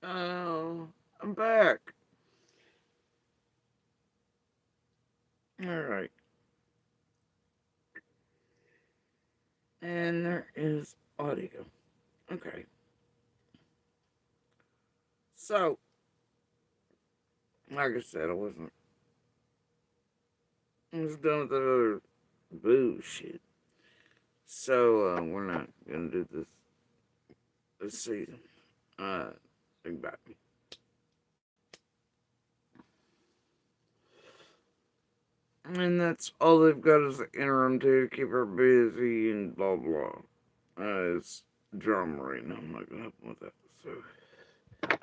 Oh, I'm back. Alright. And there is audio. Okay. So, like I said, I was done with the other bullshit. So, we're not gonna do this season. Uh, think about me. And that's all they've got is the interim to keep her busy and blah blah. It's drama right now. I'm not gonna help them with that.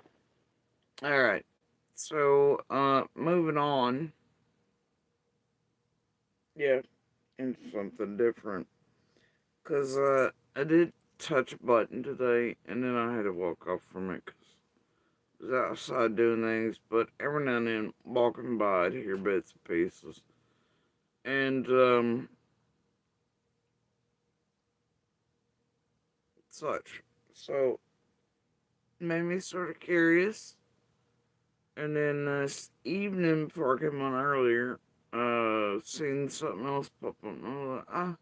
Alright. So, moving on. Yeah, into something different. Because, I did touch a button today, and then I had to walk off from it because I was outside doing things, but every now and then, walking by, I'd hear bits and pieces. And, such. So, it made me sort of curious. And then this evening, before I came on earlier, seen something else pop up. And I was like,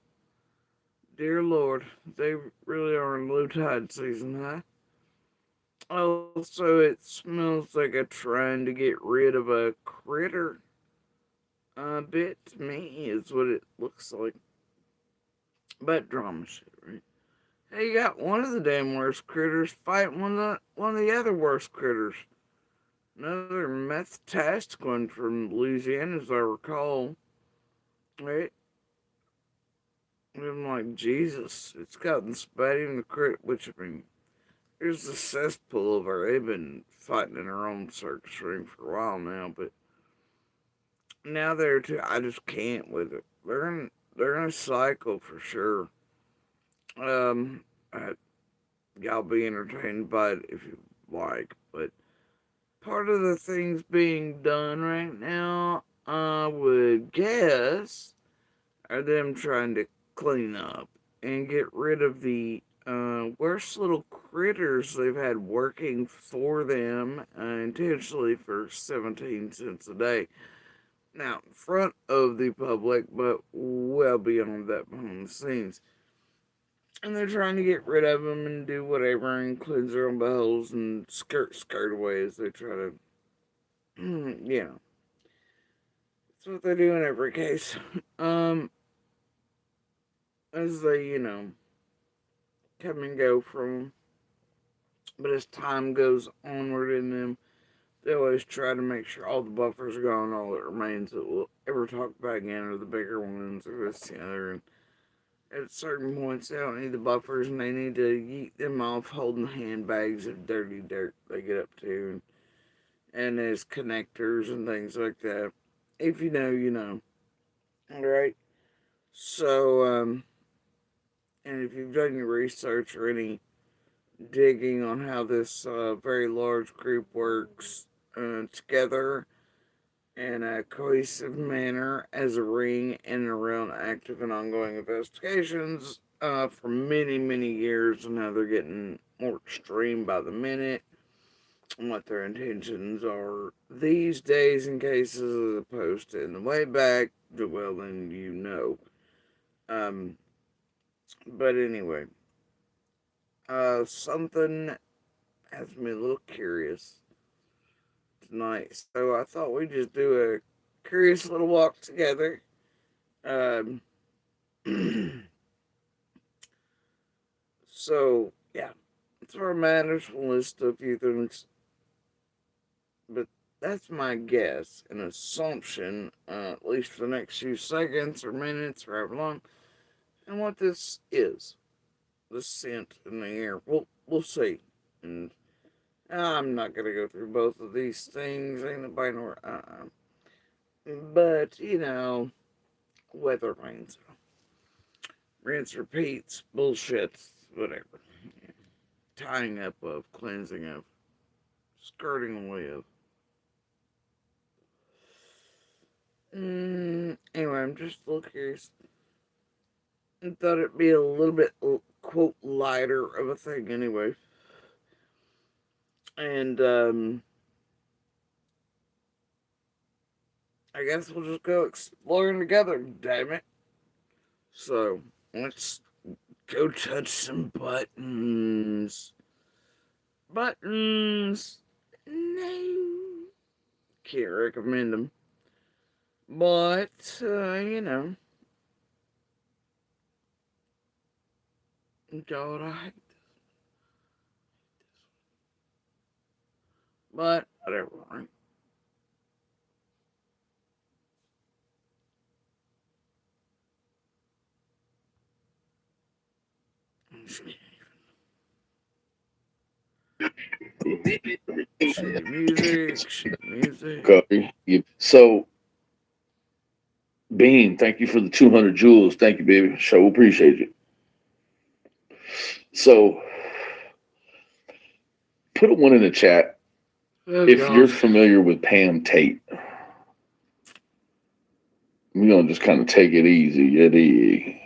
dear Lord, they really are in low tide season, huh? Also, it smells like a trying to get rid of a critter. A bit to me is what it looks like. But drama shit, right? Hey, you got one of the damn worst critters fighting one of the other worst critters. Another meth-tastic one from Louisiana, as I recall. Right? And I'm like, Jesus, it's gotten spatty in the crit, which, I mean, here's the cesspool of her. They've been fighting in their own circus ring for a while now, but now they're too. I just can't with it. They're in a cycle for sure. Um, I, y'all be entertained by it if you like, but part of the things being done right now, I would guess, are them trying to clean up and get rid of the worst little critters they've had working for them intentionally for 17 cents a day. Now, in front of the public, but well beyond that behind the scenes. And they're trying to get rid of them and do whatever and cleanse their own bowels and skirt away as they try to, yeah. That's what they do in every case. Um, as they, come and go from, but as time goes onward in them, they always try to make sure all the buffers are gone, all that remains that we'll ever talk about again are the bigger ones or this, the other, and at certain points, they don't need the buffers and they need to yeet them off holding handbags of dirty dirt they get up to. And there's connectors and things like that. If you know, you know. Alright? So, and if you've done your research or any digging on how this very large group works together in a cohesive manner as a ring and around active and ongoing investigations for many, many years, and how they're getting more extreme by the minute and what their intentions are these days in cases as opposed to in the way back. Well, then you know. Um, but anyway, something has me a little curious tonight, so I thought we'd just do a curious little walk together. Um, so, yeah, it's where matters. We'll list a few things, but that's my guess, an assumption, at least for the next few seconds or minutes or however long, and what this is. The scent in the air. We'll see. And I'm not gonna go through both of these things. Ain't nobody nor But weather rains, rinse, repeats, bullshit, whatever. Tying up of, cleansing of, skirting away of. Anyway, I'm just a little curious. I thought it'd be a little bit, quote, lighter of a thing anyway. And I guess we'll just go exploring together, damn it. So let's go touch some buttons. Buttons. No. Can't recommend them. But, God, I hate this. But, whatever, right? Shitty music, shitty music. Okay. So, Bean, thank you for the 200 jewels. Thank you, baby. Sure appreciate you. So, put a one in the chat Oh, if you're God. familiar with Pam Tate. We're going to just kind of take it easy. Yeah,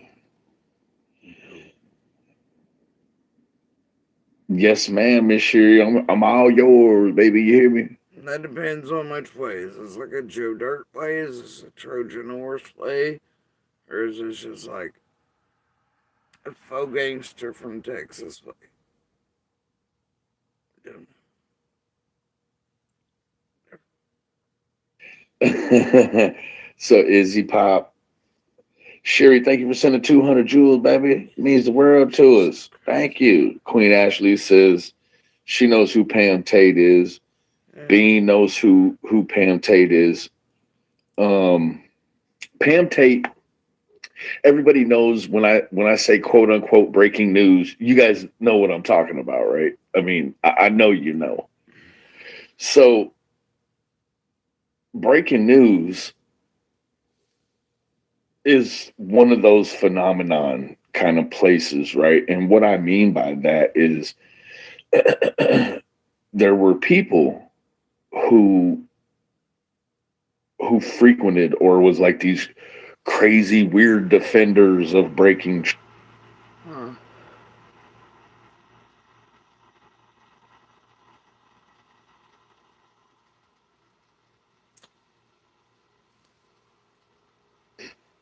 yes, ma'am, Miss Sherry. I'm all yours, baby. You hear me? That depends on which way. Is this like a Joe Dirt play? Is this a Trojan horse play? Or is this just like a faux gangster from Texas play? So, Izzy Pop. Sherry, thank you for sending 200 jewels, baby. It means the world to Jesus us. Thank Christ. you. Queen Ashley says she knows who Pam Tate is. Yeah. Bean knows who Pam Tate is. Um, Pam Tate. Everybody knows when I say quote unquote breaking news. You guys know what I'm talking about, right? I mean, I know you know. So breaking news is one of those phenomenon kind of places, right? And what I mean by that is there were people who who frequented or was like these crazy weird defenders of breaking, Huh.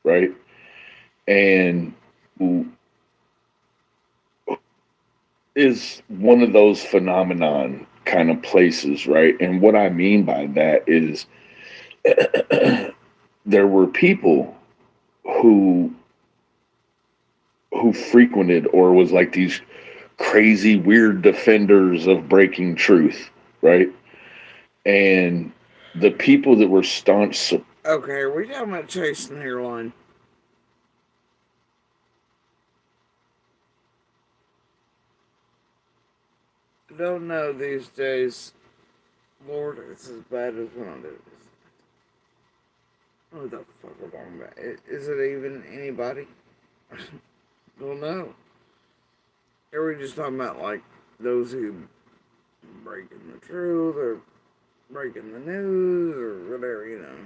right? And who is one of those phenomenon kind of places, right? And what I mean by that is there were people who who frequented or was like these crazy weird defenders of breaking truth, right? And the people that were staunch. Okay, are we talking about chasing hairline? I don't know these days. Lord, it's as bad as when I do this. What the fuck are we talking about? Is it even anybody? Don't know. Are we just talking about like those who breaking the truth or breaking the news or whatever,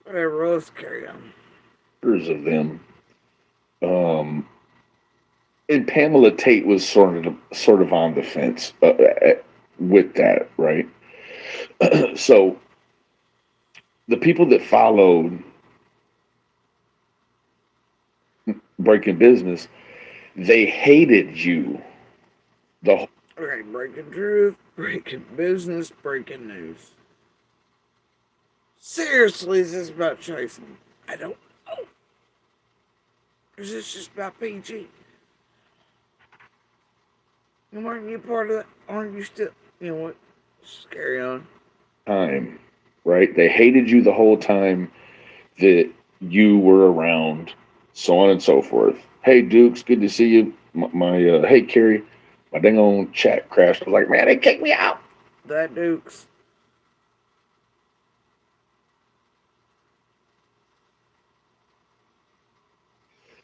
Whatever, let's carry on. Of them. Um, and Pamela Tate was sort of on the fence with that, right? So the people that followed Breaking Business, they hated you. The Okay, breaking truth, breaking business, breaking news. Seriously, is this about chasing? I don't know. Is this just about PG? Aren't you part of that? Aren't you still? You know what? Just carry on. time, right? They hated you the whole time that you were around, so on and so forth. Hey, Dukes, good to see you. Hey, Carrie, my dang on chat crashed. I was like, man, they kicked me out. That Dukes.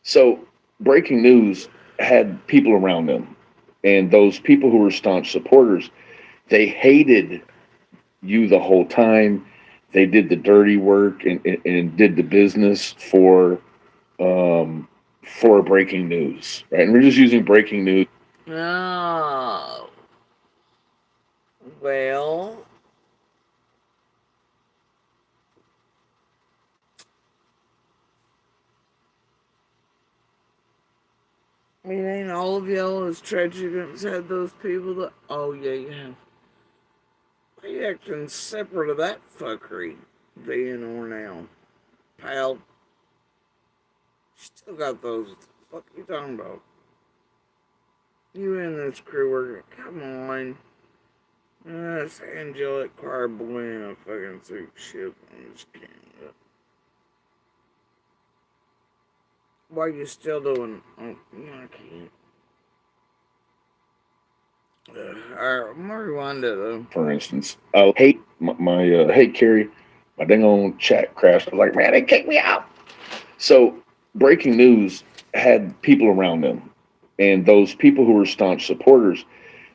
So, breaking news had people around them, and those people who were staunch supporters, they hated you the whole time. They did the dirty work and did the business um, for breaking news, right? And we're just using breaking news. No. Well, I mean, ain't all of y'all as tragic as had those people that. Oh, yeah, you have. Why you acting separate of that fuckery then or now? Pal, still got those. What the fuck you talking about? You in this crew working? Come on. It's angelic choir boy in a fucking suit shit. I'm just kidding. Why you still doing? Oh, I can't. Alright, Marijuana though. For instance, I hate hey Carrie, my dang on chat crashed. I was like, man, they kicked me out. So breaking news had people around them, and those people who were staunch supporters,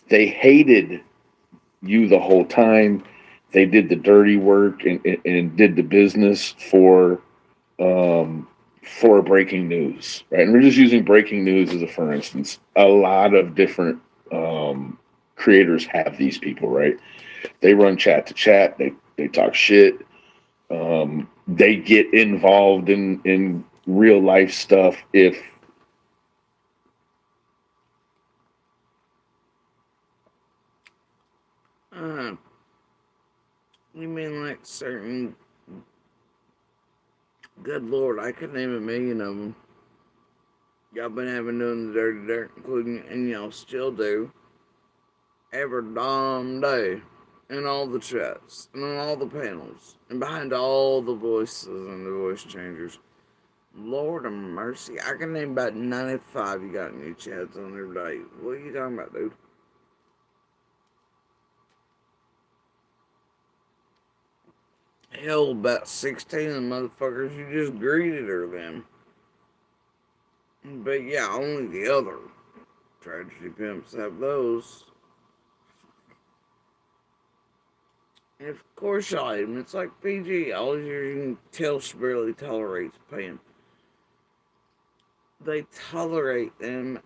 they hated you the whole time. They did the dirty work and did the business for breaking news, right? And we're just using breaking news as a for instance. A lot of different creators have these people, right? They run chat to chat. They talk shit. They get involved in real life stuff if Uh, you mean like certain. Good lord, I could name a million of them. Y'all been having doing the dirty dirt, including, and y'all still do, every damn day. In all the chats, and on all the panels, and behind all the voices and the voice changers. Lord of mercy, I can name about 95 you got in your chats on every day. What are you talking about, dude? Hell, about 16 of the motherfuckers you just greeted are them. But yeah, only the other tragedy pimps have those. And of course, I am. It's like PG. All you can tell she barely tolerates pain. They tolerate them.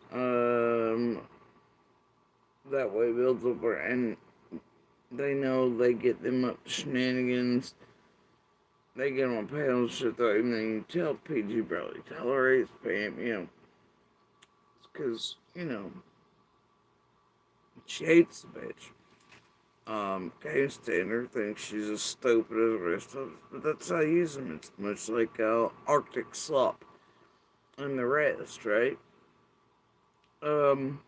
That way builds up, and they know they get them up to shenanigans. They get on panels shit though, and then you tell PG barely tolerates Pam. It's because she hates the bitch. Can't stand her, thinks she's as stupid as the rest of us, but that's how I use them. It's much like Arctic Slop and the rest, right? Um,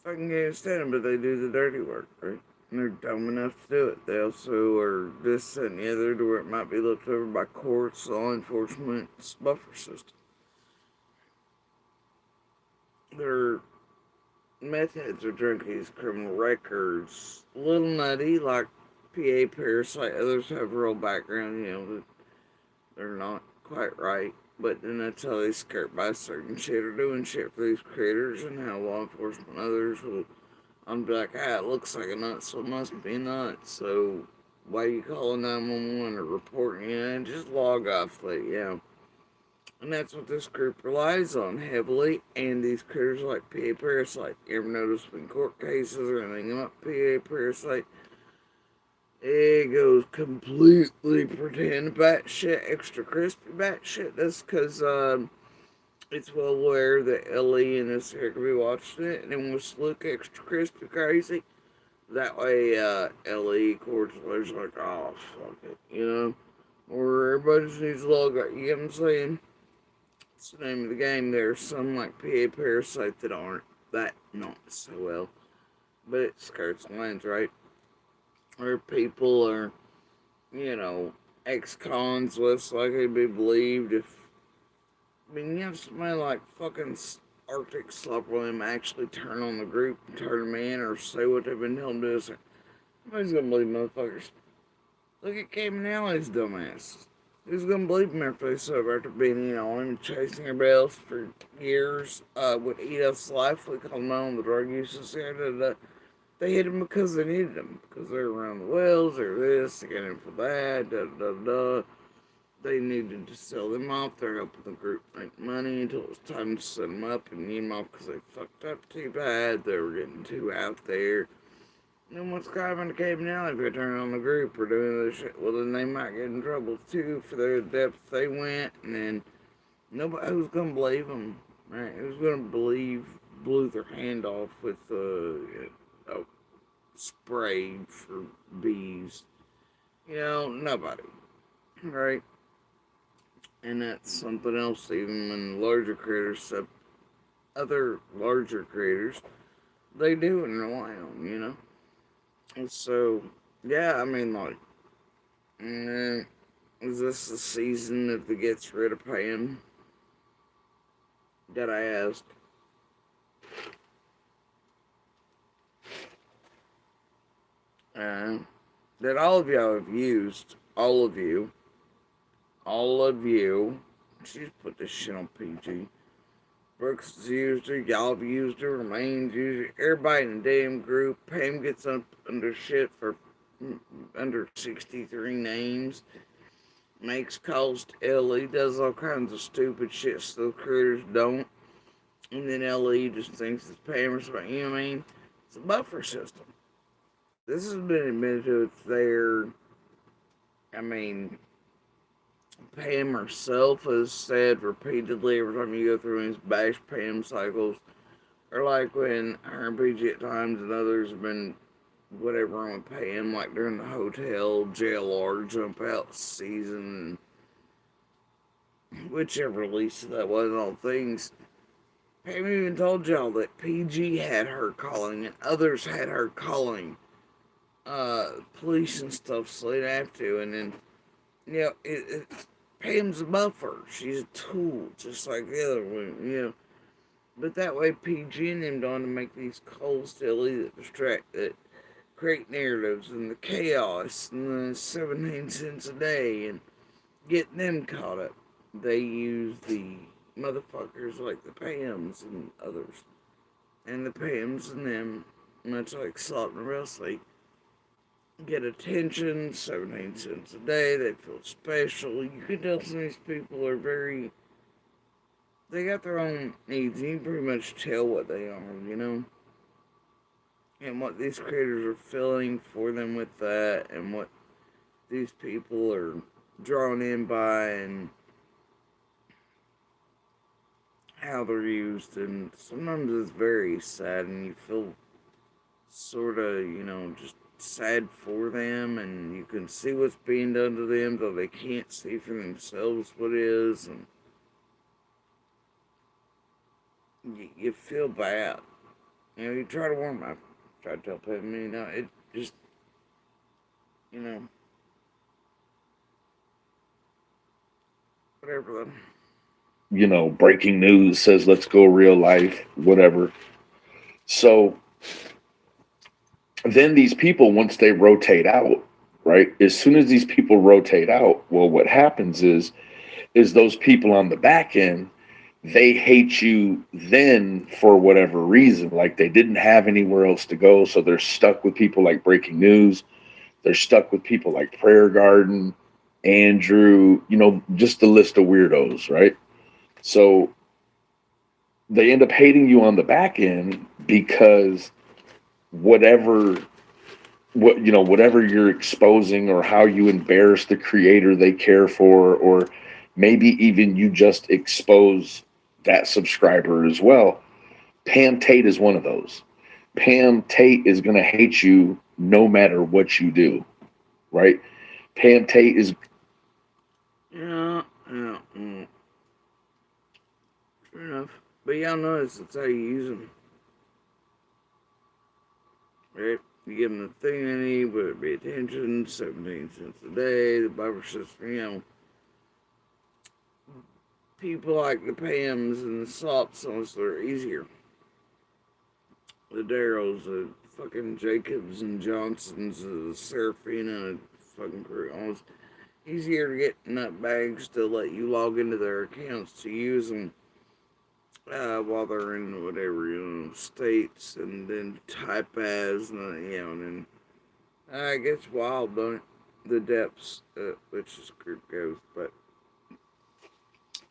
Fucking can't stand them, but they do the dirty work, right? And they're dumb enough to do it. They also are this and the other to where it might be looked over by courts, law enforcement, buffer system. Their methods are junkies, criminal records, a little nutty, like PA Parasite. Others have real background, that they're not quite right. But then that's how they skirt by certain shit or doing shit for these creators, and how law enforcement others will. I'm like, it looks like a nut, so it must be nuts. So why you calling 911 or reporting it? Just log off late, yeah. And that's what this group relies on heavily. And these critters like PA Parasite. You ever notice when court cases or anything about PA Parasite, it goes completely pretend batshit, extra crispy batshit. That's because it's well aware that LE and this here could be watching it and it wants to look extra crispy crazy. That way, LE courts lawyers like, oh, fuck it, Or everybody just needs to log out, you get what I'm saying? It's the name of the game. There's some like PA Parasite that aren't that not so well. But it skirts lines, right? Where people are, you know, ex-cons less likely to be believed if... I mean, you have somebody like fucking Arctic Slop William actually turn on the group and turn them in or say what they've been telling them to do. Nobody's gonna believe motherfuckers. Look at Cam Alley's dumbass. Who's gonna believe him after they sober after being on him, chasing her bells for years, with Edith's life? We call him on the drug uses here. They hit him because they needed him. Because they're around the wells, they're this, they got him for that, They needed to sell them off. They're helping the group make money until it was time to set them up and get them off because they fucked up too bad. They were getting too out there. And what's kind of cave now, if they turn on the group or doing this shit, well, then they might get in trouble too for their depth they went, and then nobody, who's gonna believe them, right? Who's gonna believe blew their hand off with a spray for bees? Nobody, right? And that's something else, even when larger creators, other larger creators, they do and rely on. And so, yeah, I mean, like, mm, is this the season if it gets rid of Pam? That I ask. Uh, that all of y'all have used, all of you. She's put this shit on PG. Brooks has used her, y'all have used her, Remains used her, everybody in the damn group. Pam gets up under shit for under 63 names. Makes calls to Ellie, does all kinds of stupid shit so the creators don't. And then Ellie just thinks it's Pam or something, you know what I mean? It's a buffer system. This has been admitted to, it's there. I mean, Pam herself has said repeatedly every time you go through these bash Pam cycles, or like when her and PG at times and others have been whatever on Pam, like during the hotel JLR jump out season, whichever release that was, all things. Pam even told y'all that PG had her calling and others had her calling police and stuff so they'd have to, and then Pam's a buffer. She's a tool, just like the other one. But that way, PG and them don't make these calls silly that distract, that create narratives and the chaos and the 17 cents a day and get them caught up. They use the motherfuckers like the Pams and others. And the Pams and them, much like Salt and Wesley, get attention, 17 cents a day, they feel special. You can tell some of these people are they got their own needs. You can pretty much tell what they are. And what these creators are feeling for them with that, and what these people are drawn in by, and how they're used. And sometimes it's very sad, and you feel sort of, just sad for them, and you can see what's being done to them, though they can't see for themselves what is, and you feel bad. You try to warn them. I try to tell people, it just, you know, whatever. Breaking news says let's go real life, whatever. So then these people, once they rotate out, right? As soon as these people rotate out, well, what happens is those people on the back end, they hate you then for whatever reason. Like they didn't have anywhere else to go, so they're stuck with people like Breaking News. They're stuck with people like Prayer Garden, Andrew, just the list of weirdos, right? So they end up hating you on the back end because whatever whatever you're exposing or how you embarrass the creator they care for, or maybe even you just expose that subscriber as well. Pam Tate is one of those. Pam Tate is going to hate you no matter what you do, right? Pam Tate is. Yeah, yeah, fair enough. But y'all notice that's how you use them, right? You give them the thing they need, whether it be attention, 17 cents a day, the barber system, people like the Pams and the Salts, honestly, are easier. The Darrells, the fucking Jacobs and Johnsons, the Serafina, fucking crew, almost easier to get nutbags to let you log into their accounts to use them while they're in whatever states, and then type as, and then it gets wild, don't it? The depths, which this group goes, but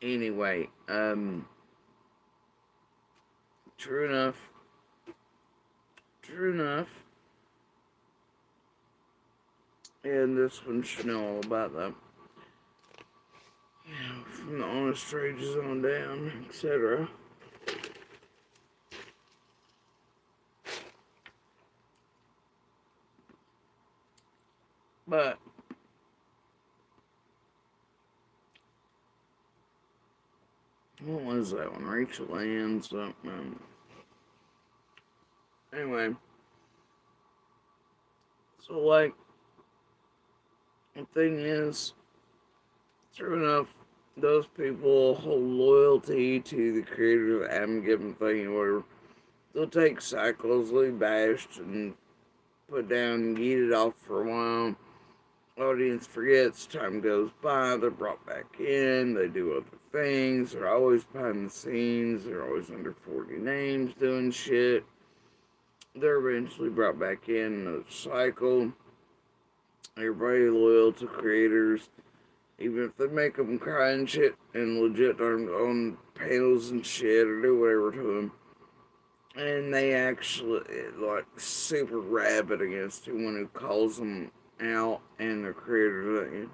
anyway, true enough, true enough. And this one should know all about that. From the honest stages on down, etc. But what was that one? Rachel Ann something. Anyway, so like the thing is, true enough, those people hold loyalty to the creator of the Adam Given thing, where they'll take cycles, leave bashed, and put down and get it off for a while. Audience forgets, time goes by, they're brought back in, they do other things, they're always behind the scenes, they're always under 40 names doing shit. They're eventually brought back in a cycle. They're very loyal to creators, even if they make them cry and shit and legit on panels and shit or do whatever to them. And they actually, like, super rabid against anyone who calls them out and the creators.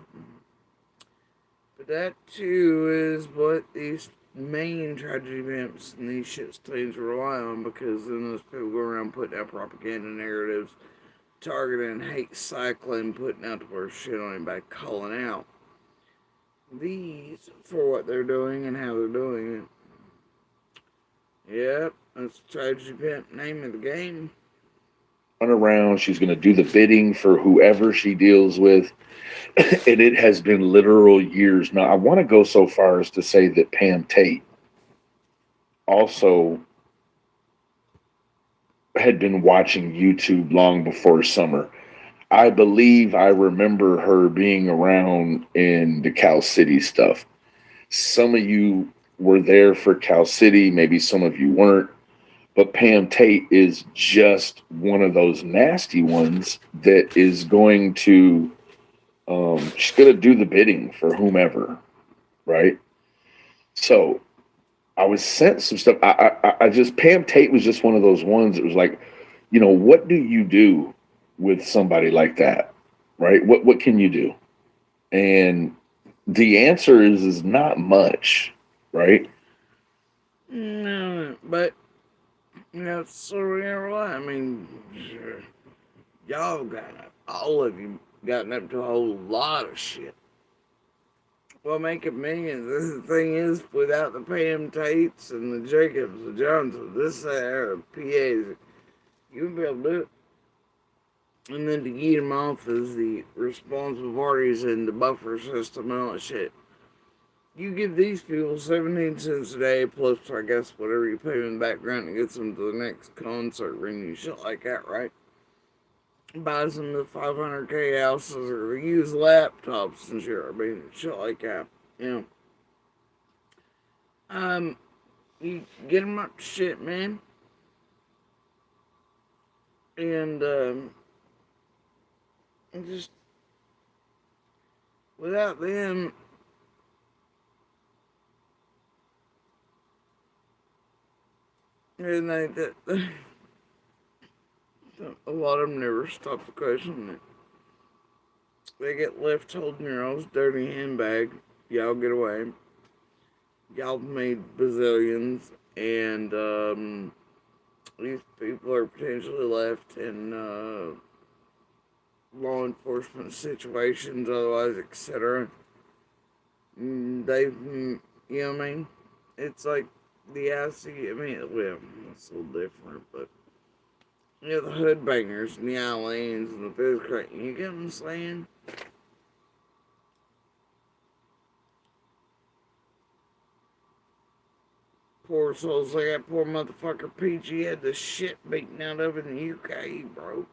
But that too is what these main tragedy pimps and these shit stains rely on, because then those people go around putting out propaganda narratives, targeting hate cycling, putting out the worst shit on anybody, calling out these for what they're doing and how they're doing it. Yep, that's the tragedy pimp name of the game. Run around. She's going to do the bidding for whoever she deals with. And it has been literal years. Now, I want to go so far as to say that Pam Tate also had been watching YouTube long before summer. I believe I remember her being around in the Cal City stuff. Some of you were there for Cal City, maybe some of you weren't. But Pam Tate is just one of those nasty ones that is going to, she's going to do the bidding for whomever, right? So I was sent some stuff. I just, Pam Tate was just one of those ones that was like, what do you do with somebody like that, right? What can you do? And the answer is not much, right? No, but that's sort of right. I mean, y'all all of you gotten up to a whole lot of shit. Well, make it millions. The thing is, without the Pam Tates and the Jacobs, the Johnsons, this era of PAs, you wouldn't be able to do it. And then to get them off as the responsible parties and the buffer system and all that shit. You give these people 17 cents a day plus, I guess, whatever you pay in the background to get them to the next concert venue, shit like that, right? Buys them the 500K houses or use laptops and shit, I mean, shit like that, you know. You get them up to shit, man. And, just without them, and that a lot of them never stop to question it. They get left holding your own dirty handbag. Y'all get away. Y'all made bazillions, and these people are potentially left in law enforcement situations, otherwise, etc. They've, you know what I mean? It's like the IC, I mean, well, it's a little different, but the hood bangers and the Eileens and the fifth, you get what I'm saying? Poor souls like that poor motherfucker PG had the shit beaten out of in the UK, bro.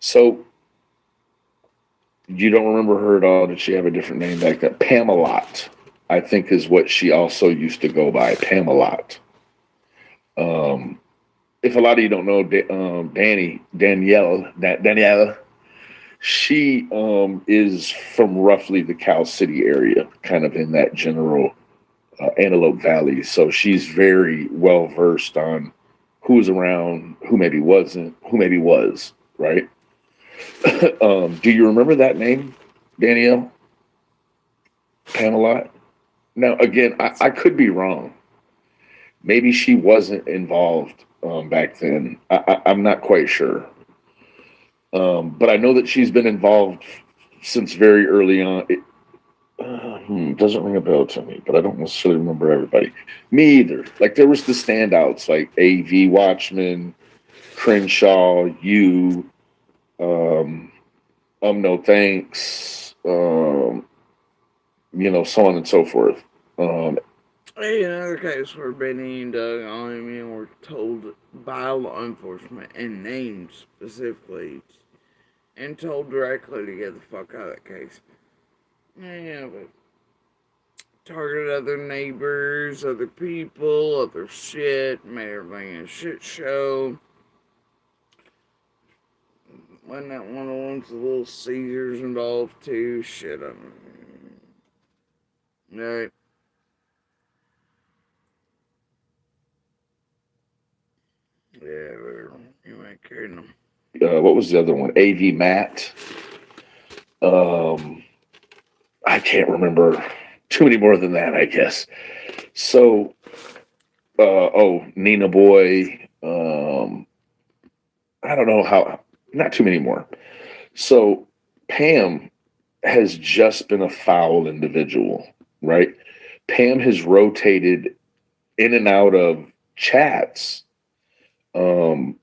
So you don't remember her at all? Did she have a different name back then? Pamelot, I think, is what she also used to go by. Pamelot. If a lot of you don't know, Danielle, She is from roughly the Cal City area, kind of in that general Antelope Valley. So she's very well versed on who's around, who maybe wasn't, who maybe was, right? Do you remember that name, Danielle? Pamelot? Now, again, I could be wrong. Maybe she wasn't involved back then. I'm not quite sure. But I know that she's been involved since very early on. Doesn't ring a bell to me, but I don't necessarily remember everybody. Me either. Like there was the standouts like AV Watchman, Crenshaw, you, um, No Thanks, so on and so forth. Um, Hey, another case where Benny and Doug Allman were told by law enforcement and named specifically and told directly to get the fuck out of that case. Yeah, but targeted other neighbors, other people, other shit, made everything a shit show. Wasn't that one of the ones with Little Caesars involved too? Shit, I don't know. Right. Yeah, whatever. You ain't carrying them. what was the other one? AV Matt. Um, I can't remember too many more than that, I guess. So, Nina Boy. I don't know how, not too many more. So, Pam has just been a foul individual, right? Pam has rotated in and out of chats. Um,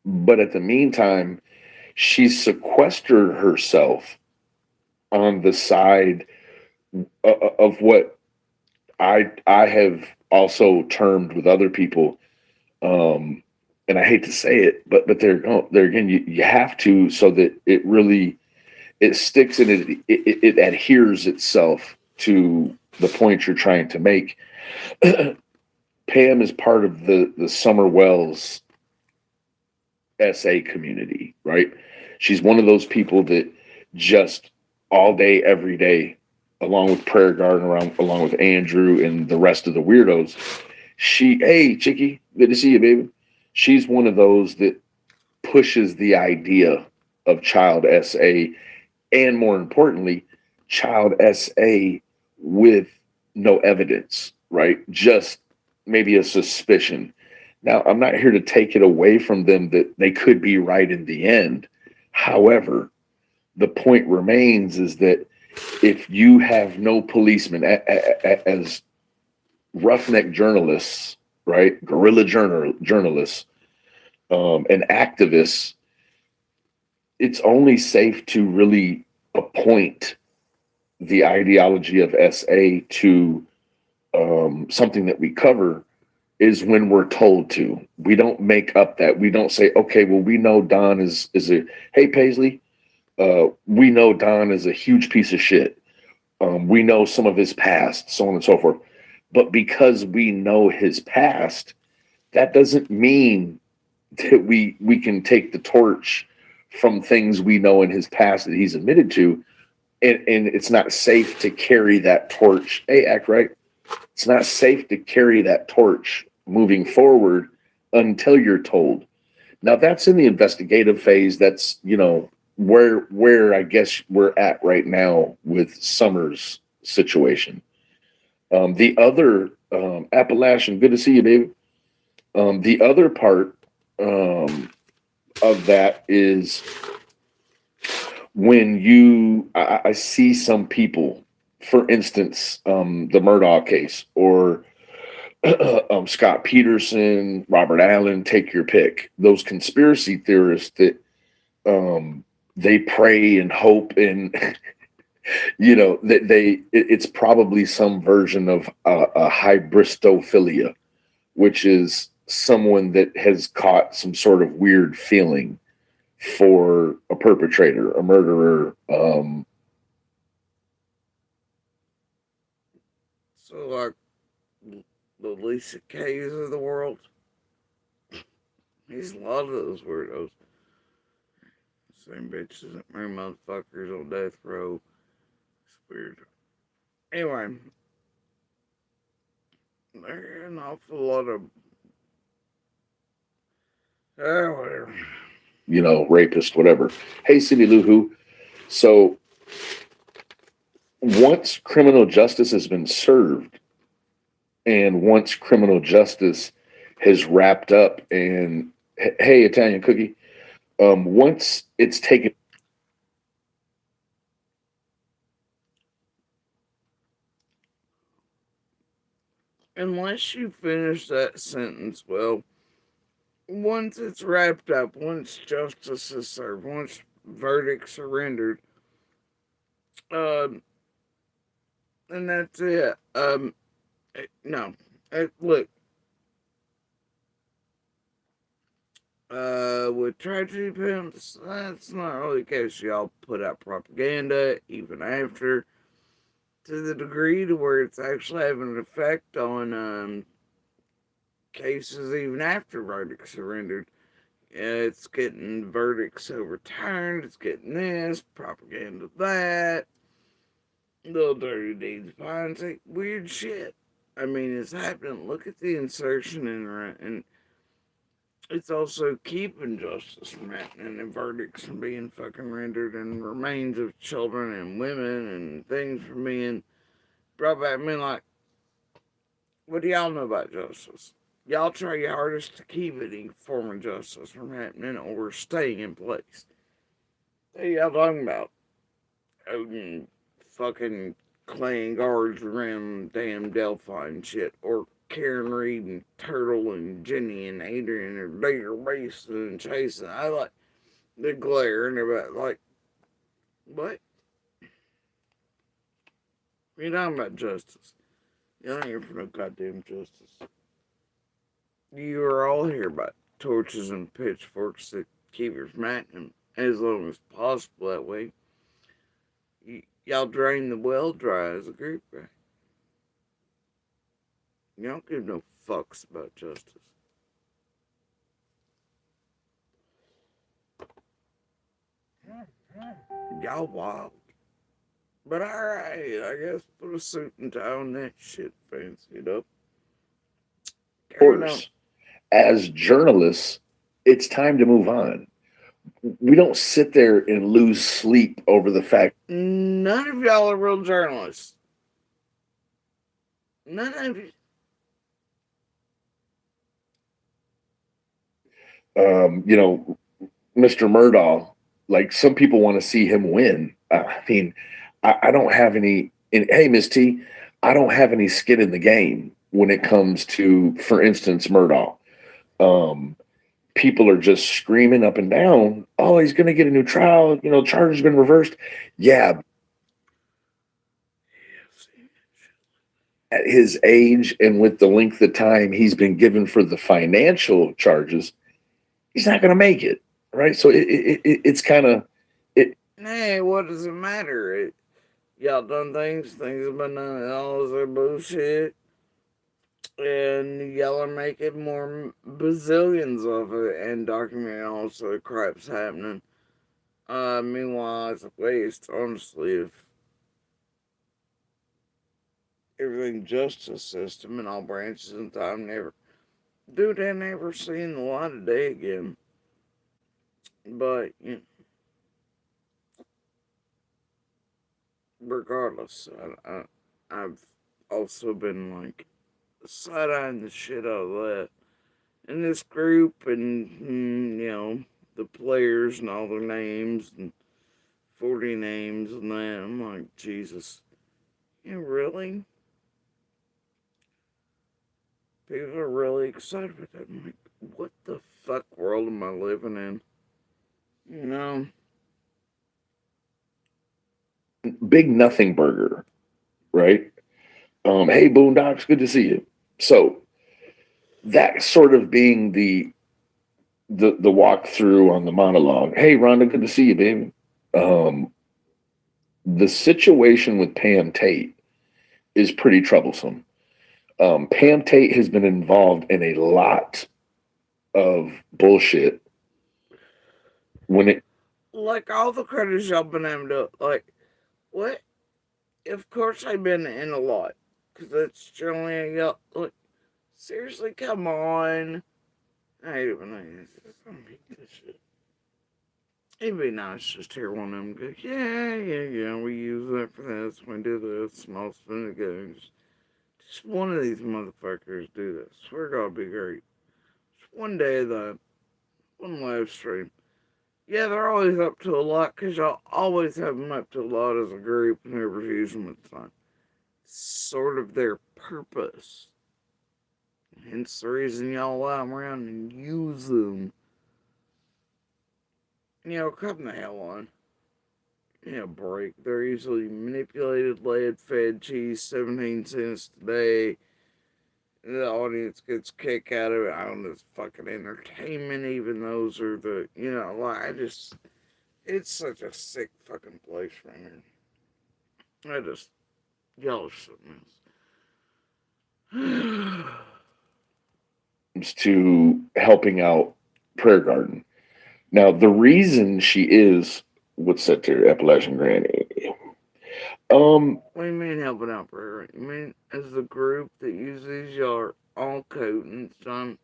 but at the meantime, she's sequestered herself on the side of what I have also termed with other people, um, and I hate to say it, but there again, you have to so that it really it sticks and it adheres itself to the point you're trying to make. Pam is part of the Summer Wells SA community, right? She's one of those people that just all day, every day, along with Prayer Garden, along with Andrew and the rest of the weirdos. Hey, Chicky, good to see you, baby. She's one of those that pushes the idea of child SA and more importantly, child SA with no evidence, right? Just maybe a suspicion. Now, I'm not here to take it away from them that they could be right in the end. However, the point remains is that if you have no policemen as roughneck journalists, right, guerrilla journalists, and activists, it's only safe to really appoint the ideology of SA to something that we cover is when we're told to. We don't make up that. We don't say, okay, well, we know Don is a hey Paisley, we know Don is a huge piece of shit. We know some of his past, so on and so forth. But because we know his past, that doesn't mean that we can take the torch from things we know in his past that he's admitted to, and it's not safe to carry that torch. Hey, act right. It's not safe to carry that torch moving forward until you're told. Now that's in the investigative phase. That's where I guess we're at right now with Summers' situation. The other Appalachian, good to see you, baby. The other part of that is when I see some people, for instance, the Murdaugh case or Scott Peterson, Robert Allen, take your pick. Those conspiracy theorists that they pray and hope and that it's probably some version of a hybristophilia, which is someone that has caught some sort of weird feeling for a perpetrator, a murderer. So, like, the Lisa K's of the world. He's a lot of those weirdos. Same bitches that marry motherfuckers on death row. It's weird. Anyway, there's an awful lot of. Whatever. Rapist, whatever. Hey, City Lou Who. So once criminal justice has been served, and once criminal justice has wrapped up, and hey, Italian cookie, once it's taken. Unless you finish that sentence well, once it's wrapped up, once justice is served, once verdicts are rendered, um, and that's it. No, look, with tragedy pimps, that's not really the case. Y'all put out propaganda even after, to the degree to where it's actually having an effect on cases even after verdicts are rendered. It's getting verdicts overturned. It's getting this propaganda, that little dirty deeds, behind weird shit. I mean, it's happening. Look at the insertion and it's also keeping justice from happening and verdicts from being fucking rendered and remains of children and women and things from being brought back. I mean, like, what do y'all know about justice? Y'all try your hardest to keep any form of justice from happening or staying in place. What y'all talking about? Fucking playing guards around damn Delphi and shit, or Karen Reed and Turtle and Jenny and Adrian are there racing and chasing. I like the glare and everybody like, what? You talking about justice? You ain't here for no goddamn justice. You are all here about torches and pitchforks that keep you from acting as long as possible that way. Y'all drain the well dry as a group, right? You don't give no fucks about justice. Y'all wild. But alright, I guess put a suit and tie on that shit, fancy it up. Carrying on. Course, as journalists, it's time to move on. We don't sit there and lose sleep over the fact. None of y'all are real journalists. None of you. You know, Mr. Murdaugh, like some people want to see him win. I mean, I don't have any. And hey, Miss T, I don't have any skin in the game when it comes to, for instance, Murdaugh. Um, People are just screaming up and down, "Oh, he's going to get a new trial. Charges been reversed." Yeah, at his age and with the length of time he's been given for the financial charges, he's not going to make it, right? So it's kind of it. Hey, what does it matter? Y'all done things have been done, all this other bullshit. And y'all are making more bazillions of it and documenting all sorts of crap's happening. Meanwhile, it's a waste, honestly, if everything justice system in all branches of time never. Dude, I never seen the light of day again. But, regardless, I've also been like side eyeing the shit out of that. And this group, and, the players and all their names, and 40 names and that. I'm like, Jesus. Really? People are really excited about that. I'm like, what the fuck world am I living in? You know? Big nothing burger, right? Hey, Boondocks, good to see you. So that sort of being the walkthrough on the monologue. Hey, Rhonda, good to see you, baby. Um, the situation with Pam Tate is pretty troublesome. Pam Tate has been involved in a lot of bullshit when it like all the critters y'all been able to, like, what? Of course I've been in a lot. Because that's generally, y'all, like, seriously, come on. I hate it when I beat this shit. It'd be nice just to hear one of them go, yeah, we use that for this, we do this, small spin it goes. Just one of these motherfuckers do this. Swear to God, be great. Just one day of that, one live stream. Yeah, they're always up to a lot because y'all always have them up to a lot as a group and whoever's using them at the time. It's sort of their purpose. Hence the reason y'all allow them around and use them. Come the hell on. Break. They're easily manipulated, lead fed cheese, 17 cents today. The audience gets kick out of it. I don't know, it's fucking entertainment, even those are it's such a sick fucking place right here. Y'all are something else. To helping out Prayer Garden. Now, the reason she is what's said to her Appalachian Granny. What do you mean helping out prayer? You mean as the group that uses your all coating son?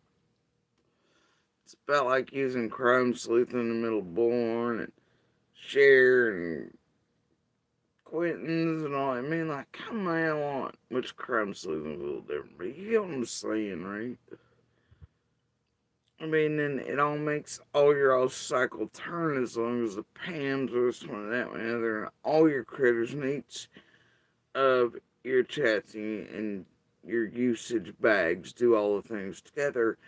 It's about like using Chrome Sleuth in the middle of Born and Share and Quentin's and all. I mean, like, come the hell on. Which Chrome Sleuth is a little different, but you get what I'm saying, right? I mean, then it all makes all your all cycle turn as long as the Pams or this one, that one, and other, and all your critters and each of your chats and your usage bags do all the things together.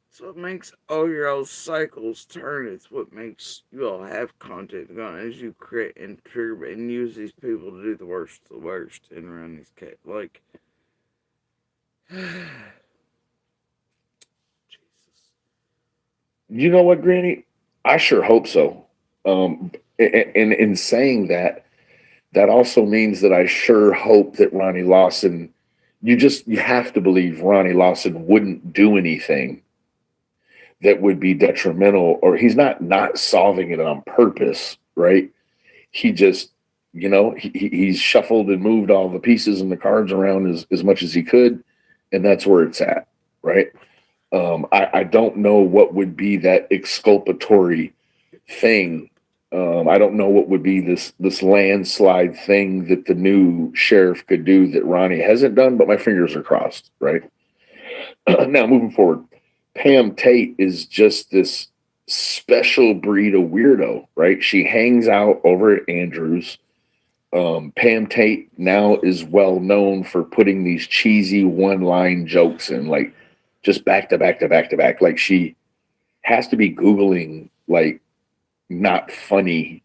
So it makes all your old cycles turn. It's what makes you all have content going as you create and trigger and use these people to do the worst of the worst and around these cats. Like, Jesus. You know what, Granny? I sure hope so. And in saying that, that also means that I sure hope that Ronnie Lawson, you have to believe Ronnie Lawson wouldn't do anything that would be detrimental, or he's not solving it on purpose, right? He just, he's shuffled and moved all the pieces and the cards around as much as he could, and that's where it's at, right? I don't know what would be that exculpatory thing. I don't know what would be this landslide thing that the new sheriff could do that Ronnie hasn't done, but my fingers are crossed, right? Now, moving forward, Pam Tate is just this special breed of weirdo, right? She hangs out over at Andrews. Pam Tate now is well known for putting these cheesy one-line jokes in, like just back to back to back to back. Like she has to be Googling like not funny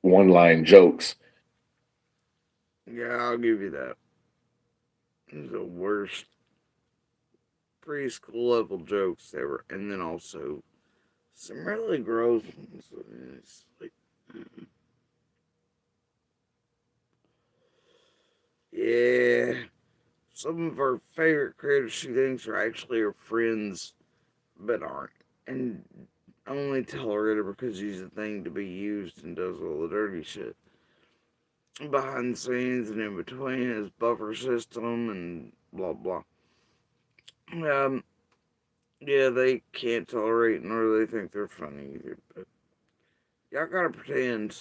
one-line jokes. Yeah, I'll give you that. The worst preschool level jokes ever, and then also some really gross ones. It's like, yeah, some of her favorite creators she thinks are actually her friends, but aren't, and only tolerate her because she's a thing to be used and does all the dirty shit. Behind the scenes and in between his buffer system and blah blah. Um, yeah, they can't tolerate nor they think they're funny either. But y'all gotta pretend.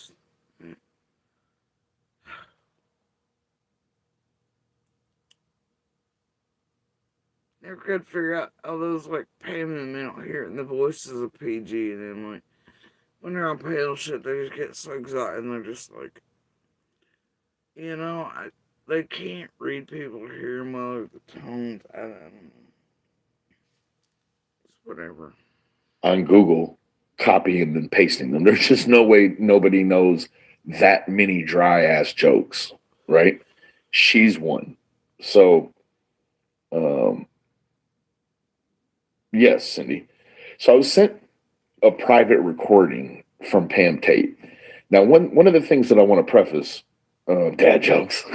Never could figure out how those like Pam and they don't hear it in the voices of PG, and then like when they're on pale shit, they just get so excited and they're just like, they can't read people or hear them well or the tones. I don't know. It's whatever. On Google, copying and pasting them. There's just no way nobody knows that many dry ass jokes, right? She's one. So, um, yes, Cindy. So I was sent a private recording from Pam Tate. Now, one of the things that I want to preface, dad jokes.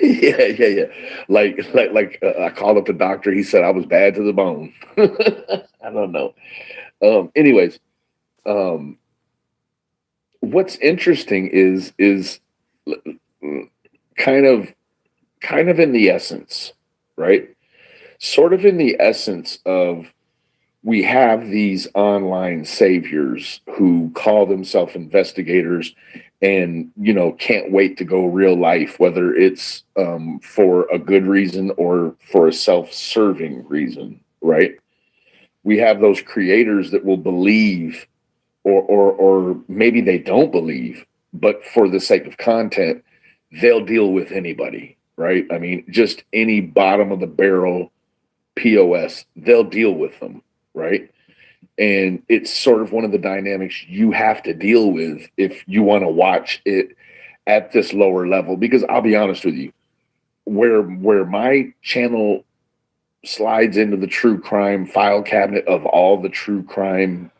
Yeah. I called up the doctor. He said I was bad to the bone. I don't know. Anyways, um, what's interesting is kind of kind of in the essence, right? Sort of in the essence of we have these online saviors who call themselves investigators and can't wait to go real life, whether it's for a good reason or for a self-serving reason, right? We have those creators that will believe, or maybe they don't believe, but for the sake of content they'll deal with anybody, right? I mean, just any bottom of the barrel POS, they'll deal with them, right? And it's sort of one of the dynamics you have to deal with if you want to watch it at this lower level. Because I'll be honest with you, where my channel slides into the true crime file cabinet of all the true crime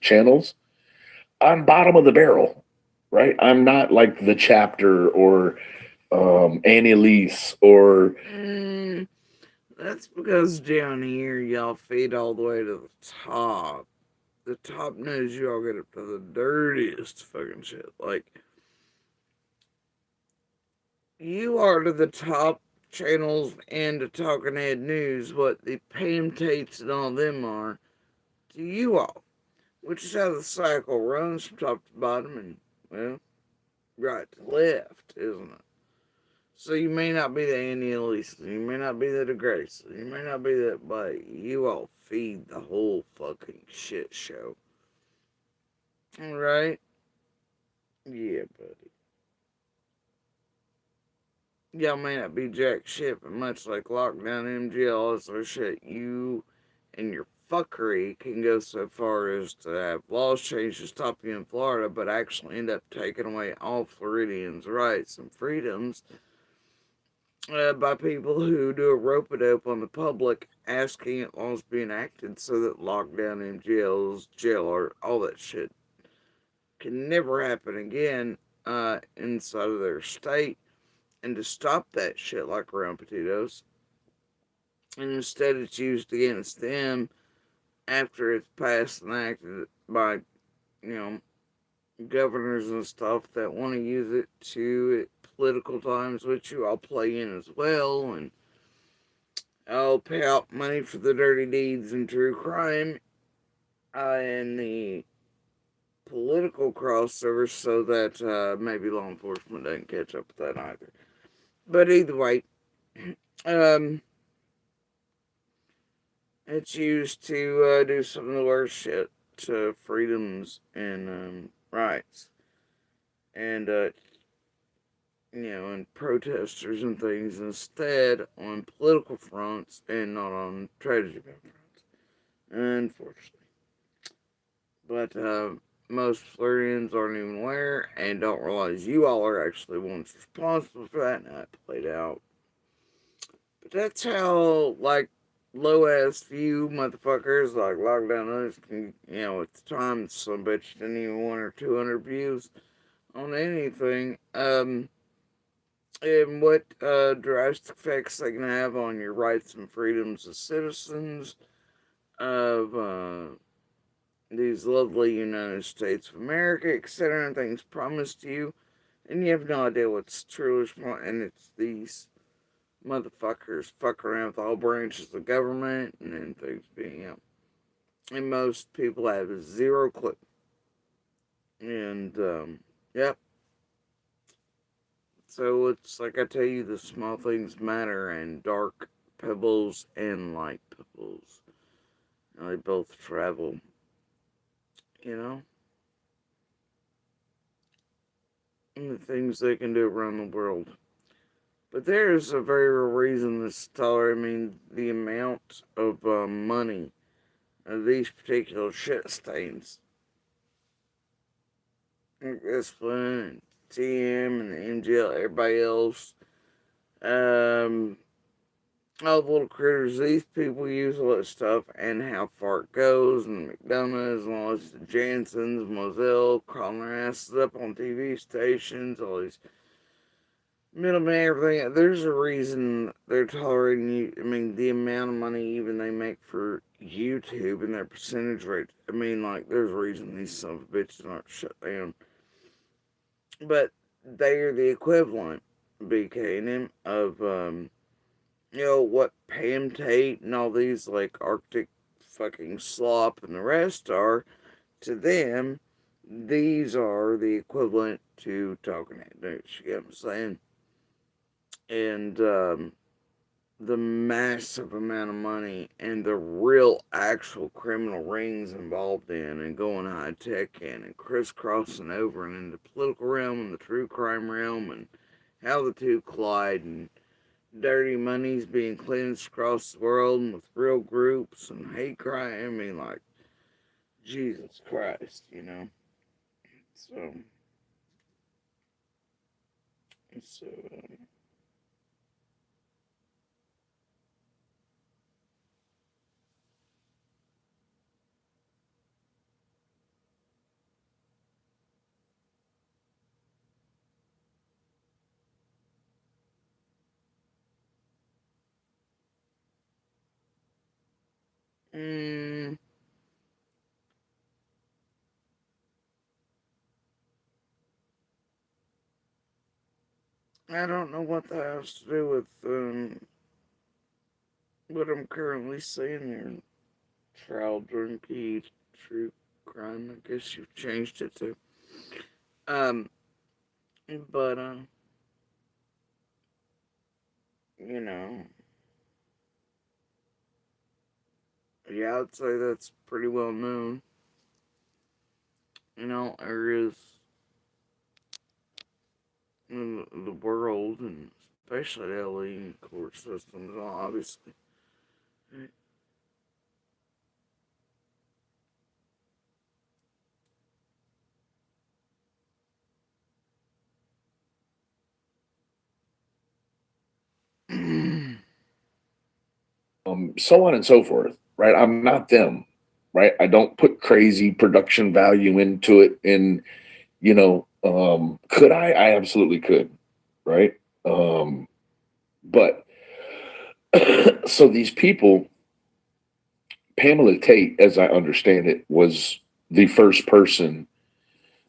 channels, I'm bottom of the barrel, right? I'm not like the chapter or Annalise or Mm, that's because down here y'all feed all the way to the top. The top news y'all get up to the dirtiest fucking shit. Like, you are to the top channels and the Talking Head News what the Pam Tates and all them are to you all. Which is how the cycle runs from top to bottom and, well, right to left, isn't it? So you may not be the Annie Elise, you may not be the DeGrace, you may not be that, but you all feed the whole fucking shit show. Alright? Yeah, buddy. Y'all may not be jack shit, but much like lockdown, MGL, all this other shit, you and your fuckery can go so far as to have laws changed to stop you in Florida, but actually end up taking away all Floridians' rights and freedoms by people who do a rope-a-dope on the public, asking it laws be enacted so that lockdown, MGLs, jail, or all that shit can never happen again inside of their state, and to stop that shit like around potatoes. And instead, it's used against them after it's passed and acted by, you know, governors and stuff that want to use it to at political times, which you all play in as well, and I'll pay out money for the dirty deeds and true crime and the political crossover so that maybe law enforcement doesn't catch up with that either. But either way, um, it's used to do some of the worst shit to freedoms and rights. And and protesters and things instead on political fronts and not on tragedy fronts, unfortunately. But most Floridians aren't even aware and don't realize you all are actually ones responsible for that, and that played out. But that's how, like, low ass few motherfuckers like Lockdown Others can, at the time, some bitch didn't even 1 or 200 views on anything. And what drastic effects they can have on your rights and freedoms as citizens of these lovely United States of America, etc., and things promised to you, and you have no idea what's true, and it's these motherfuckers fuck around with all branches of government, and then things being out. And most people have zero clue. And, yep. So it's like I tell you, the small things matter, and dark pebbles and light pebbles. They both travel, you know? And the things they can do around the world. But there's a very real reason this dollar, I mean, the amount of money of these particular shit stains. Like this one, and TM, and the MGL, everybody else. Um, all the little critters, these people use all that stuff and how far it goes, and McDonald's, and all this, the Jansons, Moselle, crawling their asses up on TV stations, all these middleman, everything. There's a reason they're tolerating you. I mean, the amount of money even they make for YouTube and their percentage rate. I mean, like, there's a reason these son of bitches aren't shut down. But they are the equivalent, BK and M, of what Pam Tate and all these like Arctic fucking slop and the rest are. To them, these are the equivalent to talking head news. You get what I'm saying? And the massive amount of money and the real actual criminal rings involved in and going high tech in and crisscrossing over and in the political realm and the true crime realm and how the two collide and dirty money's being cleansed across the world and with real groups and hate crime. I mean, like, Jesus Christ, you know? So, so, mm, I don't know what that has to do with what I'm currently seeing here. Trial Drinky True Crime, I guess you've changed it to. Um, but, you know, yeah, I'd say that's pretty well known in all areas in the world, and especially LE court systems, obviously. So on and so forth, right? I'm not them, right? I don't put crazy production value into it. And, could I? I absolutely could, right? But so these people, Pamela Tate, as I understand it, was the first person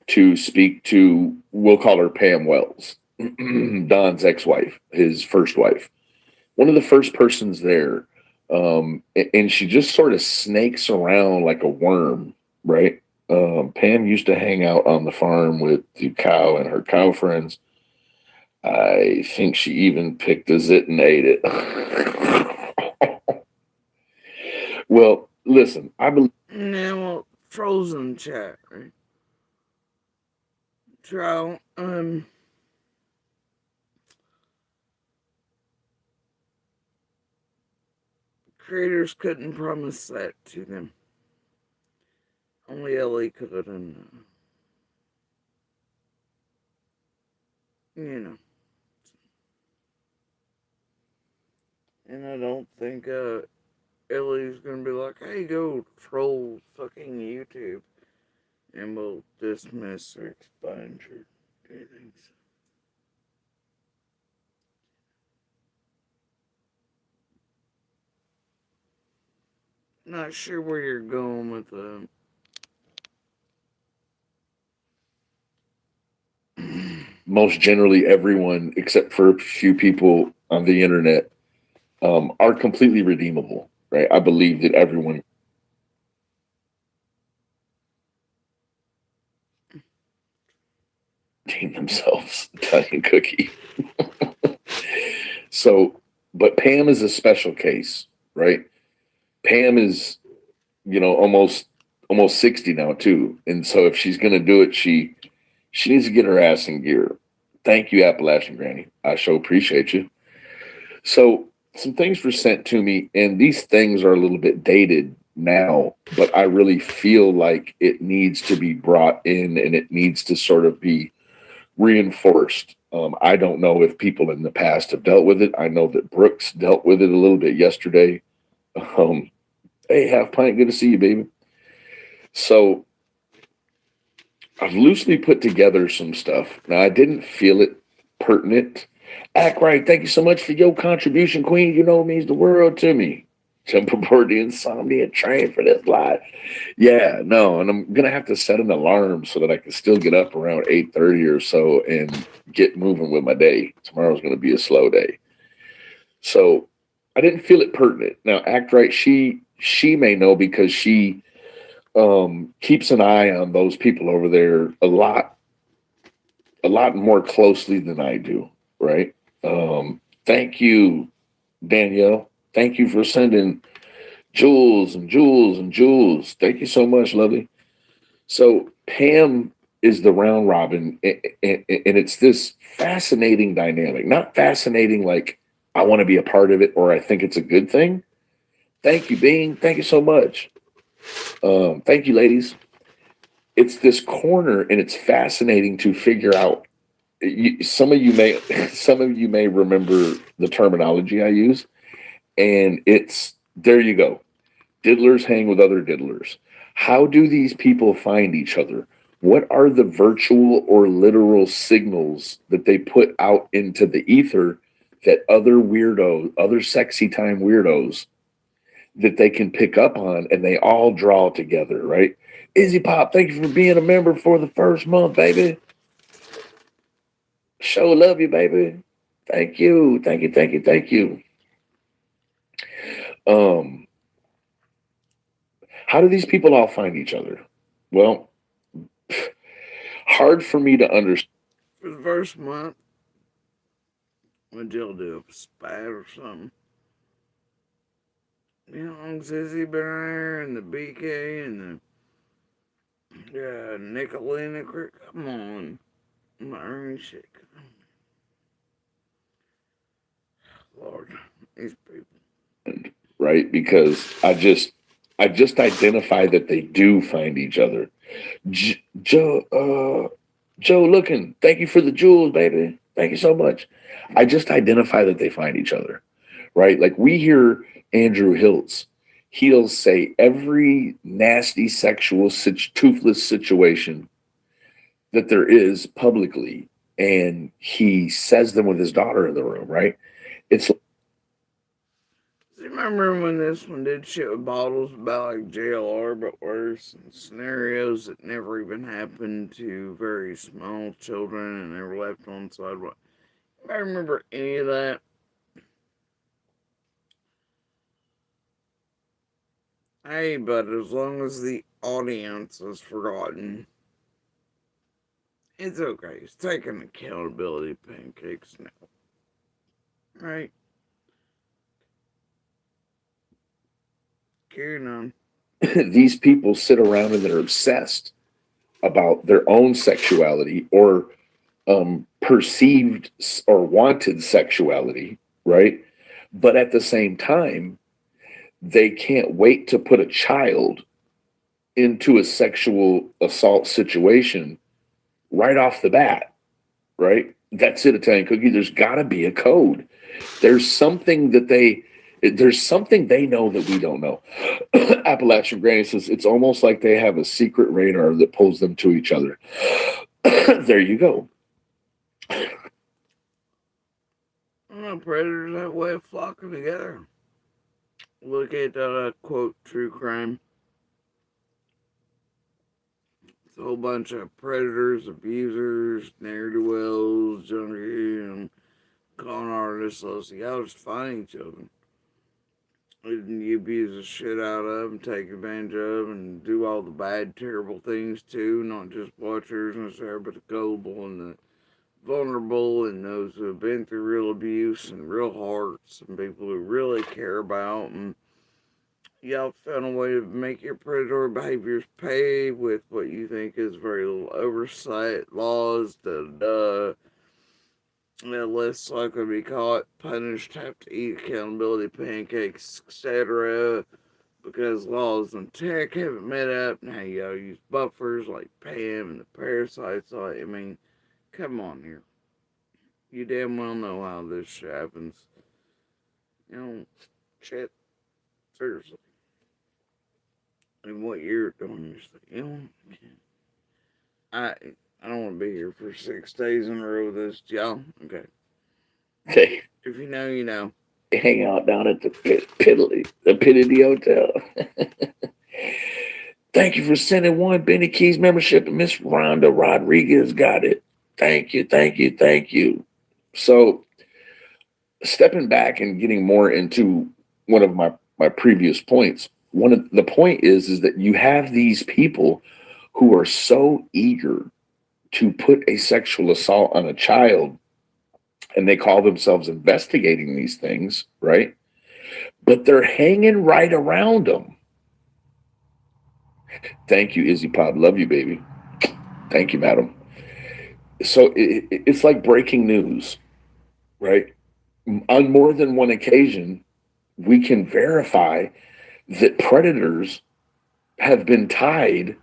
to speak to, we'll call her Pam Wells, Don's ex wife, his first wife. One of the first persons there. And she just sort of snakes around like a worm, right? Pam used to hang out on the farm with the cow and her cow friends. I think she even picked a zit and ate it. Well, listen, I believe. Now, frozen chat, right? Trial, creators couldn't promise that to them. Only LA could, and, you know. And I don't think, Ellie's gonna be like, hey, go troll fucking YouTube, and we'll dismiss or expunge or anything. Not sure where you're going with Most generally everyone, except for a few people on the internet, are completely redeemable, right? I believe that everyone redeem themselves. Italian cookie. So, but Pam is a special case, right? Pam is, almost 60 now too. And so if she's gonna do it, she needs to get her ass in gear. Thank you, Appalachian Granny. I so appreciate you. So some things were sent to me, and these things are a little bit dated now, but I really feel like it needs to be brought in and it needs to sort of be reinforced. I don't know if people in the past have dealt with it. I know that Brooks dealt with it a little bit yesterday. Um, hey, half pint, good to see you, baby. So I've loosely put together some stuff. Now, I didn't feel it pertinent, Act right. Thank you so much for your contribution, Queen. You know it means the world to me. Jump aboard the insomnia train for this live. Yeah, no, and I'm gonna have to set an alarm so that I can still get up around 8:30 or so and get moving with my day. Tomorrow's gonna be a slow day. So I didn't feel it pertinent. Now, act right, she may know because she keeps an eye on those people over there a lot more closely than I do, right? Thank you, Danielle. Thank you for sending jewels and jewels and jewels. Thank you so much, lovely. So Pam is the round robin, and it's this fascinating dynamic. Not fascinating like I want to be a part of it or I think it's a good thing. Thank you, Bean. Thank you so much. Thank you, ladies. It's this corner, and it's fascinating to figure out. Some of you may, some of you may remember the terminology I use, and it's there. You go. Diddlers hang with other diddlers. How do these people find each other? What are the virtual or literal signals that they put out into the ether that other weirdos, other sexy time weirdos, that they can pick up on and they all draw together, right? Izzy Pop, thank you for being a member for the first month, baby. Show love you, baby. Thank you. Thank you. Thank you. Thank you. Um, how do these people all find each other? Well, hard for me to understand. For the first month, when Jill do a spat or something, you know, long Sissy Bear and the BK and the Nicolina Creek. Come on. My shit. Lord, these people. Right? Because I just identify that they do find each other. Joe looking, thank you for the jewels, baby. Thank you so much. I just identify that they find each other, right? Like we hear Andrew Hiltz, he'll say every nasty sexual toothless situation that there is publicly, and he says them with his daughter in the room, right? It's Do you remember when this one did shit with bottles about like JLR but worse and scenarios that never even happened to very small children and they were left on sidewalk? I remember any of that. Hey, but as long as the audience is forgotten, it's okay. It's taking accountability pancakes now. Right? Carrying on. these people sit around and they're obsessed about their own sexuality or perceived or wanted sexuality, right? But at the same time, they can't wait to put a child into a sexual assault situation right off the bat, right? That's it, Italian Cookie. There's got to be a code. There's something that there's something they know that we don't know. Appalachian Granny says it's almost like they have a secret radar that pulls them to each other. There you go. Predators that way of flocking together. Look at quote true crime. It's a whole bunch of predators, abusers, ne'er do wells, junkie, and con artists. So y'all just find each other. And you abuse the shit out of and take advantage of and do all the bad, terrible things too. Not just watchers and stuff, but the gullible and the vulnerable and those who have been through real abuse and real hearts and people who really care about and y'all found a way to make your predatory behaviors pay with what you think is very little oversight, laws, less likely to be caught, punished, have to eat accountability pancakes, etc. Because laws and tech haven't met up. Now you gotta use buffers like Pam and the parasites. I mean, come on here. You damn well know how this shit happens. You know, shit, seriously. And what you're doing, you know, I I don't want to be here for 6 days in a row with this, y'all. Okay. They If you know, you know. hang out down at the Pittity Hotel. Thank you for sending one Benny Keys membership, and Miss Rhonda Rodriguez got it. Thank you, thank you, thank you. So, stepping back and getting more into one of my previous points, one of the point is that you have these people who are so eager to put a sexual assault on a child, and they call themselves investigating these things, right? But they're hanging right around them. Thank you, Izzy Pod. Love you, baby. Thank you, madam. So it's like breaking news, right? On more than one occasion, we can verify that predators have been tied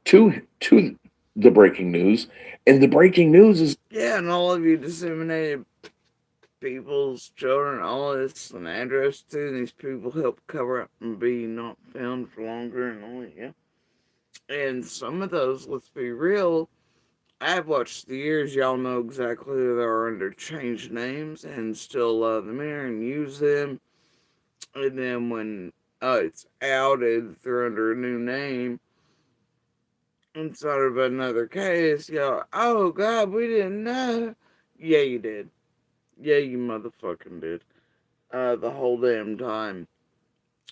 to the breaking news, and the breaking news is Yeah, and all of you disseminated people's children, all this, an address to, and these people help cover up and be not found for longer and all, yeah. And some of those, let's be real, I've watched the years, y'all know exactly who they are under changed names and still love them here and use them. And then when it's outed, they're under a new name inside of another case, y'all, oh God, we didn't know. Yeah, you did. Yeah, you motherfucking did. The whole damn time.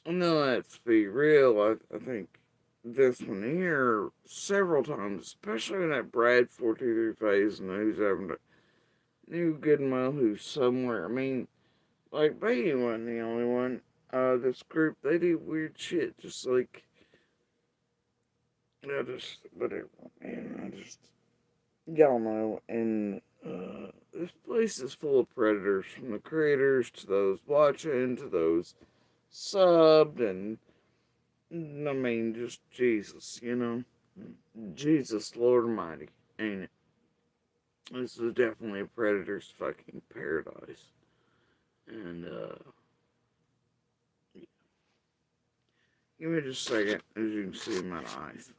No, let's be real. I think this one here several times, especially in that Brad 423 phase, and who's having to knew good and well who's somewhere. I mean, like Beatty wasn't the only one. This group they do weird shit, just like yeah, just whatever. Man, I just y'all know, and this place is full of predators, from the creators to those watching to those subbed, and I mean, just Jesus, you know, Jesus, Lord Almighty, ain't it? This is definitely a predator's fucking paradise, and give me just a second, as you can see in my eyes.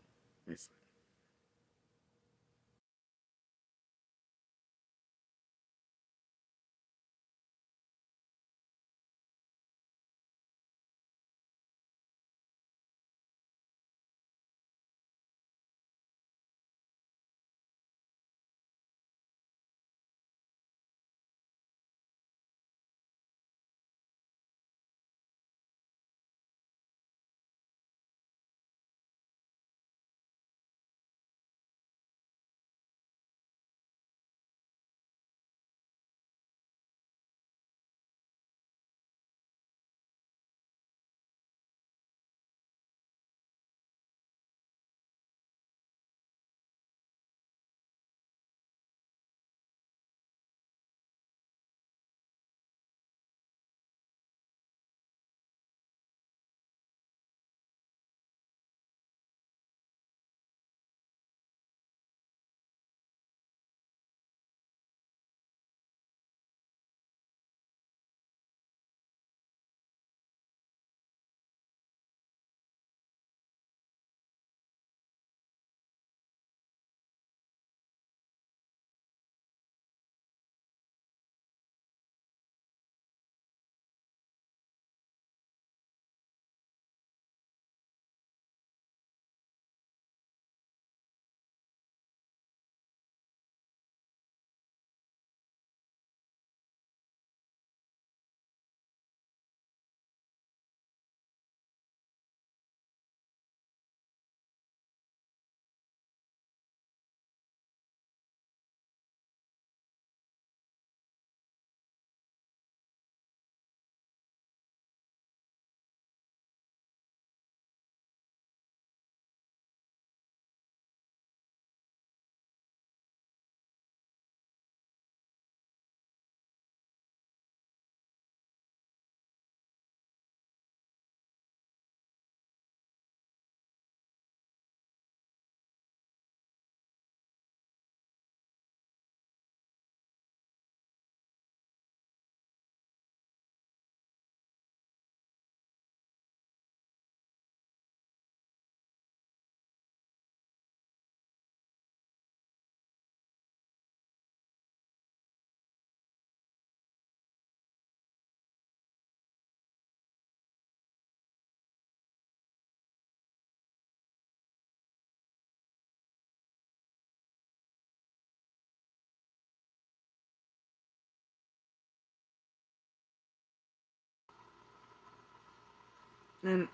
And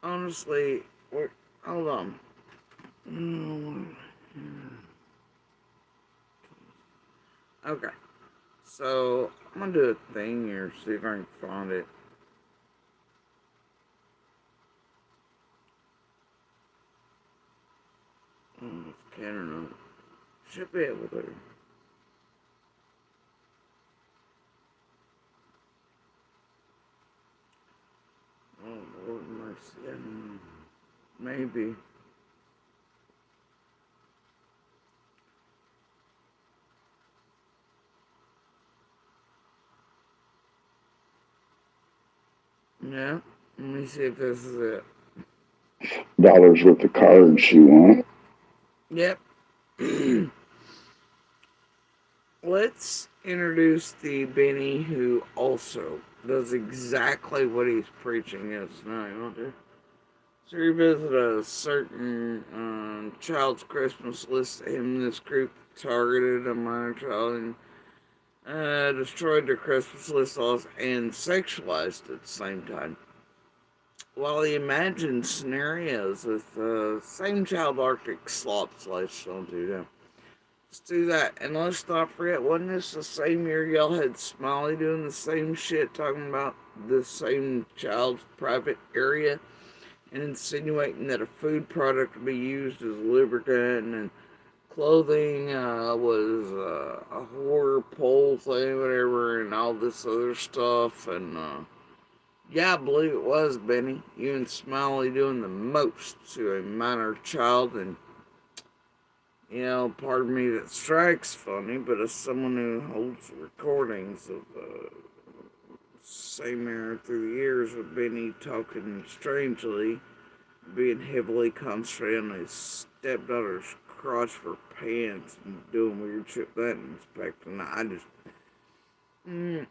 honestly, hold on. Okay, so I'm gonna do a thing here, see if I can find it. I don't know if I can or not. Should be able to. Oh, Lord mercy. Maybe. Yeah. Let me see if this is it. Dollars worth of cards you want. Yep. Let's introduce the Benny who also does exactly what he's preaching. Yes, now you want to. So he visited a certain child's Christmas list. Him and this group targeted a minor child and destroyed their Christmas list and sexualized at the same time. While he imagined scenarios with the same child Arctic slops latched onto them. Let's do that. And let's not forget, wasn't this the same year y'all had Smiley doing the same shit, talking about the same child's private area and insinuating that a food product would be used as lubricant and clothing was a horror pole thing, whatever, and all this other stuff. And yeah, I believe it was, Benny. You and Smiley doing the most to a minor child. And part of me that strikes funny, but as someone who holds recordings of same era through the years with Benny talking strangely, being heavily concentrated on his stepdaughter's crotch for pants and doing weird shit with that inspecting. I just, mm,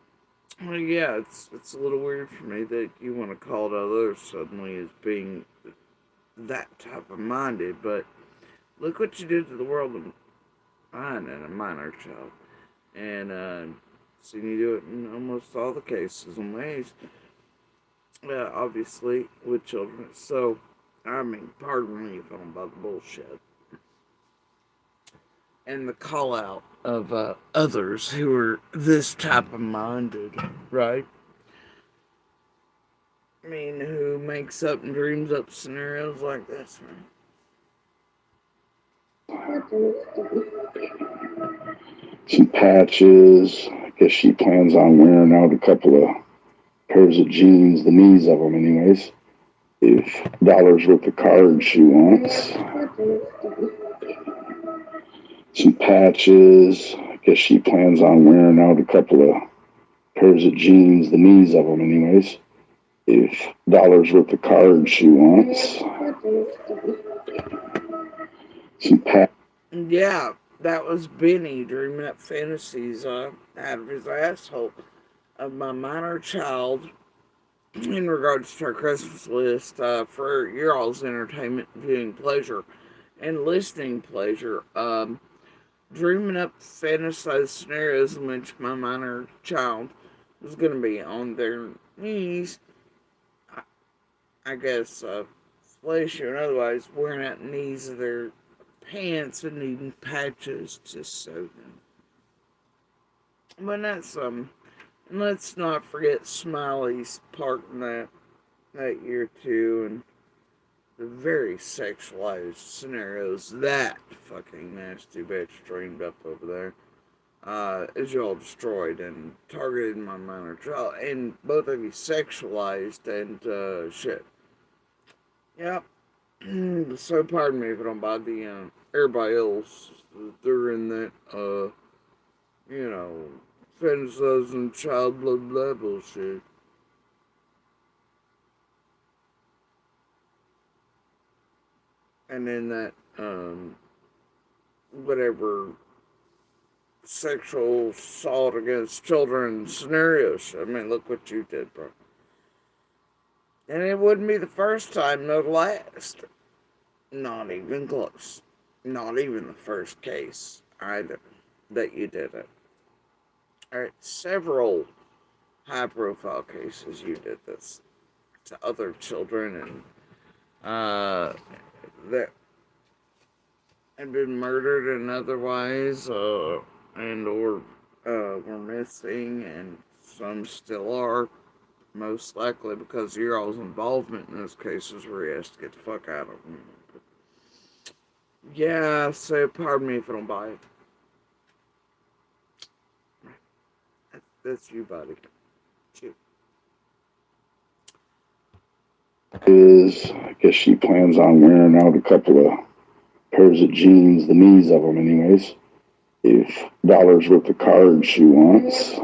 well, yeah, it's a little weird for me that you want to call it others suddenly as being that type of minded, but look what you did to the world of mine and a minor child. And seen you do it in almost all the cases and ways, obviously, with children. So, I mean, pardon me if I'm about the bullshit. And the call out of others who are this type of minded, right? I mean, who makes up and dreams up scenarios like this, right? Some patches. I guess she plans on wearing out a couple of pairs of jeans, the knees of them, anyways. If dollars worth of cards she wants. Some patches. I guess she plans on wearing out a couple of pairs of jeans, the knees of them, anyways. If dollars worth of cards she wants. Some patches. Yeah, that was Benny dreaming up fantasies out of his asshole of my minor child in regards to our Christmas list for your all's entertainment, viewing pleasure, and listening pleasure. Dreaming up fantasized scenarios in which my minor child was going to be on their knees, I guess, fleshy or otherwise, wearing out knees of their pants and needing patches to sew them. But that's and let's not forget Smiley's part in that year too, and the very sexualized scenarios that fucking nasty bitch dreamed up over there. Is y'all destroyed and targeted my minor child, and both of you sexualized and shit. Yep. So pardon me if I don't buy the everybody else. They're in that you know, fantasizing child blah blah bullshit. And then that whatever sexual assault against children scenarios. I mean, look what you did, bro. And it wouldn't be the first time, nor the last. Not even close. Not even the first case either that you did it. Alright, several high profile cases you did this. to other children and that had been murdered and otherwise, and or were missing, and some still are, most likely because of your all's involvement in those cases where he has to get the fuck out of them. Yeah, so pardon me if I don't buy it. That's you, buddy. Shoot. Is I guess she plans on wearing out a couple of pairs of jeans, the knees of them, anyways. If dollars worth of cards she wants,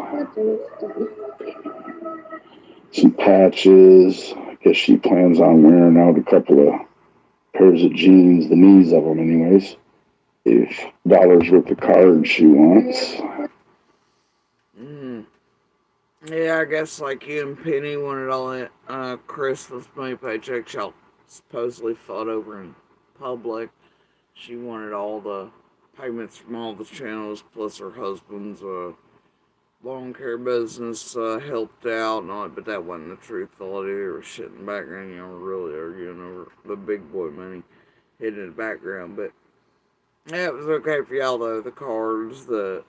some patches. I guess she plans on wearing out a couple of pairs of jeans, the knees of them, anyways. If dollars worth of cards she wants. Mm. Yeah, I guess like you and Penny wanted all that Christmas money paychecks y'all supposedly fought over in public. She wanted all the payments from all the channels, plus her husband's lawn care business helped out and all that, but that wasn't the truth. All there was shit in the background. You know, we're really arguing over the big boy money hidden in the background. But yeah, it was okay for y'all though. The cards, the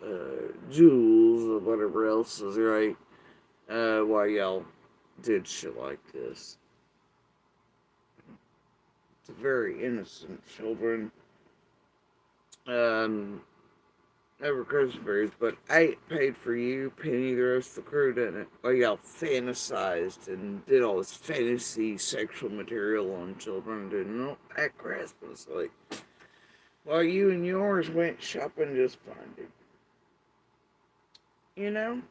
jewels, whatever else is right. While y'all did shit like this. It's very innocent children. Um, Never Christmas berries, but I paid for you, Penny, the rest of the crew, didn't it? Well, y'all fantasized and did all this fantasy sexual material on children, didn't know at Christmas. Like, while you and yours went shopping just fine, dude. You know?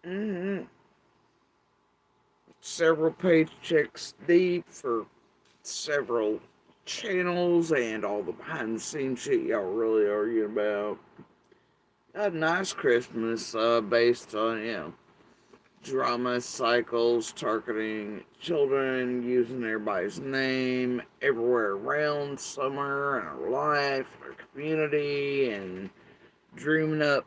Mm-hmm. Several paychecks deep for several channels and all the behind the scenes shit y'all really arguing about. A nice Christmas based on, drama cycles targeting children, using everybody's name everywhere around somewhere in our life, our community, and dreaming up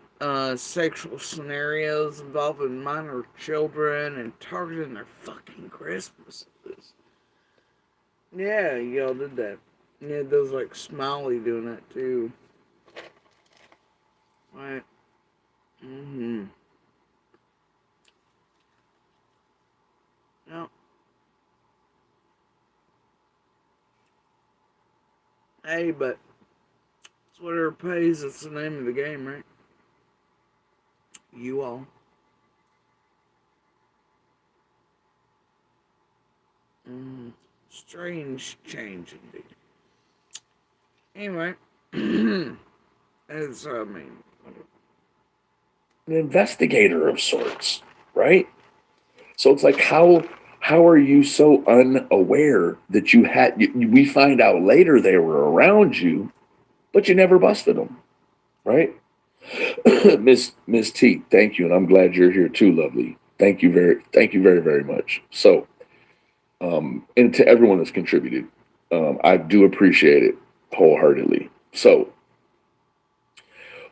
sexual scenarios involving minor children and targeting their fucking Christmases. Yeah, y'all did that. Yeah, those like Smiley doing that too. Right. Mm-hmm. No. Hey, but it's whatever pays. It's the name of the game, right? You all. Mm, strange change indeed. Anyway, as I mean, An investigator of sorts, right? So it's like how are you so unaware that we find out later they were around you, but you never busted them, right? Miss T, thank you, and I'm glad you're here too, lovely. Thank you very very much. So, and to everyone that's contributed, I do appreciate it wholeheartedly. So,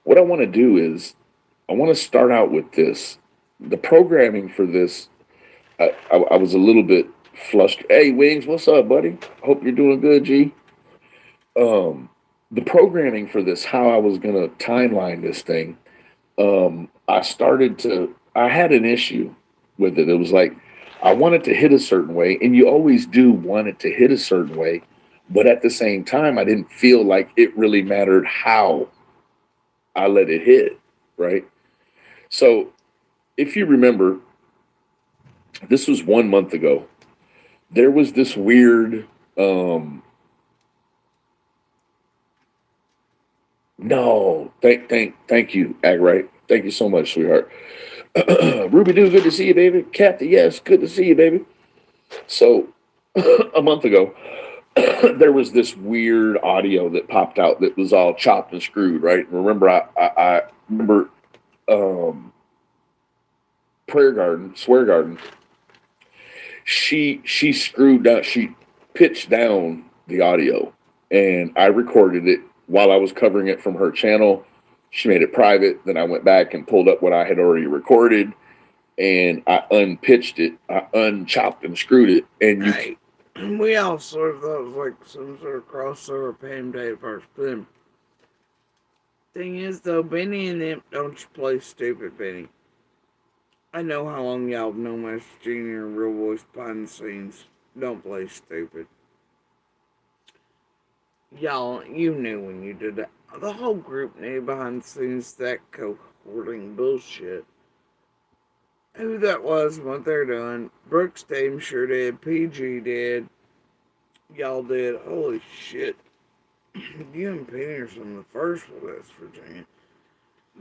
what I want to do is I want to start out with this. The programming for this, I was a little bit flustered. Hey, Wings, what's up, buddy? Hope you're doing good, G. The programming for this, how I was gonna timeline this thing, I had an issue with it. It was like I wanted to hit a certain way, and you always do want it to hit a certain way, but at the same time, I didn't feel like it really mattered how I let it hit, right? So if you remember, this was 1 month ago. There was this weird, no, thank you, Ag right. Thank you so much, sweetheart. Ruby Doo, good to see you, baby. Kathy, yes, good to see you, baby. So, a month ago, there was this weird audio that popped out that was all chopped and screwed, right? Remember, I remember Prayer Garden, Swear Garden. She screwed down, she pitched down the audio, and I recorded it while I was covering it from her channel. She made it private. Then I went back and pulled up what I had already recorded. and I unpitched it, I unchopped and screwed it, and you. Hey, we all sort of thought it was like some sort of crossover Pam Day first. But then, thing is, though, Benny and them, don't you play stupid, Benny. I know how long y'all have known Master Junior and Real Voice behind the scenes. Don't play stupid. Y'all, you knew when you did that. The whole group knew behind the scenes that cohorting bullshit. Who that was and what they're doing. Brooks Dame sure did. PG did. Y'all did. Holy shit. You and Penny are some of the first with West Virginia.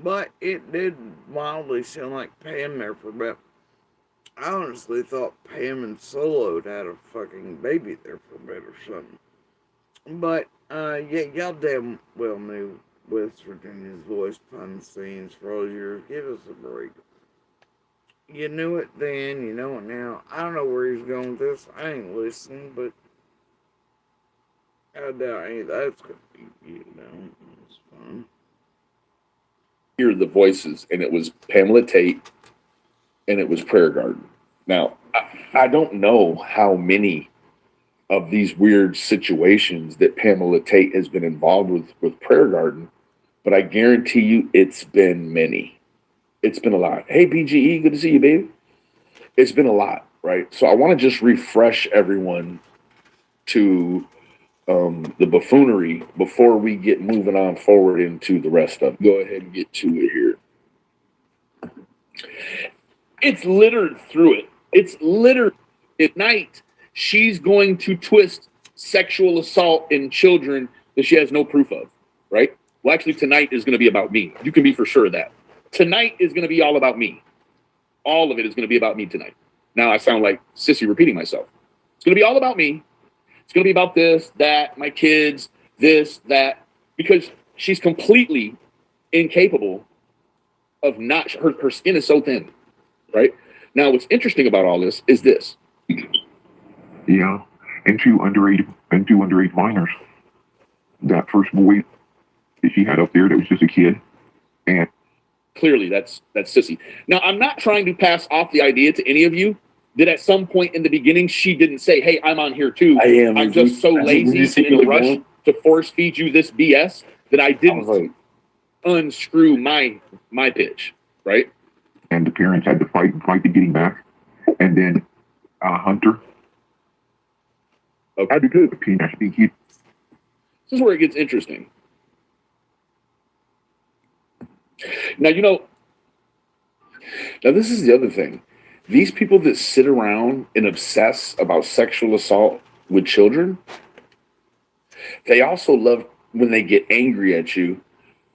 But it did mildly sound like Pam there for a bit. I honestly thought Pam and Solo had a fucking baby there for a bit or something. But, yeah, y'all damn well knew West Virginia's voice behind the scenes for all years. Give us a break. You knew it then, you know it now. I don't know where he's going with this. I ain't listening, but I doubt any of that's gonna be, it's fun. Hear the voices, and it was Pamela Tate, and it was Prayer Garden. Now, I don't know how many of these weird situations that Pamela Tate has been involved with Prayer Garden, but I guarantee you it's been many. It's been a lot. Hey, BGE, good to see you, baby. It's been a lot, right? So I want to just refresh everyone to the buffoonery before we get moving on forward into the rest of it. Go ahead and get to it here. It's littered through it. It's littered. At night, she's going to twist sexual assault in children that she has no proof of, right? Well, actually, tonight is going to be about me. You can be for sure of that. Tonight is going to be all about me. All of it is going to be about me tonight. Now I sound like Sissy repeating myself. It's going to be all about me. It's going to be about this, that, my kids, this, that, because she's completely incapable of not, her skin is so thin, right? Now, what's interesting about all this is this. Yeah, and two underage minors. That first boy that she had up there that was just a kid, and clearly that's Sissy. Now, I'm not trying to pass off the idea to any of you that at some point in the beginning she didn't say, "Hey, I'm on here too." I'm just so lazy and in a rush to force feed you this BS that I didn't unscrew my pitch, right? And the parents had to fight to get him back, and then Hunter. Okay. I think he. This is where it gets interesting. Now, now this is the other thing. These people that sit around and obsess about sexual assault with children, they also love when they get angry at you.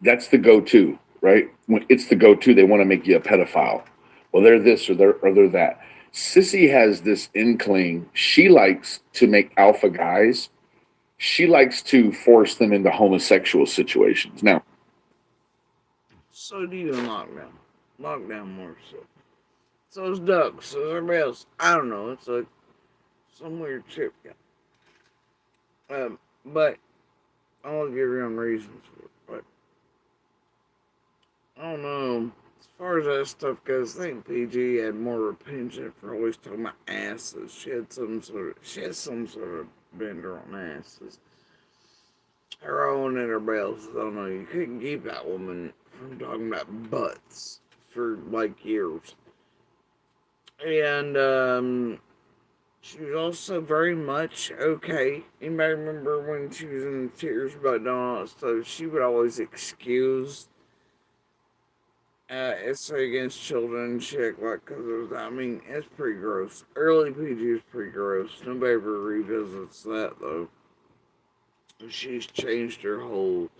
That's the go-to, right? When it's the go-to, they want to make you a pedophile. Well, they're this or they're that. Sissy has this inkling. She likes to make alpha guys. She likes to force them into homosexual situations. Now, So do you in lockdown. Lockdown more so. So it's Doug. So everybody else. I don't know. It's like some weird chip. Yeah. But I'll give your own reasons for it. But I don't know. As far as that stuff goes, I think PG had more repentance for always talking about asses. She has some sort of bender on asses. Her own and her bells. I don't know. You couldn't keep that woman from talking about butts for like years. And she was also very much okay. Anybody remember when she was in tears about doing all that stuff? She would always excuse it's against children and shit, like, because it was, I mean, it's pretty gross. Early PG is pretty gross. Nobody ever revisits that, though. She's changed her whole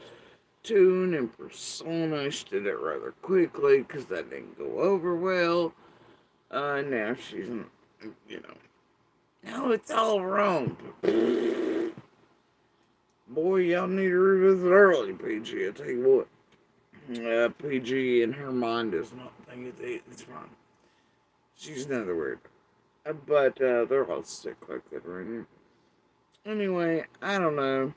tune and persona. She did it rather quickly because that didn't go over well. Now she's, no, it's all wrong. Boy, y'all need to revisit early, PG. I tell you what. PG in her mind does not think it's fine. She's another weird. But they're all sick like that right now. Anyway, I don't know.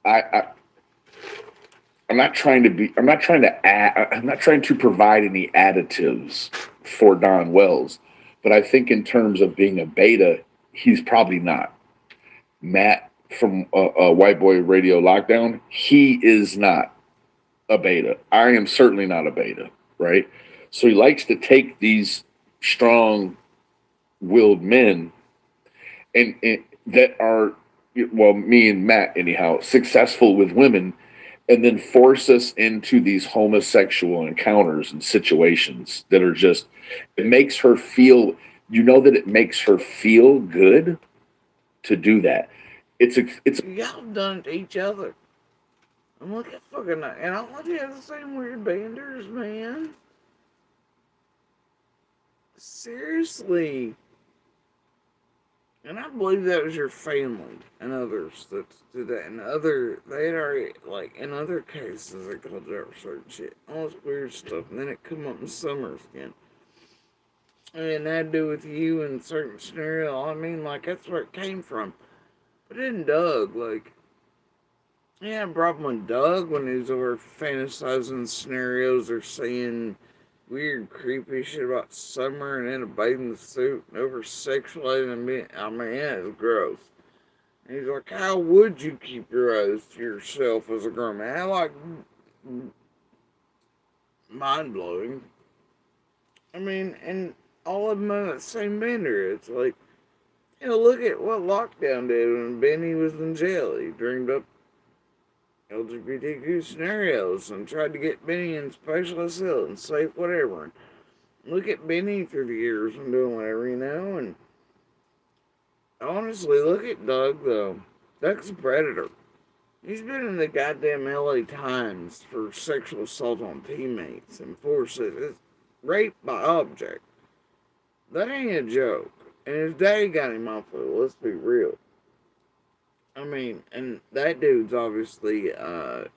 I I'm not trying to provide any additives for Don Wells, but I think in terms of being a beta, he's probably not. Matt from White Boy Radio Lockdown, he is not a beta. I am certainly not a beta, right? So he likes to take these strong willed men and that are, well, me and Matt anyhow, successful with women, and then force us into these homosexual encounters and situations that are just, it makes her feel, that it makes her feel good to do that. It's Y'all done it to each other. I'm like at fucking, and all of you have the same weird banders, man. Seriously. And I believe that was your family and others that did that. And they had already, like, in other cases, they called out certain shit. All this weird stuff. And then it come up in summers again. And that had to do with you in certain scenario. I mean, like, that's where it came from. But then Doug, like, yeah, I problem with Doug when he was over fantasizing scenarios or saying weird, creepy shit about summer and in a bathing suit and over sexualizing me. I mean, yeah, it was gross. And he's like, how would you keep your eyes to yourself as a grown man? I like mind blowing. I mean, and all of them on that same bender. It's like, look at what Lockdown did when Benny was in jail. He dreamed up LGBTQ scenarios and tried to get Benny in special asylum, safe, whatever. And look at Benny through the years and doing whatever, and honestly, look at Doug, though. Doug's a predator. He's been in the goddamn LA Times for sexual assault on teammates and forces. It's rape by object. That ain't a joke. And his daddy got him off of it, let's be real. I mean, and that dude's obviously an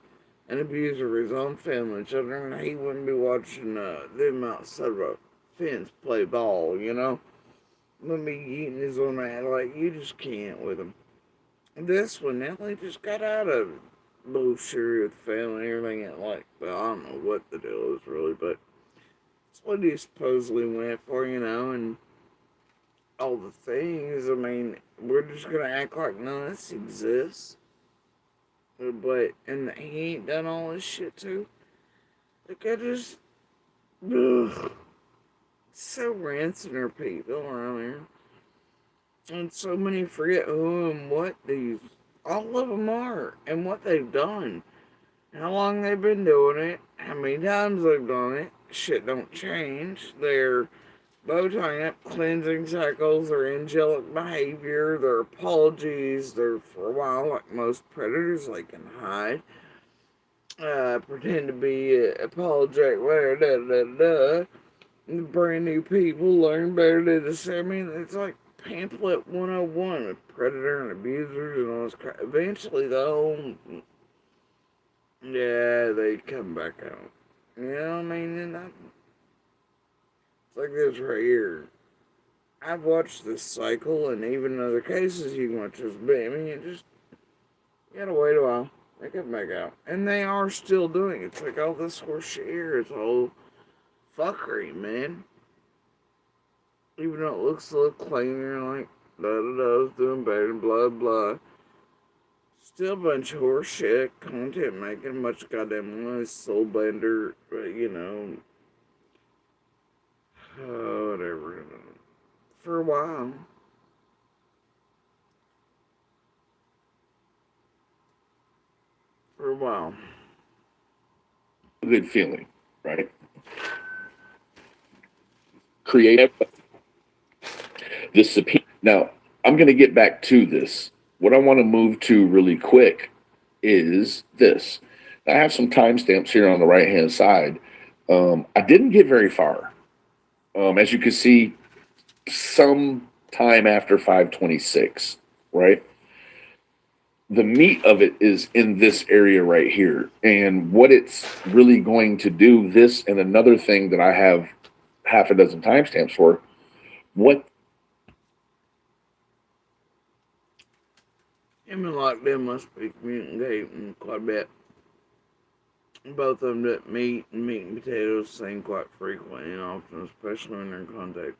abuser of his own family and children. He wouldn't be watching them outside of a fence play ball. Wouldn't be eating his own ass. Like, you just can't with him. This one, Nelly just got out of bullshit with the family and everything. And like, well, I don't know what the deal is really, but it's what he supposedly went for, and all the things. I mean, we're just gonna act like none of this exists. But, and he ain't done all this shit too. Like, I just, ugh, so rancid are people around here. And so many forget who and what these, all of them are, and what they've done. How long they've been doing it, how many times they've done it. Shit don't change. Their bow tying up cleansing cycles, their angelic behavior, their apologies, they're for a while, like most predators, they can hide. Pretend to be apologetic, whatever, da da da. Brand new people learn better to decide. I mean, it's like pamphlet 101 with predator and abusers and all this crap. Eventually, though, yeah, they come back out. You know what I mean? And it's like this right here. I've watched this cycle, and even in other cases, you can watch this. But I mean, you gotta wait a while. They come back out. And they are still doing it. It's like all this horse shit here. It's all fuckery, man. Even though it looks a little cleaner, like da da da's doing better, blah blah. Still a bunch of horse shit, content making, much goddamn noise, soul bender, whatever. For a while. For a while. good feeling, right? Create this subpoena. Now, I'm going to get back to this. What I want to move to really quick is this. I have some timestamps here on the right hand side. I didn't get very far. As you can see, some time after 526, right? The meat of it is in this area right here. And what it's really going to do, this and another thing that I have half a dozen timestamps for, what Him and Lockdown must be communicating quite a bit. Both of them that meat and meat and potatoes sing quite frequently and often, especially when they're in contact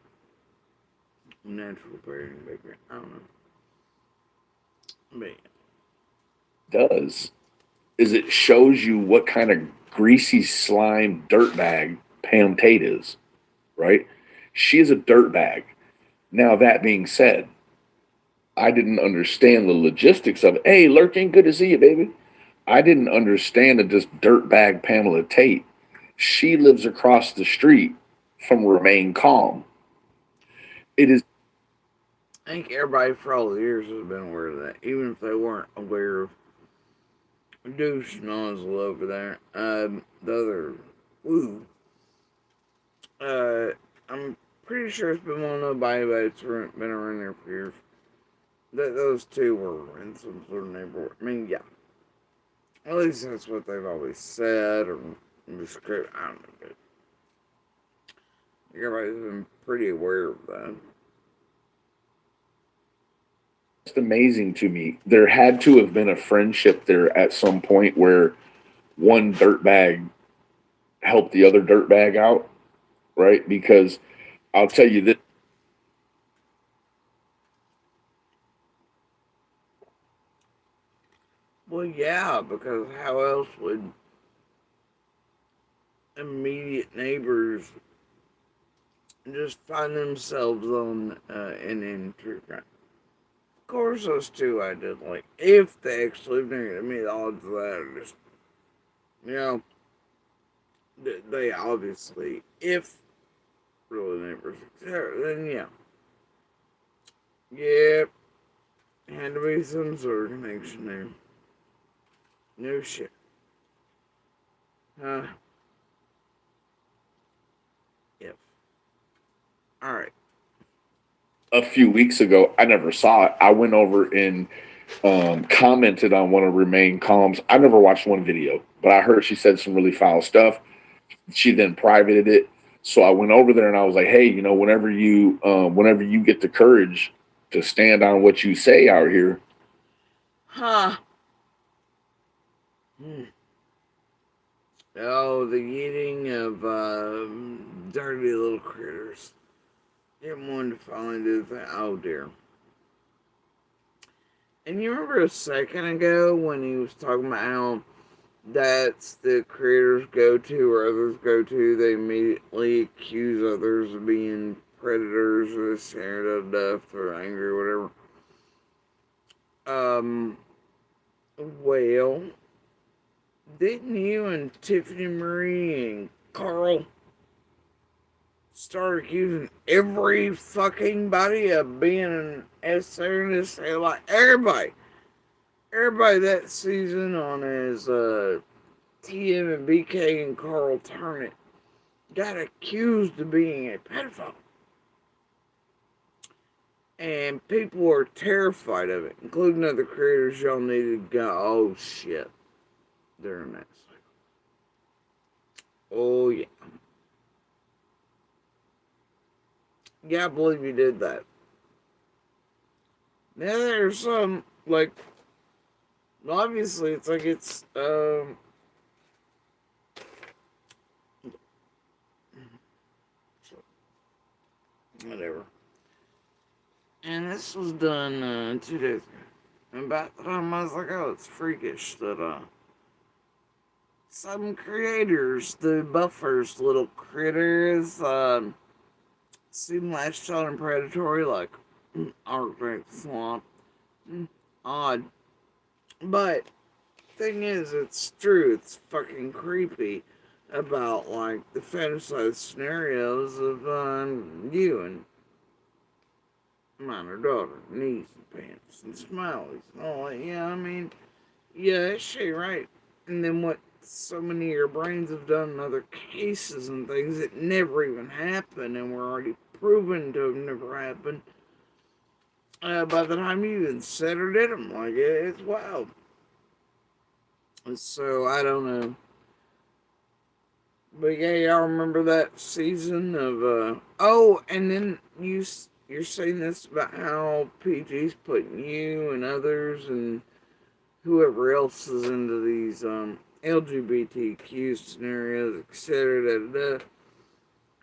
with natural preparing bakery. I don't know. But Does is it shows you what kind of greasy slime dirtbag Pam Tate is, right? She is a dirtbag. Now that being said, I didn't understand the logistics of it. Hey, Lurking, good to see you, baby. I didn't understand that this dirtbag Pamela Tate, she lives across the street from Remain Calm. It is I think everybody for all the years has been aware of that, even if they weren't aware of douche nozzle over there. The other, ooh, uh, I'm pretty sure it's been well known by anybody that's been around there for years. That those two were in some sort of neighborhood. I mean, yeah. At least that's what they've always said or described. I don't know, but everybody's been pretty aware of that. just amazing to me. There had to have been a friendship there at some point where one dirtbag helped the other dirtbag out, right? Because I'll tell you this. Well, yeah, because how else would immediate neighbors just find themselves on an entry crime? Of course, those two I did like. If they actually lived near, I mean, the odds of that are just, you know, they obviously, if really neighbors, then yeah. Yep, had to be some sort of connection there. No shit. Uh, if. Alright. A few weeks ago, I never saw it. I went over and commented on one of Remain Calm's. I never watched one video, but I heard she said some really foul stuff. She then privated it. So I went over there and I was like, hey, whenever you get the courage to stand on what you say out here. Huh. Hmm. Oh, the eating of dirty little critters. Didn't want to finally do that. Oh dear. And you remember a second ago when he was talking about how that's the creators go to or others go to, they immediately accuse others of being predators or scared of death or angry or whatever. Um, well, didn't you and Tiffany Marie and Carl start accusing every fucking body of being an SR like everybody that season on his TM and BK and Carl Turnip got accused of being a pedophile. And people were terrified of it, including other creators. Y'all needed to go, oh shit, during that cycle. Oh yeah. Yeah, I believe you did that. Now there's some, like, obviously it's like it's, whatever. And this was done 2 days ago. And about the time I was like, oh, it's freakish that some creators, the buffers, little critters, seem lifestyle and predatory, like Arctic Swamp. Odd. But thing is, it's true. It's fucking creepy about like the fantasized scenarios of you and minor daughter, knees and pants and smileys and all that. Yeah, I mean, yeah, that shit right. And then what so many of your brains have done in other cases and things that never even happened and were already proven to have never happened. By the time you even said or did them, like it's wild. So I don't know, but yeah, y'all remember that season of oh, and then you're saying this about how PG's putting you and others and whoever else is into these LGBTQ scenarios, etc. Da, da, da,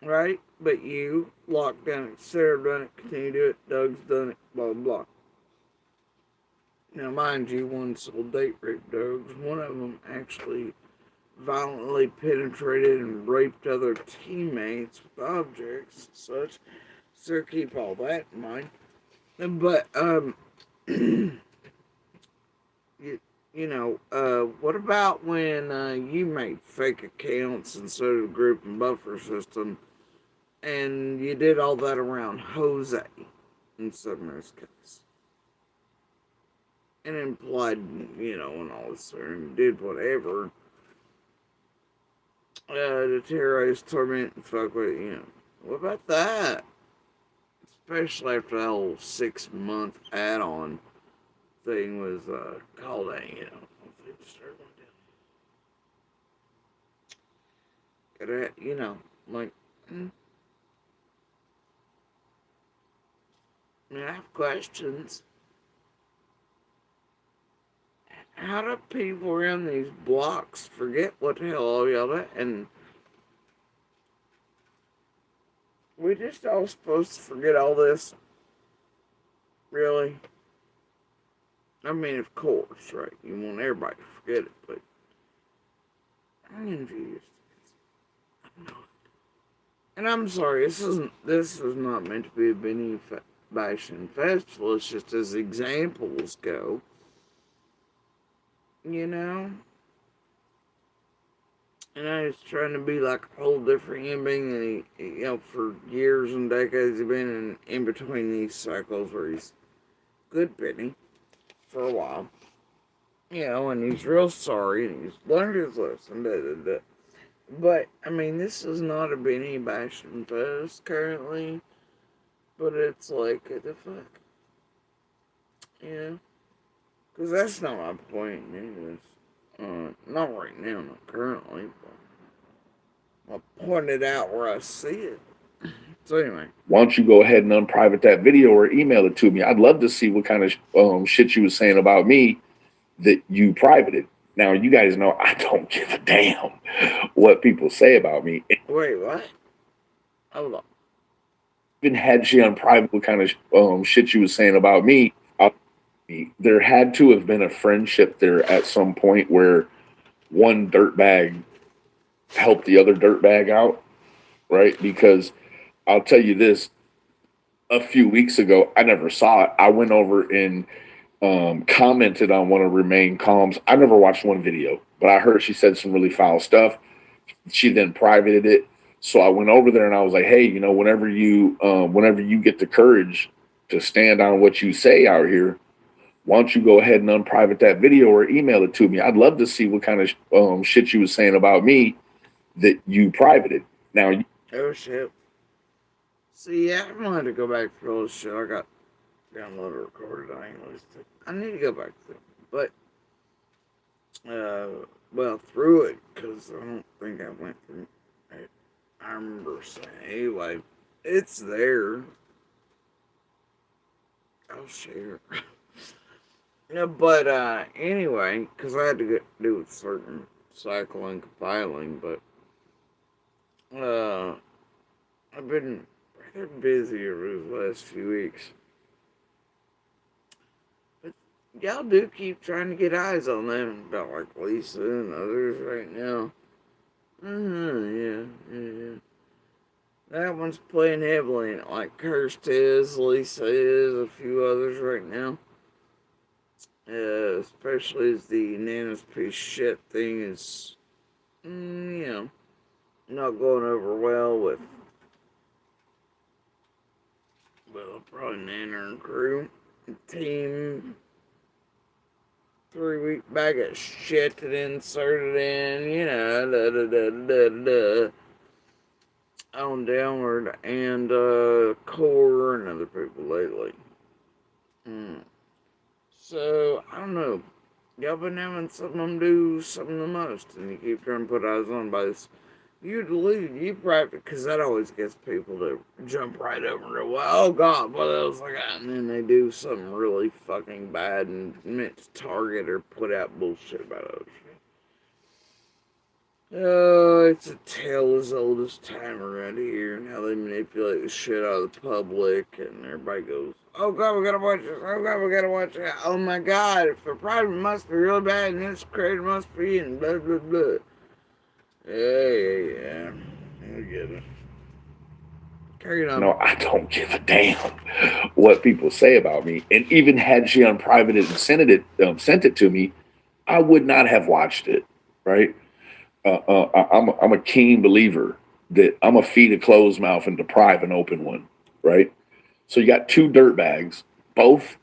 right? But you, lockdown, etc., done it, continue to do it, Doug's done it, blah, blah, blah. Now, mind you, one sold date rape Doug's. One of them actually violently penetrated and raped other teammates with objects and such. So keep all that in mind. But, you, what about when you made fake accounts instead of a group and buffer system, and you did all that around Jose in Summer's case? And implied, and all this, and did whatever to terrorize, torment, and fuck with. What about that? Especially after that whole 6 month add on thing was called out, like, I have questions. How do people around these blocks forget what the hell all y'all did? And we just all supposed to forget all this? Really? I mean, of course, right? You want everybody to forget it, but I'm confused. I'm not. And I'm sorry, this is not meant to be a Benny Bashing Festival. It's just as examples go. And I was trying to be like a whole different human being than he, for years and decades, he's been in between these cycles where he's good Benny for a while. And he's real sorry and he's learned his lesson. Da, da, da. But, I mean, this is not a Benny Bashing Fest currently. But it's like, what the fuck? Because that's not my point in this. Not right now, not currently. But I'll point it out where I see it. So anyway. Why don't you go ahead and unprivate that video or email it to me? I'd love to see what kind of shit you was saying about me that you privated. Now, you guys know I don't give a damn what people say about me. Wait, what? Hold on. Even had she unprivate what kind of shit you was saying about me, there had to have been a friendship there at some point where one dirtbag helped the other dirtbag out, right? Because I'll tell you this, a few weeks ago, I never saw it. I went over and commented on one of Remain Calm's. I never watched one video, but I heard she said some really foul stuff. She then privated it. So I went over there and I was like, hey, whenever you get the courage to stand on what you say out here, why don't you go ahead and unprivate that video or email it to me? I'd love to see what kind of shit you was saying about me that you privated. Now, oh shit. See, yeah, I'm gonna have to go back through all this shit. I got downloaded, recorded. I need to go back to it, but through it because I don't think I went through it. I remember saying anyway, it's there. I'll share. But anyway, because I had to do a certain cycling, compiling, but I've been rather busy over these last few weeks. But y'all do keep trying to get eyes on them about like Lisa and others right now. Yeah. That one's playing heavily in it, like Kirst is, Lisa is, a few others right now. Especially as the Nana's piece shit thing is, not going over well with, probably Nana and crew. Team 3 week bag of shit that inserted in, on downward and core and other people lately. So, I don't know. Y'all been having some of them do something the most, and you keep trying to put eyes on by this. You deleted, you private, because that always gets people to jump right over and go, well, oh god, what else I got? And then they do something really fucking bad and meant to target or put out bullshit about others. Oh, it's a tale as old as time around here, and how they manipulate the shit out of the public, and everybody goes, "Oh God, we gotta watch this! Oh God, we gotta watch that! Oh my God, if the product must be really bad, and this creator must be, and blah blah blah." Yeah. I get it. Carry on. No, I don't give a damn what people say about me. And even had she unprivated and sent it to me, I would not have watched it. Right? I'm a keen believer that I'm a feed a closed mouth and deprive an open one. Right? So you got two dirtbags, both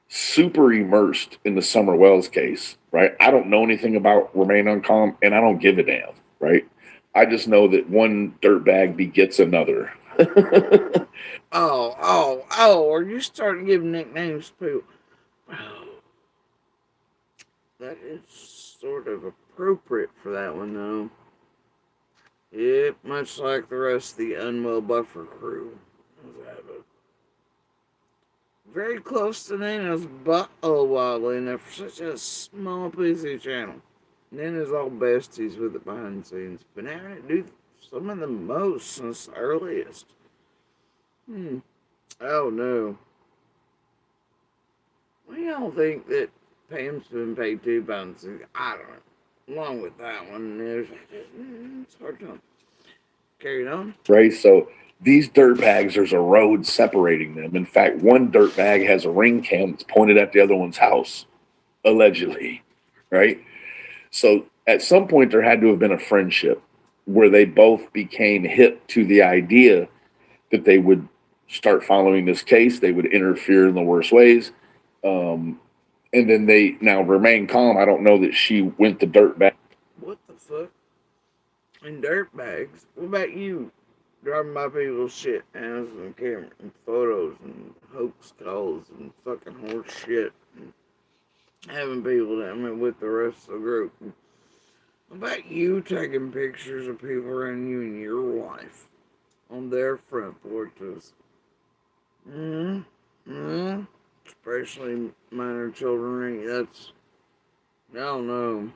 super immersed in the Summer Wells case. Right? I don't know anything about Remain Uncalm, and I don't give a damn. Right? I just know that one dirtbag begets another. Oh, are you starting giving nicknames to people? Oh, that is sort of appropriate for that one, though. Yep, much like the rest of the Unwell Buffer crew. Very close to Nana's butthole, wildly enough, for such a small PC channel. Nana's all besties with it behind the scenes, been having it do some of the most since the earliest. Oh no. What do y'all think that Pam's been paid £2? I don't know. Along with that one, it's hard to carry on. Right? So these dirt bags, there's a road separating them. In fact, one dirt bag has a ring cam that's pointed at the other one's house, allegedly. Right? So at some point, there had to have been a friendship where they both became hip to the idea that they would start following this case, they would interfere in the worst ways. And then they now Remain Calm. I don't know that she went the dirt bag. What the fuck? And dirt bags? What about you? Driving by people's shit, hands and camera and photos and hoax calls and fucking horse shit and having people with the rest of the group. What about you taking pictures of people around you in your life on their front porches? Especially minor children. That's, I don't know.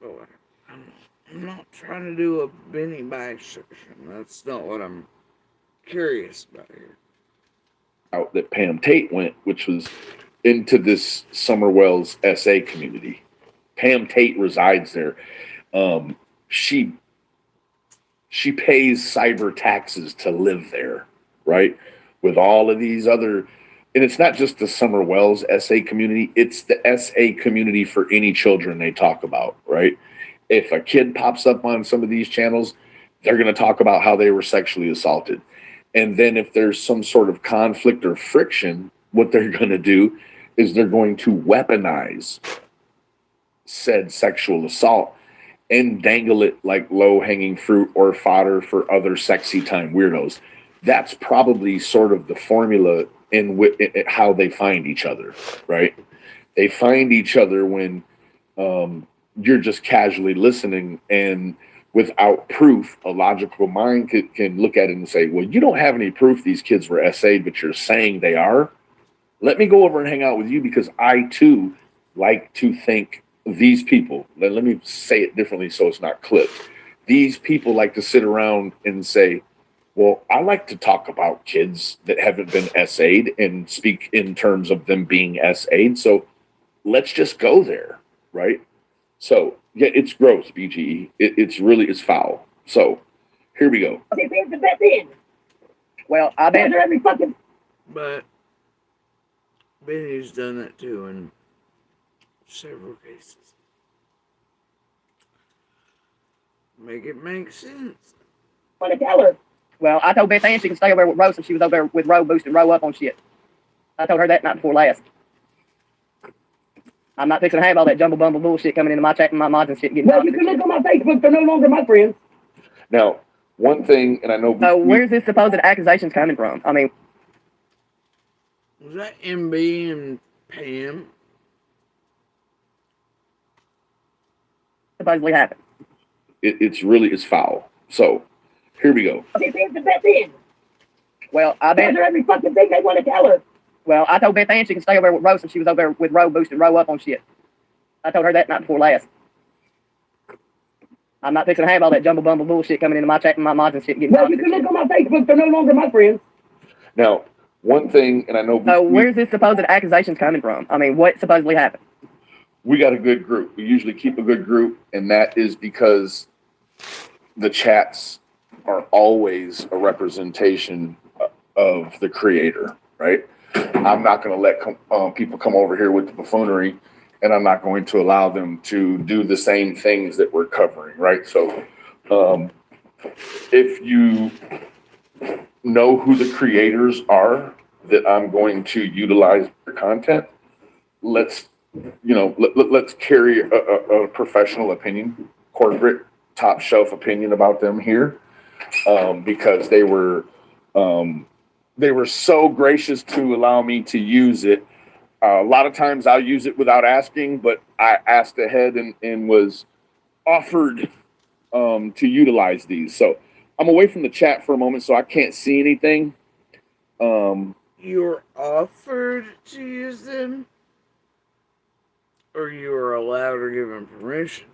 But I'm not trying to do a Benny Bash section. That's not what I'm curious about here. Out that Pam Tate went, which was into this Summer Wells SA community. Pam Tate resides there. She pays cyber taxes to live there, right? With all of these other, and it's not just the Summer Wells SA community, it's the SA community for any children they talk about, right? If a kid pops up on some of these channels, they're going to talk about how they were sexually assaulted. And then if there's some sort of conflict or friction, what they're going to do is they're going to weaponize said sexual assault and dangle it like low-hanging fruit or fodder for other sexy time weirdos. That's probably sort of the formula in how they find each other, right? They find each other when you're just casually listening, and without proof, a logical mind can look at it and say, well, you don't have any proof these kids were SA'd, but you're saying they are. Let me go over and hang out with you because I, too, like to think these people, let me say it differently so it's not clipped. These people like to sit around and say, well, I like to talk about kids that haven't been SA'd and speak in terms of them being SA'd. So let's just go there, right? So, yeah, it's gross, BGE. It's foul. So, here we go. Okay, here's the best in. Well, I bet every fucking. But Benny's done that too in several cases. Make it make sense. Want to tell her? Well, I told Beth Ann she can stay over there with Rose, and she was over there with Roe boosting Roe up on shit. I told her that night before last. I'm not fixing to have all that jumble bumble bullshit coming into my chat and my mods and shit. Well, you can look on my Facebook. They're no longer my friends. Now, one thing, and I know. So where's this supposed accusations coming from? I mean, was that MB and Pam? Supposedly happened. It's foul. So, here we go. Okay, here's the best in. Well, I bet every fucking thing they want to tell her. Well, I told Beth Ann she can stay over there with Rose, and she was over there with Roe boosting Roe up on shit. I told her that night before last. I'm not fixing to have all that jumble bumble bullshit coming into my chat and my mods and shit and getting toxic. Well, you can look on my Facebook. They're no longer my friends. Now, one thing, and I know So where's this supposed accusations coming from? I mean, what supposedly happened? we got a good group. We usually keep a good group, and that is because the chats are always a representation of the creator, right? I'm not going to let people come over here with the buffoonery, and I'm not going to allow them to do the same things that we're covering, right? So if you know who the creators are that I'm going to utilize their content, let's carry a professional opinion, corporate top shelf opinion about them here, because they were so gracious to allow me to use it. A lot of times I'll use it without asking, but I asked ahead and was offered to utilize these. So I'm away from the chat for a moment, so I can't see anything. You were offered to use them, or you were allowed or given permission.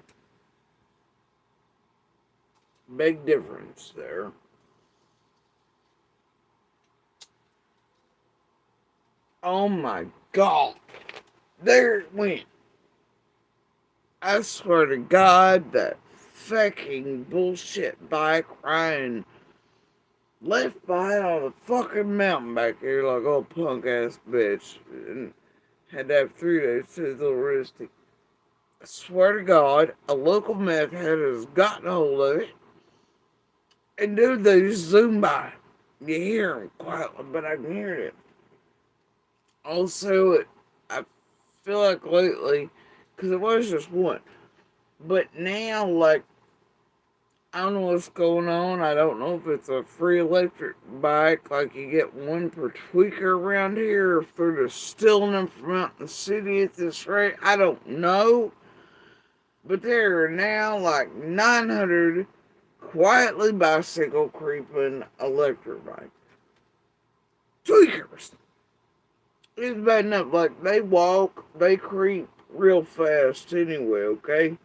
Big difference there. Oh my God. There it went. I swear to God, that fucking bullshit bike riding left behind on the fucking mountain back here like a punk ass bitch. And had to have 3 days to his little wristy. I swear to God, a local meth head has gotten a hold of it. And dude, they just zoom by. You hear them quietly, but I can hear it. Also, I feel like lately, because it was just one, but now, like, I don't know what's going on. I don't know if it's a free electric bike, like you get one per tweaker around here, or if they're just stealing them from out in the city at this rate. I don't know. But there are now like 900 quietly bicycle creeping electric bike tweakers. It's bad enough. Like, they walk, they creep real fast anyway, okay?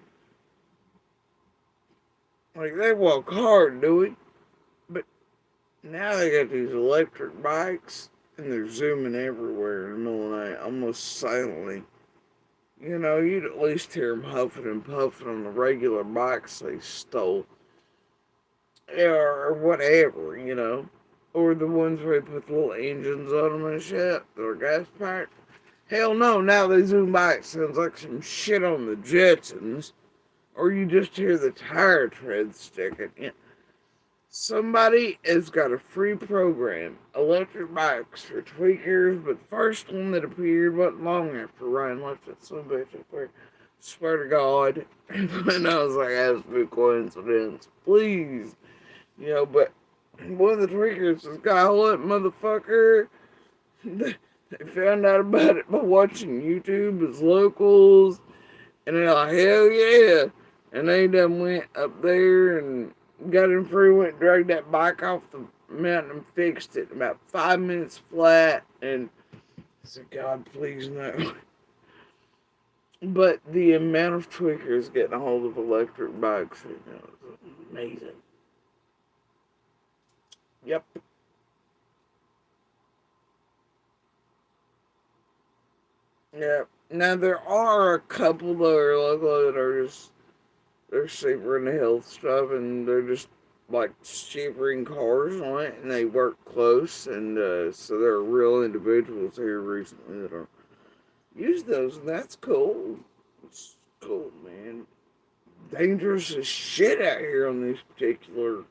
Like, they walk hard, do it. But now they got these electric bikes, and they're zooming everywhere in the middle of the night, almost silently. You know, you'd at least hear them huffing and puffing on the regular bikes they stole. Or whatever, you know. Or the ones where they put the little engines on them and shit, or gas powered. Hell no, now they zoom by, it sounds like some shit on the Jetsons. Or you just hear the tire tread sticking. Yeah. Somebody has got a free program, electric bikes for tweakers, but the first one that appeared wasn't long after Ryan left that son of a bitch up there. Swear to God. And I was like, absolute coincidence. Please. You know, but one of the tweakers has got a hold of that motherfucker. They found out about it by watching YouTube as locals. And they're like, hell yeah. And they done went up there and got in free, went and dragged that bike off the mountain and fixed it in about 5 minutes flat. And I said, God, please no. But the amount of tweakers getting a hold of electric bikes, you know, is amazing. Yep. Yeah. Now there are a couple that are local that are just they're cheaper in the health stuff, and they're just like cheaper in cars on it, and they work close, and so there are real individuals here recently that are use those, and that's cool. It's cool, man. Dangerous as shit out here on these particular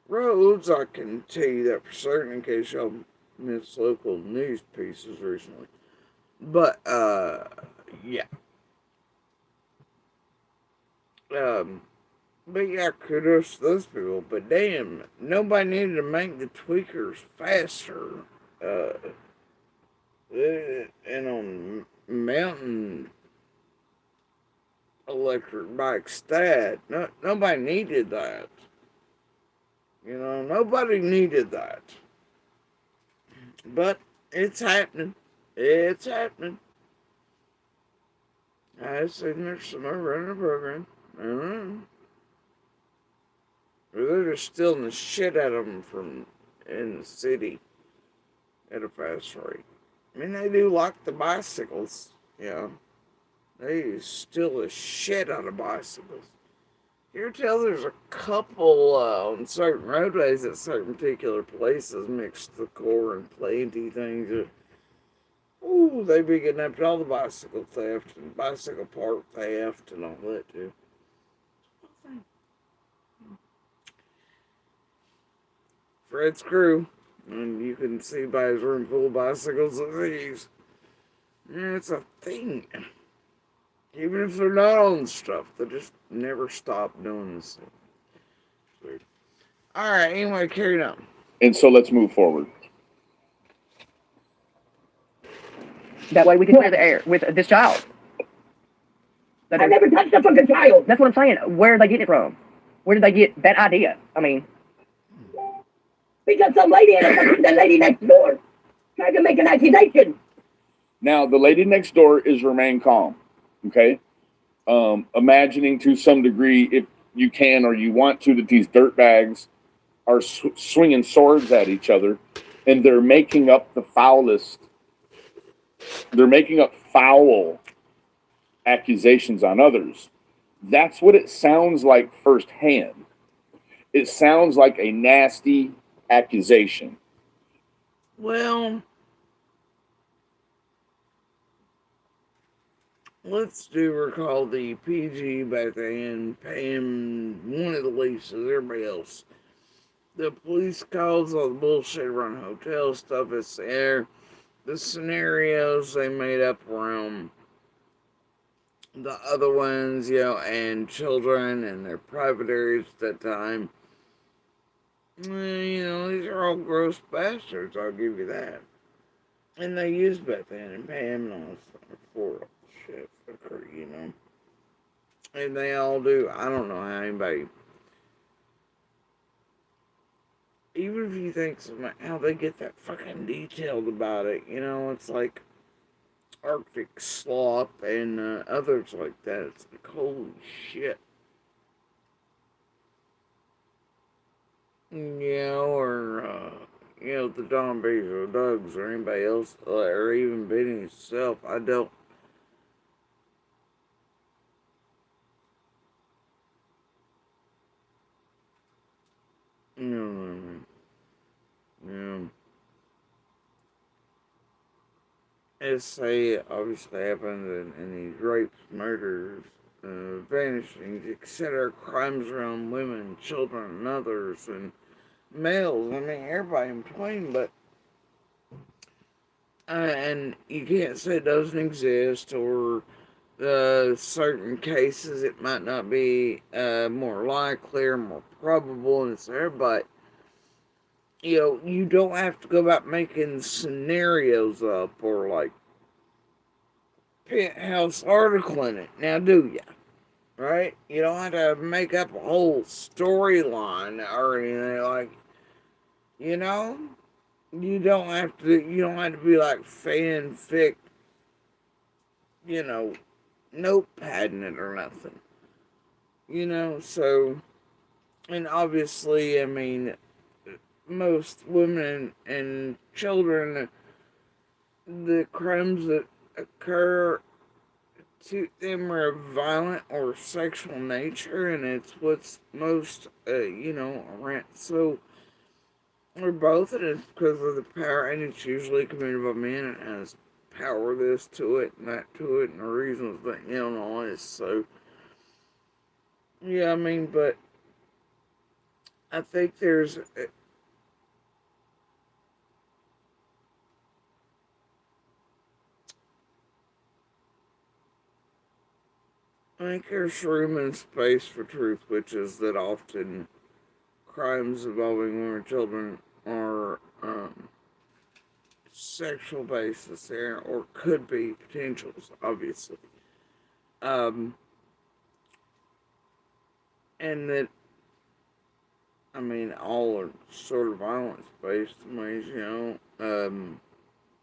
roads. I can tell you that for certain in case y'all missed local news pieces recently. But yeah. But yeah, kudos to those people. But damn, nobody needed to make the tweakers faster. And on mountain electric bike stat, nobody needed that. You know, nobody needed that. But it's happening. It's happening. I seen there's somebody running a program. I don't know. they're stealing the shit out of them from in the city at a fast rate. I mean, they do lock the bicycles. Yeah, they steal the shit out of bicycles. You tell there's a couple on certain roadways at certain particular places mixed the core and plenty things. Ooh, they be getting up to all the bicycle theft and bicycle park theft and all that too. Fred's crew, and you can see by his room full of bicycles of these. Yeah, it's a thing. Even if they're not on stuff, they just never stop doing this. Weird. All right, anyway, carry on. And so let's move forward. That way we can clear the air with this child. I never touched a fucking child. That's what I'm saying. Where did they get it from? Where did they get that idea? I mean, because some lady and the lady next door tried to make an accusation. Now, the lady next door is remain calm, okay? Imagining to some degree, if you can or you want to, that these dirtbags are swinging swords at each other, and they're making up the foulest. They're making up foul accusations on others. That's what it sounds like firsthand. It sounds like a nasty accusation. Well, let's do recall the PG back then paying one of the leases, everybody else. The police calls, all the bullshit around hotel stuff is there. The scenarios they made up around the other ones, and children and their private areas at that time. These are all gross bastards, I'll give you that. And they used back then and pay him and all for shit, And they all do. I don't know how anybody, even if you think how they get that fucking detailed about it, it's like Arctic slop and others like that. It's like, holy shit. Or the Don B's or Doug's or anybody else, or even Benny himself. I don't. SA obviously happened in these rapes, murders, vanishings, etc. Crimes around women, children, and others, and males. I mean, everybody in between, but. And you can't say it doesn't exist, or certain cases it might not be more likely or more probable, and it's there, but you don't have to go about making scenarios up or like penthouse article in it. Now, do ya? Right? You don't have to make up a whole storyline or anything like, you don't have to. You don't have to be like fanfic. Notepadding it or nothing. So, and obviously, I mean, most women and children, the crimes that occur to them are violent or sexual nature, and it's what's most, around. So, or both, and it's because of the power, and it's usually committed by men, and has power this to it and that to it, and the reasons that, and all this. So, yeah, I mean, but I think there's room and space for truth, which is that often crimes involving women and children are sexual basis there, or could be potentials, obviously. And that, I mean, all are sort of violence based in ways,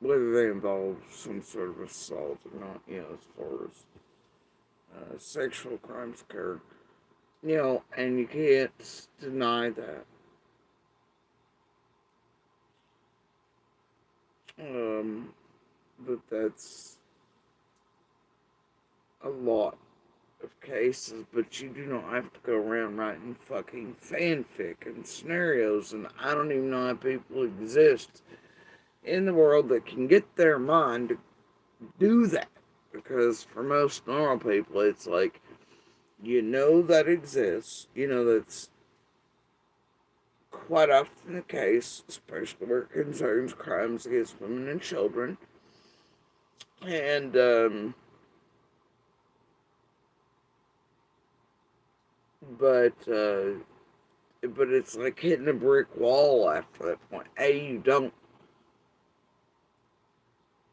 whether they involve some sort of assault or not, as far as sexual crimes occur. and you can't deny that. Um, but that's a lot of cases, but you do not have to go around writing fucking fanfic and scenarios, and I don't even know how people exist in the world that can get their mind to do that. Because for most normal people, it's like, that exists, that's quite often the case, especially where it concerns crimes against women and children. And, but, uh, but it's like hitting a brick wall after that point.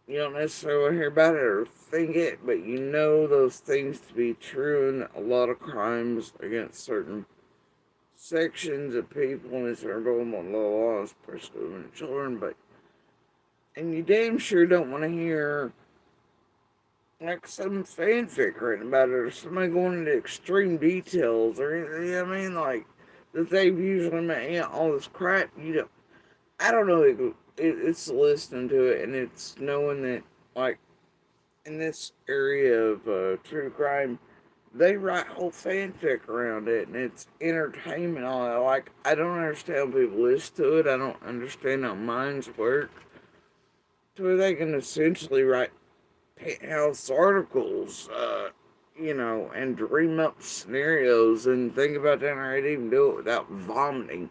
You don't necessarily hear about it or think it, but you know those things to be true, and a lot of crimes against certain sections of people and certain vulnerable laws, especially women and children. And you damn sure don't want to hear like some fanfic written about it or somebody going into extreme details or anything. I mean, like that they've usually made all this crap. I don't know. It's listening to it and it's knowing that, like, in this area of true crime, they write whole fanfic around it, and it's entertainment. All that. Like, I don't understand how people listen to it. I don't understand how minds work. To where they can essentially write penthouse articles, and dream up scenarios and think about that, and I'd even do it without vomiting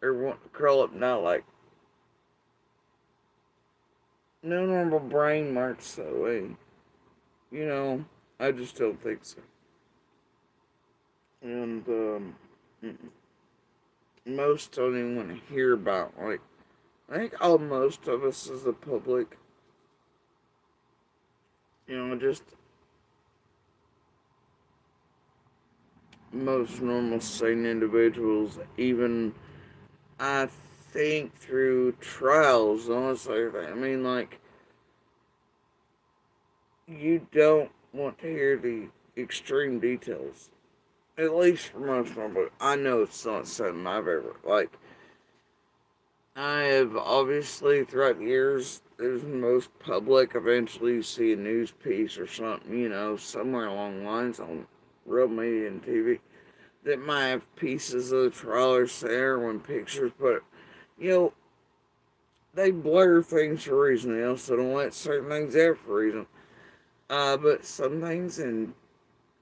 or want to curl up. Now, like, no normal brain works that way. You know, I just don't think so. And most don't even want to hear about. Like, I think most of us as the public, just most normal, sane individuals, even I think through trials, honestly. I mean, like, you don't want to hear the extreme details. At least for most normal. I know it's not something I've ever, like, I have obviously throughout the years, as most public, eventually you see a news piece or something, somewhere along the lines on real media and TV that might have pieces of the trailers there when pictures, but you know, they blur things for a reason. They also don't let certain things out for a reason. But some things in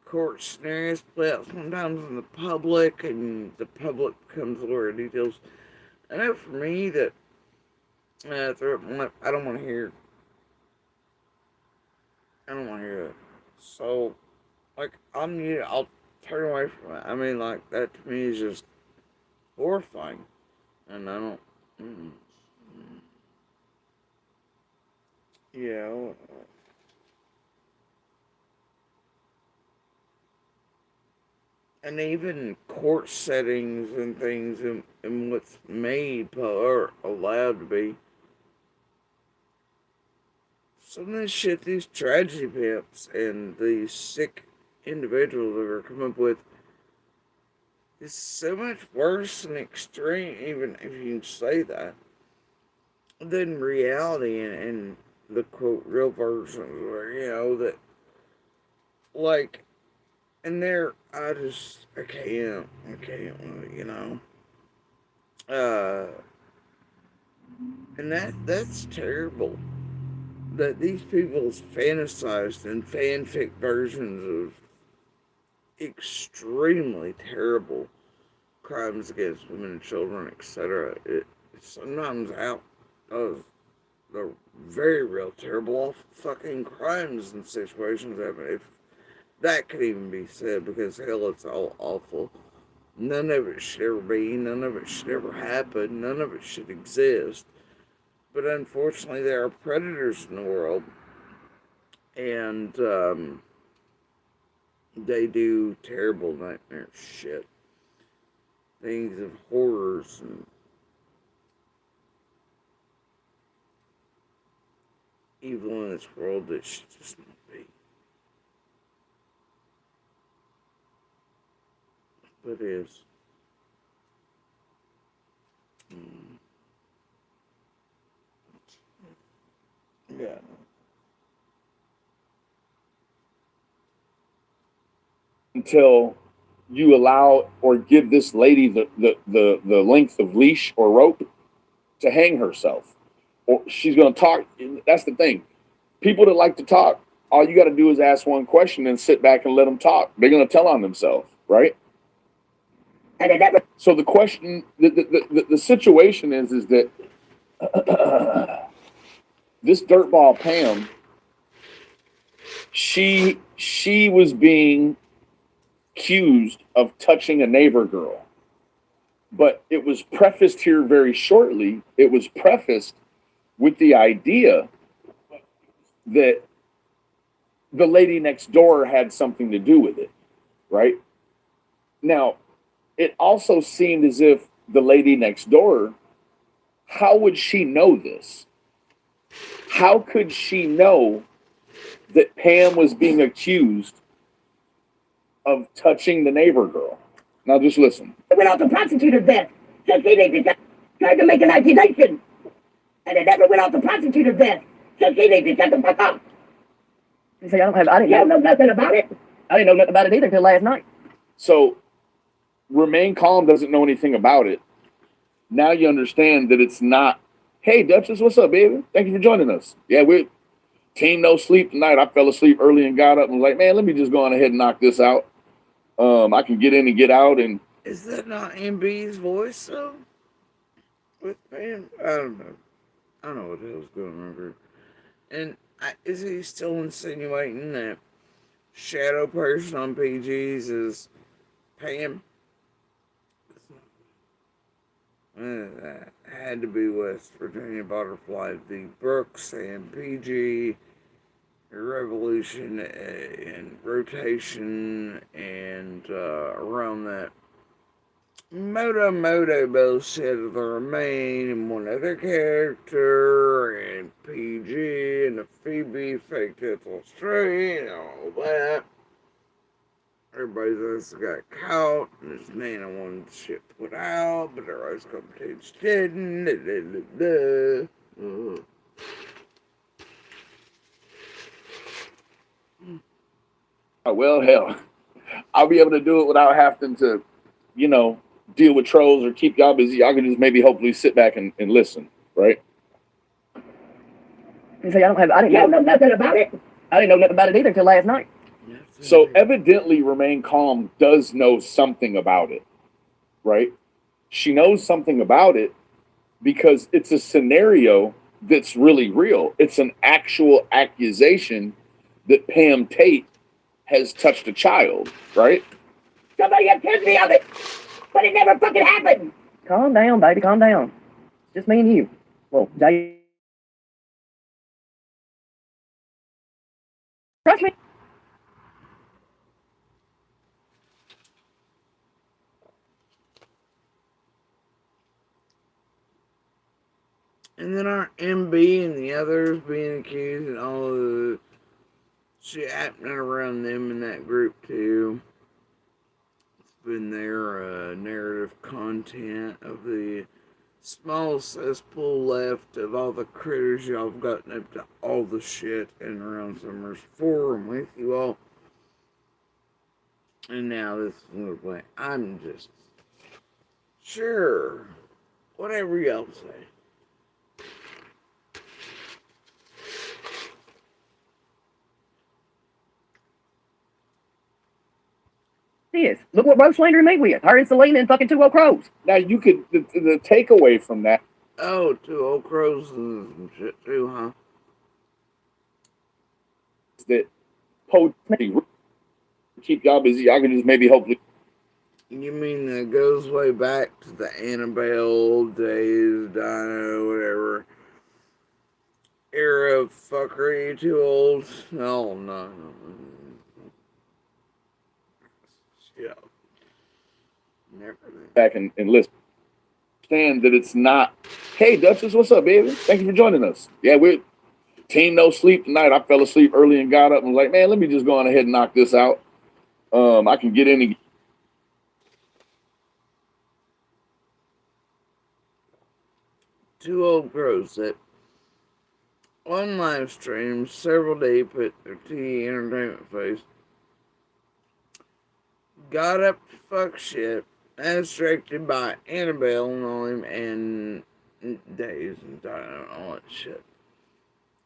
court scenarios play out sometimes in the public, and the public becomes aware of details. I know for me that I don't want to hear. I don't want to hear that. So, like, I'll turn away from it. I mean, like, that to me is just horrifying, and I don't. Mm, yeah, and even court settings and things, and what's made or allowed to be. Some of this shit, these tragedy pimps and these sick individuals that are coming up with is so much worse and extreme, even if you can say that, than reality and the quote real versions, where that, like, and there I can't, uh, and that's terrible. That these people's fantasized and fanfic versions of extremely terrible crimes against women and children, etc. It sometimes out of the very real terrible, awful fucking crimes and situations happen. If that could even be said, because hell, it's all awful. None of it should ever be. None of it should ever happen. None of it should exist. But unfortunately, there are predators in the world, and they do terrible nightmare shit, things of horrors and evil in this world that should just not be. it is. Mm, yeah. Until you allow or give this lady the length of leash or rope to hang herself. Or she's going to talk. That's the thing. People that like to talk, all you got to do is ask one question and sit back and let them talk. They're going to tell on themselves, right? So the question, the situation is that this dirtball Pam, she was being accused of touching a neighbor girl. But it was prefaced here very shortly. It was prefaced with the idea that the lady next door had something to do with it, right? Now, it also seemed as if the lady next door, how would she know this? How could she know that Pam was being accused of touching the neighbor girl? Now, just listen. It went out to prosecutor's desk. Said they tried to make an accusation. And it never went out to prosecutor's desk. Said they shut the fuck up. You see, I didn't You don't know nothing about it. I didn't know nothing about it either until last night. So, Remain Calm doesn't know anything about it. Now you understand that it's not, hey, Duchess, what's up, baby? Thank you for joining us. Yeah, we're team no sleep tonight. I fell asleep early and got up and was like, man, let me just go on ahead and knock this out. I can get in and get out. And Is that not MB's voice, though? With Pam? I don't know. I don't know what the hell's going on here. And is he still insinuating that shadow person on PG's is Pam? That had to be West Virginia Butterfly v. Brooks and PG, Revolution and Rotation, and around that Moto bullshit of the Remain and one other character, and PG and the Phoebe fake Tithel Street and all that. Everybody else got caught, and this man I wanted shit put out, but their ice competition didn't. well, hell, I'll be able to do it without having to, deal with trolls or keep y'all busy. Y'all can just maybe hopefully sit back and listen, right? You see, I didn't You don't know nothing about it. I didn't know nothing about it either until last night. So evidently Remain Calm does know something about it, right? She knows something about it because it's a scenario that's really real. It's an actual accusation that Pam Tate has touched a child, right? Somebody accused me of it. But it never fucking happened. Calm down, baby, calm down. It's just me and you. Well, Jay. Trust me. And then our MB and the others being accused and all of the shit happening around them in that group too. It's been their narrative content of the small cesspool left of all the critters y'all have gotten up to all the shit in around Summers Forum with you all. And now this little way. I'm just sure. Whatever y'all say. Is. Look what Rose Slander made with. Her and Selena and fucking 2 Old Crows. Now you could, the takeaway from that. Oh, 2 Old Crows and some shit too, huh? That potentially keep y'all busy. Y'all can just maybe hopefully. You mean that goes way back to the Annabelle days, Dino, whatever era of fuckery? Too old? Oh, no. Yeah. Never. Back and listen. Understand that it's not, hey, Duchess, what's up, baby? Thank you for joining us. Yeah, we're team no sleep tonight. I fell asleep early and got up and was like, man, let me just go on ahead and knock this out. I can get in and two old crows that on live stream several deep at their TV entertainment face got up to fuck shit as directed by Annabelle and all him and Days and all that shit.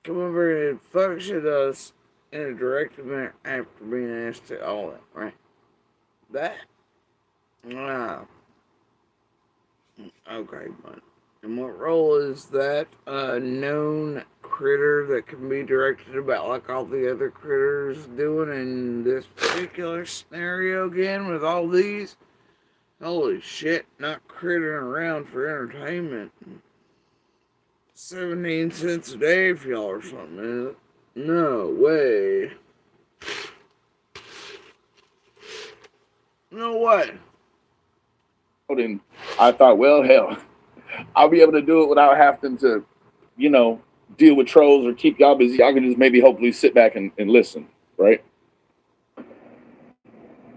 Come over and fuck shit us in a directed manner after being asked to all that, right? That? Wow. Okay, but and what role is that known critter that can be directed about like all the other critters doing in this particular scenario again with all these? Holy shit, not crittering around for entertainment. 17 cents a day for y'all or something, is it? No way. No way. And I thought, well, hell, I'll be able to do it without having to, deal with trolls or keep y'all busy. I can just maybe hopefully sit back and listen, right?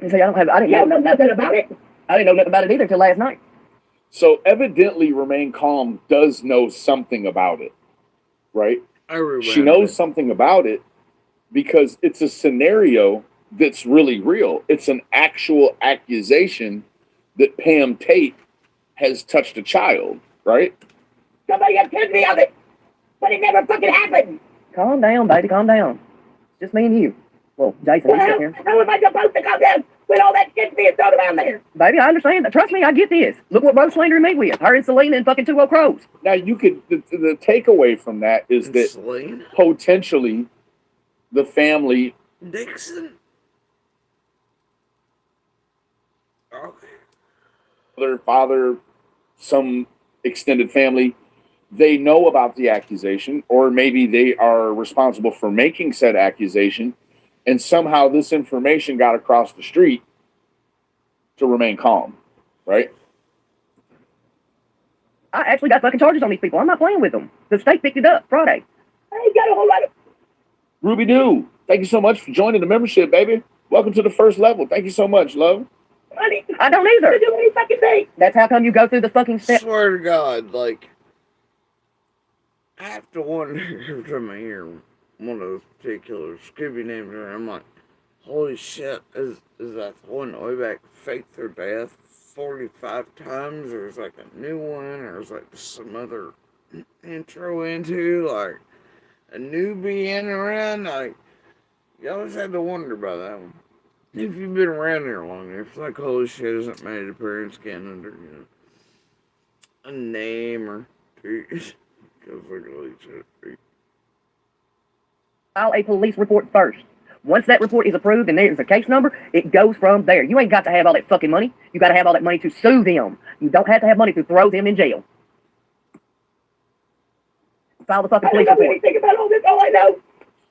So I didn't know nothing about it. I didn't know nothing about it either until last night. So evidently Remain Calm does know something about it, right? She knows something about it because it's a scenario that's really real. It's an actual accusation that Pam Tate has touched a child, right? Somebody accused me of it, but it never fucking happened. Calm down, baby, calm down. Just me and you. Well, Jason, Well, you sit here. how am I supposed to come down with all that shit being thrown around there? Baby, I understand. Trust me, I get this. Look what Rose slandering me with. Her and Selena and fucking two old crows. Now, the takeaway from that is that Selena? Potentially the family... Dixon? Okay. Their father, some extended family, they know about the accusation, or maybe they are responsible for making said accusation, and somehow this information got across the street to Remain Calm, right? I actually got fucking charges on these people. I'm not playing with them. The state picked it up Friday. I ain't got a whole lot of... Ruby Doo, thank you so much for joining the membership, baby. Welcome to the first level. Thank you so much, love. money I don't either. to do any fucking thing. That's how come you go through the fucking steps. Swear to God, like, I have to wonder every time I hear one of those particular Scooby names, I'm like, holy shit, is that the one way back faked their death 45 times, or is like a new one, or is like some other intro into, like, a newbie in around, like, you always had to wonder about that one. If you've been around here long enough, it's like, holy shit, hasn't made an appearance again under, a name or two. Because look at each other. File a police report first. Once that report is approved and there's a case number, it goes from there. You ain't got to have all that fucking money. You got to have all that money to sue them. You don't have to have money to throw them in jail. File the fucking police report. I don't know anything about all this. All I know.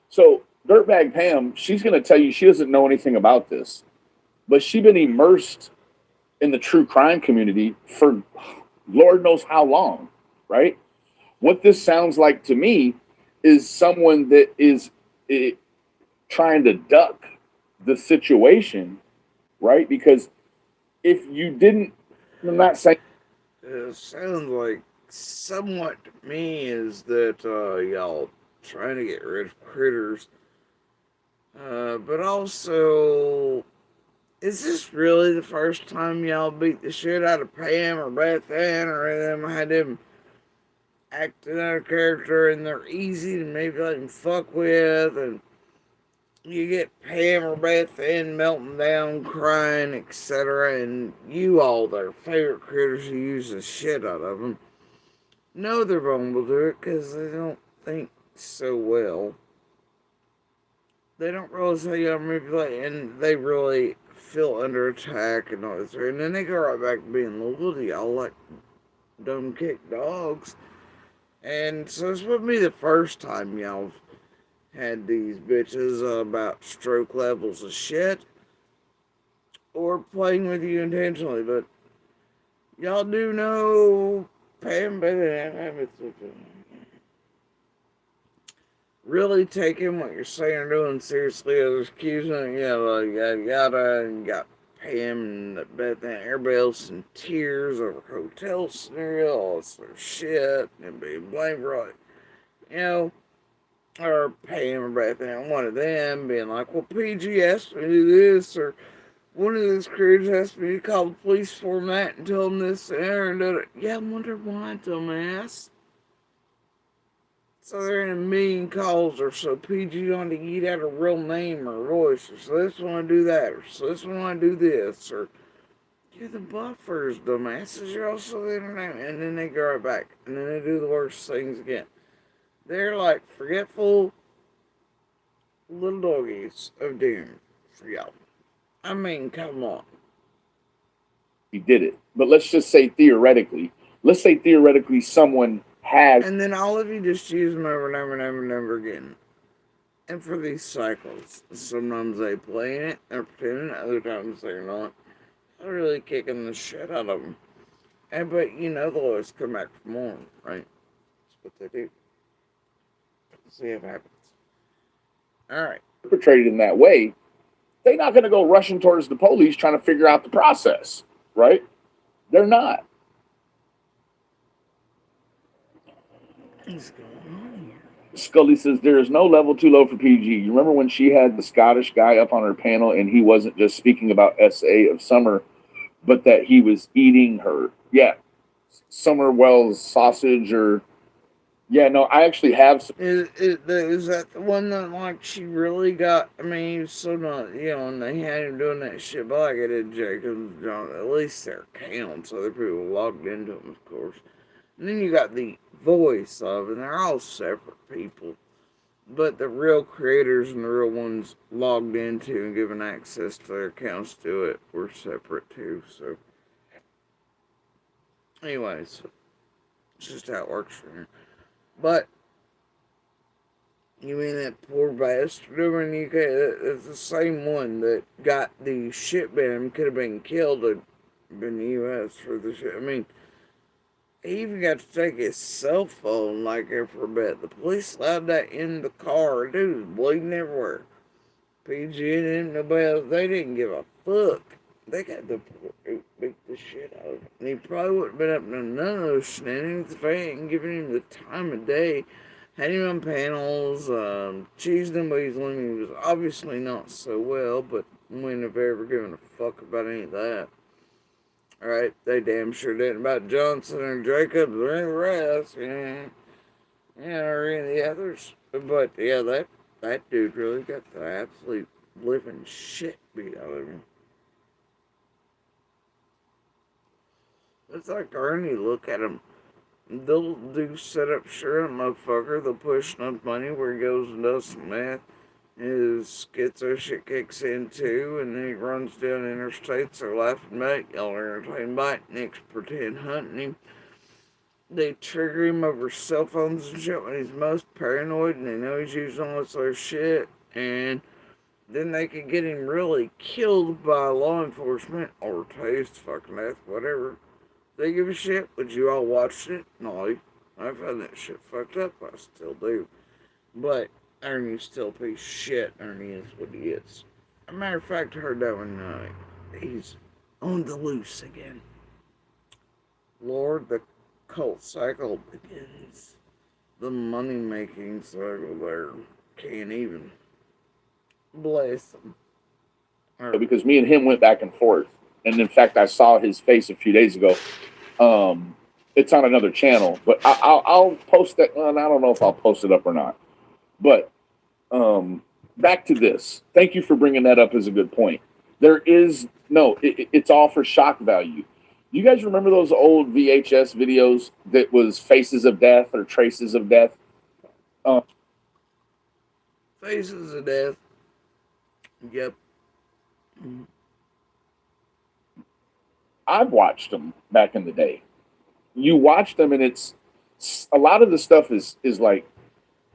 So, Dirtbag Pam, she's going to tell you she doesn't know anything about this, but she's been immersed in the true crime community for Lord knows how long, right? What this sounds like to me is someone that is trying to duck the situation, right? Because if you didn't, I'm not saying... It sounds like somewhat to me is that y'all trying to get rid of critters. But also, is this really the first time y'all beat the shit out of Pam or Beth Ann or them had them acting out of character and they're easy to maybe let them fuck with, and you get Pam or Beth Ann melting down, crying, etc., and you all, their favorite critters who use the shit out of them, know they're vulnerable to it because they don't think so well. They don't realize how y'all manipulate, and they really feel under attack and all this. And then they go right back to being loyal to y'all like dumb kicked dogs. And so this wouldn't be the first time y'all had these bitches about stroke levels of shit or playing with you intentionally, but y'all do know Pam really taking what you're saying or doing seriously as accusing, like yada yada, and you got him and Beth and everybody else in tears over hotel scenario, all this sort of shit, and being blamed for it, you know, or pay him or Beth and one of them being like, well, PG asked me to do this, or one of those creators asked me to call the police for that and tell them this and that, and that. Yeah, I wonder why, dumbass. So they're in a million calls, or so PG on to get out a real name or voice, or so this one want to do that, or so this one want to do this, or you're the buffers, dumbasses. You're also the internet, and then they go right back, and then they do the worst things again. They're like forgetful little doggies of doom for y'all. I mean, come on. He did it. But let's just say theoretically, someone has. And then all of you just use them over and over and over and over again. And for these cycles, sometimes they play in it, they're pretending, other times they're not. They're really kicking the shit out of them. And but you know they'll always come back for more, right? That's what they do. See if it happens. Alright. Perpetrated in that way, they're not going to go rushing towards the police trying to figure out the process, right? They're not. What's going on here? Scully says there is no level too low for PG. You remember when she had the Scottish guy up on her panel and he wasn't just speaking about SA of Summer, but that he was eating her. Yeah. Summer Wells sausage or. Yeah, no, I actually have. Is that the one that, like, she really got? I mean, he was so not, you know, and they had him doing that shit, but like I did Jacobs, John, at least their accounts, other people logged into them, of course. And then you got the voice of, and they're all separate people. But the real creators and the real ones logged into and given access to their accounts to it were separate too, so. Anyways, it's just how it works for me. But, you mean that poor bastard over in the UK? It's the same one that got the shit banned, could have been killed in the US for the shit. I mean, he even got to take his cell phone, like, for a bit. The police allowed that in the car. Dude was bleeding everywhere. PG and him, nobody else, they didn't give a fuck. They got the beat the shit out of him. And he probably wouldn't have been up to none of those shenanigans if they hadn't given him the time of day. Had him on panels, cheesed him, but he's learning. He was obviously not so well, but wouldn't have ever given a fuck about any of that. Alright, they damn sure didn't about Johnson or Jacobs or any of the rest, or any of the others. But yeah, that dude really got the absolute living shit beat out of him. It's like Ernie, look at him. They'll do setup sure motherfucker. They'll push enough money where he goes and does some math. His schizo shit kicks in too, and then he runs down interstates. They're laughing back, y'all are entertained by it. Nick's pretend hunting him. They trigger him over cell phones and shit when he's most paranoid, and they know he's using all this other shit. And then they could get him really killed by law enforcement or tased fucking death, whatever. They give a shit, but you all watched it? No, I found that shit fucked up. I still do. But Ernie's still a piece of shit. Ernie is what he is. As a matter of fact, I heard that one he's on the loose again. Lord, the cult cycle begins. The money making cycle there can't even. Bless them. Because me and him went back and forth. And in fact, I saw his face a few days ago. It's on another channel, but I'll post that. Well, I don't know if I'll post it up or not. But back to this. Thank you for bringing that up as a good point. There is no. It's all for shock value. You guys remember those old VHS videos that was Faces of Death or Traces of Death? Faces of Death. Yep. I've watched them back in the day. You watch them, and it's a lot of the stuff is like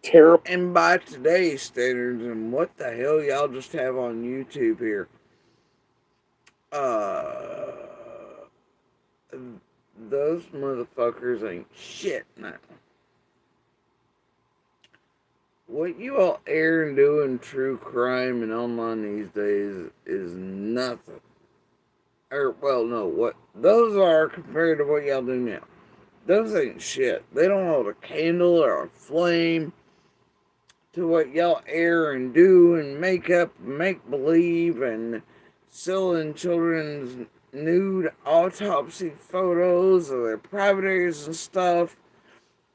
terrible. And by today's standards, and what the hell y'all just have on YouTube here? Those motherfuckers ain't shit now. What you all air and do in true crime and online these days is nothing. Or, well, no, what those are compared to what y'all do now. Those ain't shit. They don't hold a candle or a flame to what y'all air and do and make up and make believe and selling children's nude autopsy photos of their private areas and stuff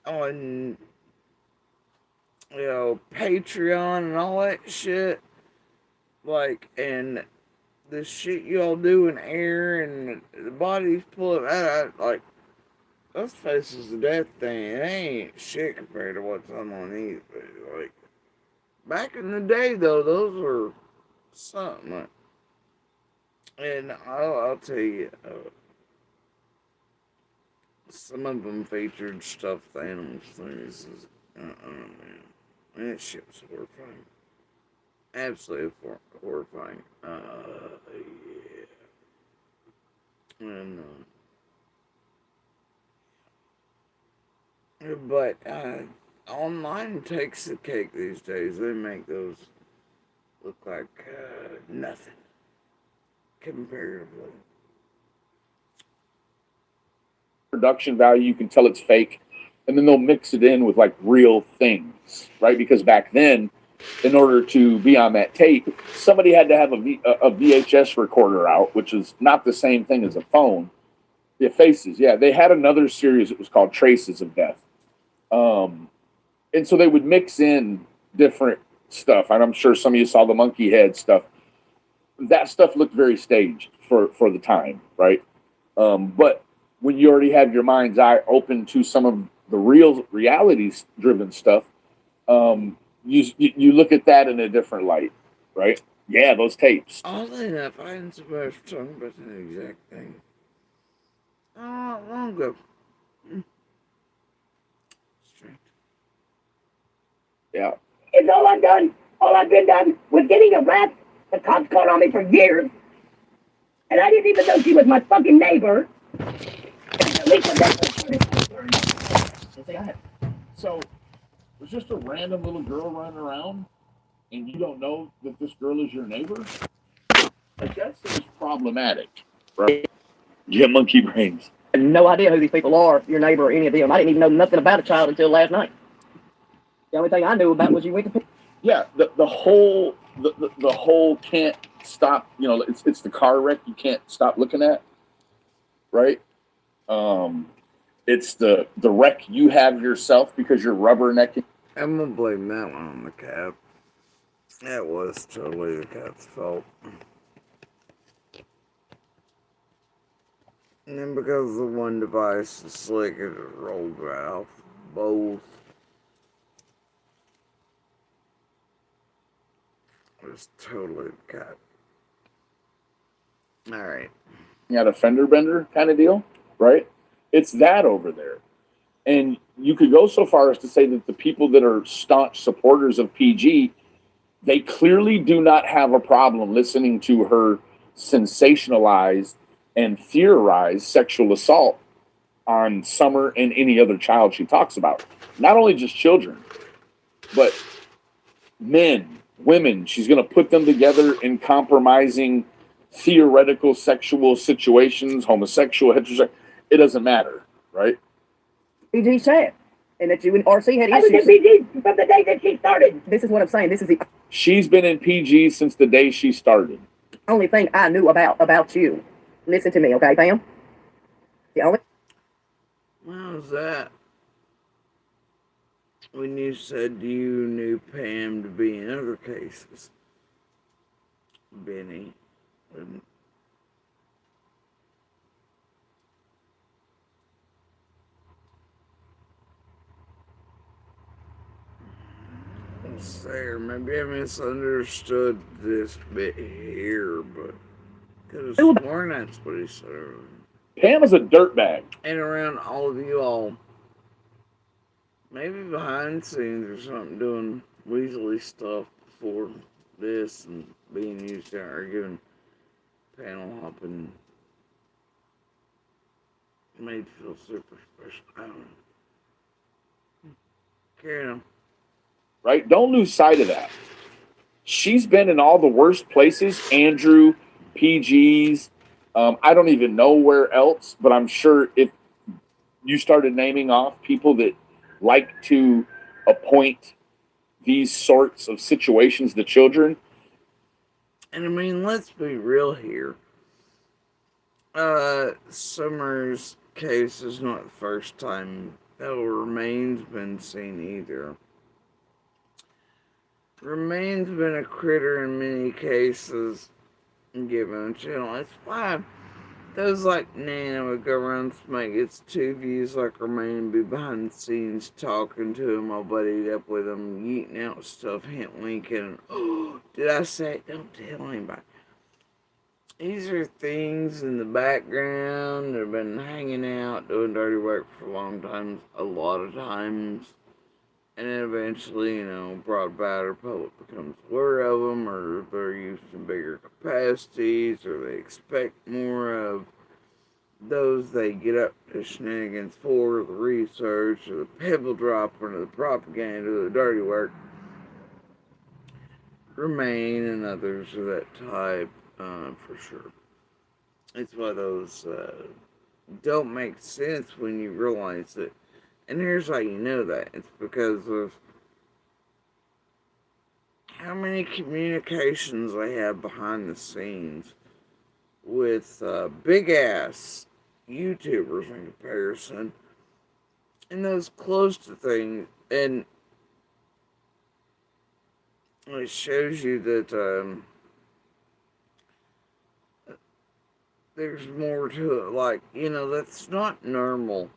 on, Patreon and all that shit. Like, and the shit y'all do in air and the bodies pulling out, like, those faces of death thing, it ain't shit compared to what's on these. Like, back in the day, though, those were something. And I'll tell you, some of them featured stuffed animals. Things, man. That shit was horrifying. Absolutely horrifying. Yeah. And, but online takes the cake these days. They make those look like nothing comparatively. Production value, you can tell it's fake, and then they'll mix it in with like real things, right? Because back then, in order to be on that tape, somebody had to have a VHS recorder out, which is not the same thing as a phone. Yeah, Faces. Yeah, they had another series. It was called Traces of Death, and so they would mix in different stuff. And I'm sure some of you saw the monkey head stuff. That stuff looked very staged for the time, right? But when you already have your mind's eye open to some of the real realities driven stuff, you look at that in a different light, right? Yeah, those tapes. Oddly enough, I hadn't surprised talking about the exact thing. Not long ago. Strange. Yeah. It's all I've done. All I've been done was getting arrested. The cops called on me for years. And I didn't even know she was my fucking neighbor. At least I'm So there's just a random little girl running around, and you don't know that this girl is your neighbor. Like that seems problematic, right? Yeah, monkey brains. I had no idea who these people are, your neighbor or any of them. I didn't even know nothing about a child until last night. The only thing I knew about was you went to. Yeah, the whole the whole can't stop. It's the car wreck you can't stop looking at, right? It's the wreck you have yourself because you're rubbernecking. I'm gonna blame that one on the cat. That was totally the cat's fault. And then because the one device is slick, it just rolled right off both. It was totally the cat. Alright. At a fender bender kind of deal, right? It's that over there. And you could go so far as to say that the people that are staunch supporters of PG, they clearly do not have a problem listening to her sensationalize and theorize sexual assault on Summer and any other child she talks about. Not only just children, but men, women. She's going to put them together in compromising theoretical sexual situations, homosexual, heterosexual. It doesn't matter, right? PG said, and that you and RC had I was in issues. PG from the day that she started. This is what I'm saying. This is the She's been in PG since the day she started. only thing I knew about you. Listen to me, okay, Pam? The only. How's that? When you said you knew Pam to be in other cases, Benny. There, maybe I misunderstood this bit here, but could have sworn that's what he said. Pam is a dirtbag. And around all of you all, maybe behind the scenes or something, doing weaselly stuff before this and being used out or giving panel hopping made to feel super special. I don't know. Carry on. Right? Don't lose sight of that. She's been in all the worst places. Andrew, PG's, I don't even know where else, but I'm sure if you started naming off people that like to appoint these sorts of situations to children. And I mean, let's be real here. Summer's case is not the first time that Remain's been seen either. Remain's been a critter in many cases given a channel. That's why those like Nana would go around smack its two views like Remain be behind the scenes talking to him, all buddied up with him, eating out stuff, hint winking. Oh, did I say it? Don't tell anybody. These are things in the background that have been hanging out, doing dirty work for a long time, a lot of times. And then eventually, brought about or public becomes aware of them, or they're used in bigger capacities, or they expect more of those they get up to shenanigans for, the research, or the pebble dropping, or the propaganda, or the dirty work. Remain and others of that type, for sure. It's why those don't make sense when you realize it. And here's how you know that. It's because of how many communications they have behind the scenes with big ass YouTubers in comparison, and those close to things. And it shows you that there's more to it. Like, that's not normal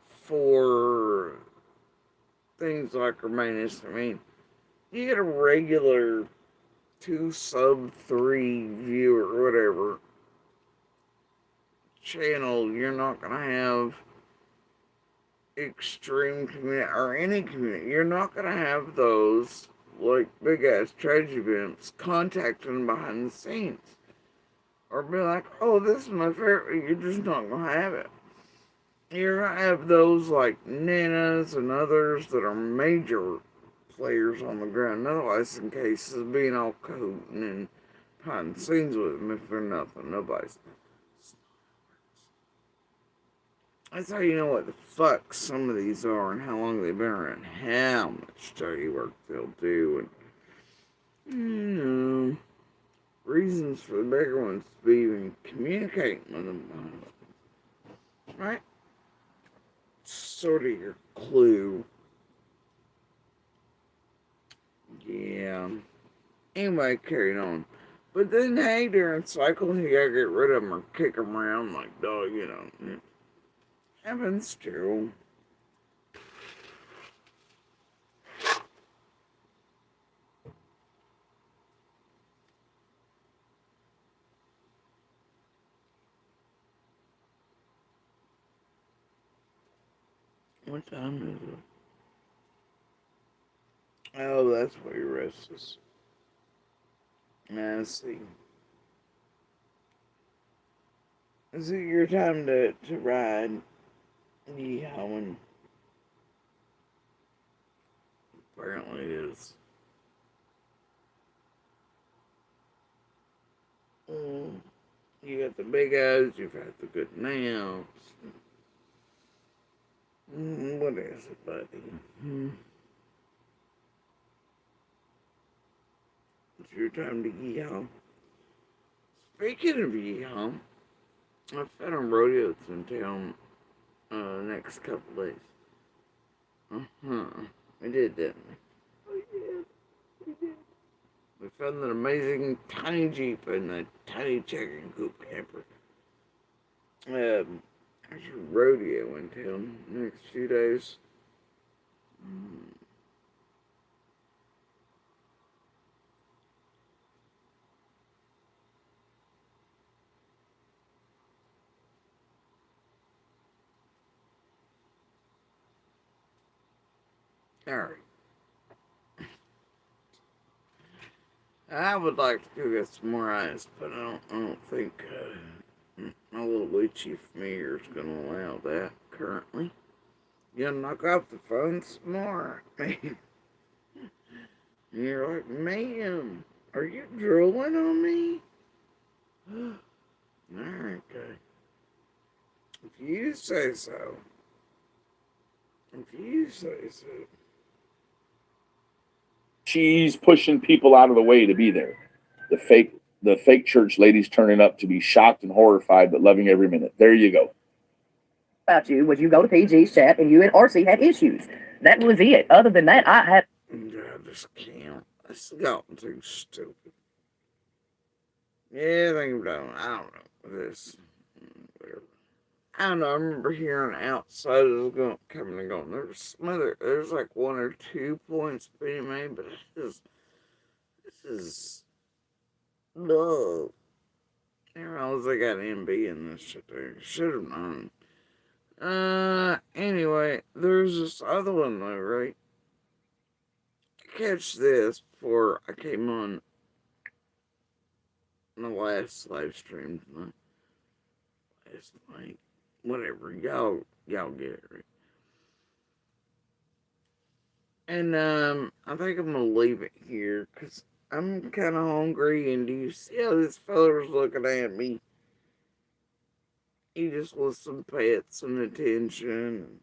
for things like Romanus. I mean, you get a regular 2 sub 3 viewer or whatever channel, you're not gonna have extreme community or any community. You're not gonna have those like big ass tragedy events contacting behind the scenes or be like, oh, this is my favorite. You're just not gonna have it. You're gonna have those like Nanas and others that are major players on the ground. Otherwise, in cases being all coding and behind the scenes with them, if they're nothing, nobody's. That's how you know what the fuck some of these are and how long they've been around, how much dirty work they'll do, and reasons for the bigger ones to be even communicating with them. Right? Sort of your clue. Yeah. Anyway, carried on. But then, hey, during cycles, you gotta get rid of them or kick them around like dog, It happens too. What time is it? Oh, that's why you're restless. I see. Is it your time to ride? Yeehawing. Apparently it is. You got the big eyes, you've had the good nails. What is it, buddy? It's your time to yeehaw. Speaking of yeehaw, I've had on rodeos in town next couple days. We did, didn't we? Oh, yeah, we did. We found an amazing tiny Jeep and a tiny chicken coop camper. There's a rodeo in town next few days. Alright. I would like to go get some more ice, but I don't think my little witchy familiar is going to allow that currently. You gotta knock off the phone some more, man. You're like, ma'am, are you drooling on me? Alright, okay. If you say so. If you say so. She's pushing people out of the way to be there. The fake church ladies turning up to be shocked and horrified, but loving every minute. There you go. About you was you go to PG's chat and you and RC had issues. That was it. Other than that, I had. I just can't. This has gotten too stupid. Yeah, I think I'm done. I don't know. This. Whatever. I don't know. I remember hearing outsiders going, coming and going. There's some other. There's like one or 2 points being made, but this is. No. I realize I got MB in this shit there. Should have known. Anyway, there's this other one though, right? Catch this before I came on the last live stream tonight. Last night. Whatever. Y'all get it right. And, I think I'm gonna leave it here, because I'm kind of hungry, and do you see how this fella's looking at me? He just wants some pets and attention.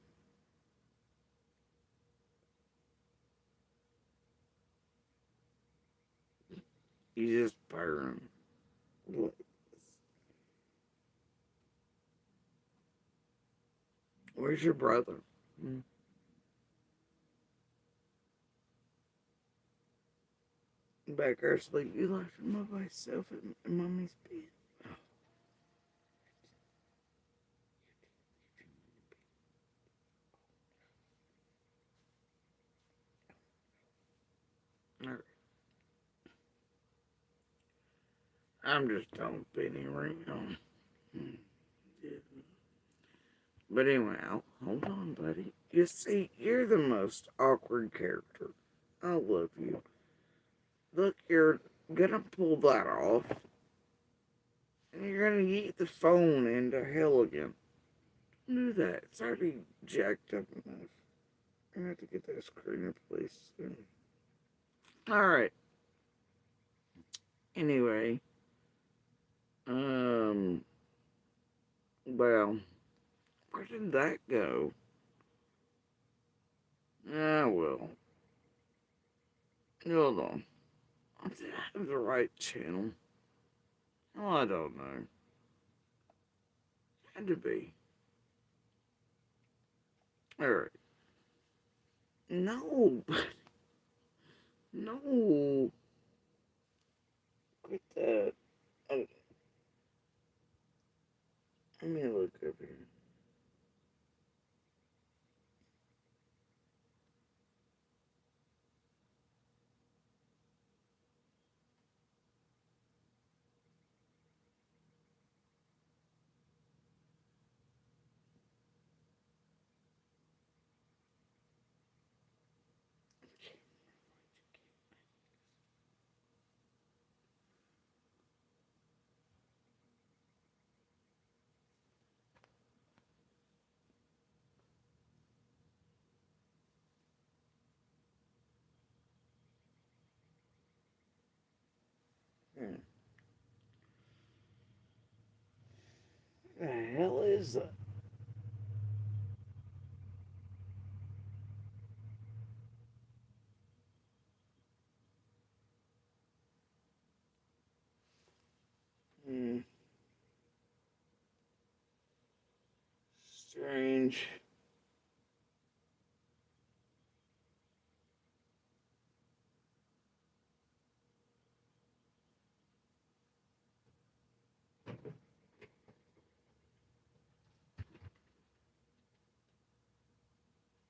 He's just purring. Where's your brother? Hmm? Back there asleep. You left him by myself in mommy's bed. Alright. I'm just dumping around. Yeah. But anyway, hold on, buddy. You see, you're the most awkward character. I love you. Look, you're gonna pull that off, and you're gonna eat the phone into hell again. Do that. It's already jacked up enough. I'm gonna have to get that screen replaced soon. Alright. Anyway. Um. Well. Where did that go? Ah, well. Hold on. Did I have the right channel? Oh, I don't know. Had to be. Alright. No. No. Quit that. Oh, let me look up here. Hmm. The hell is that? Hmm. Strange.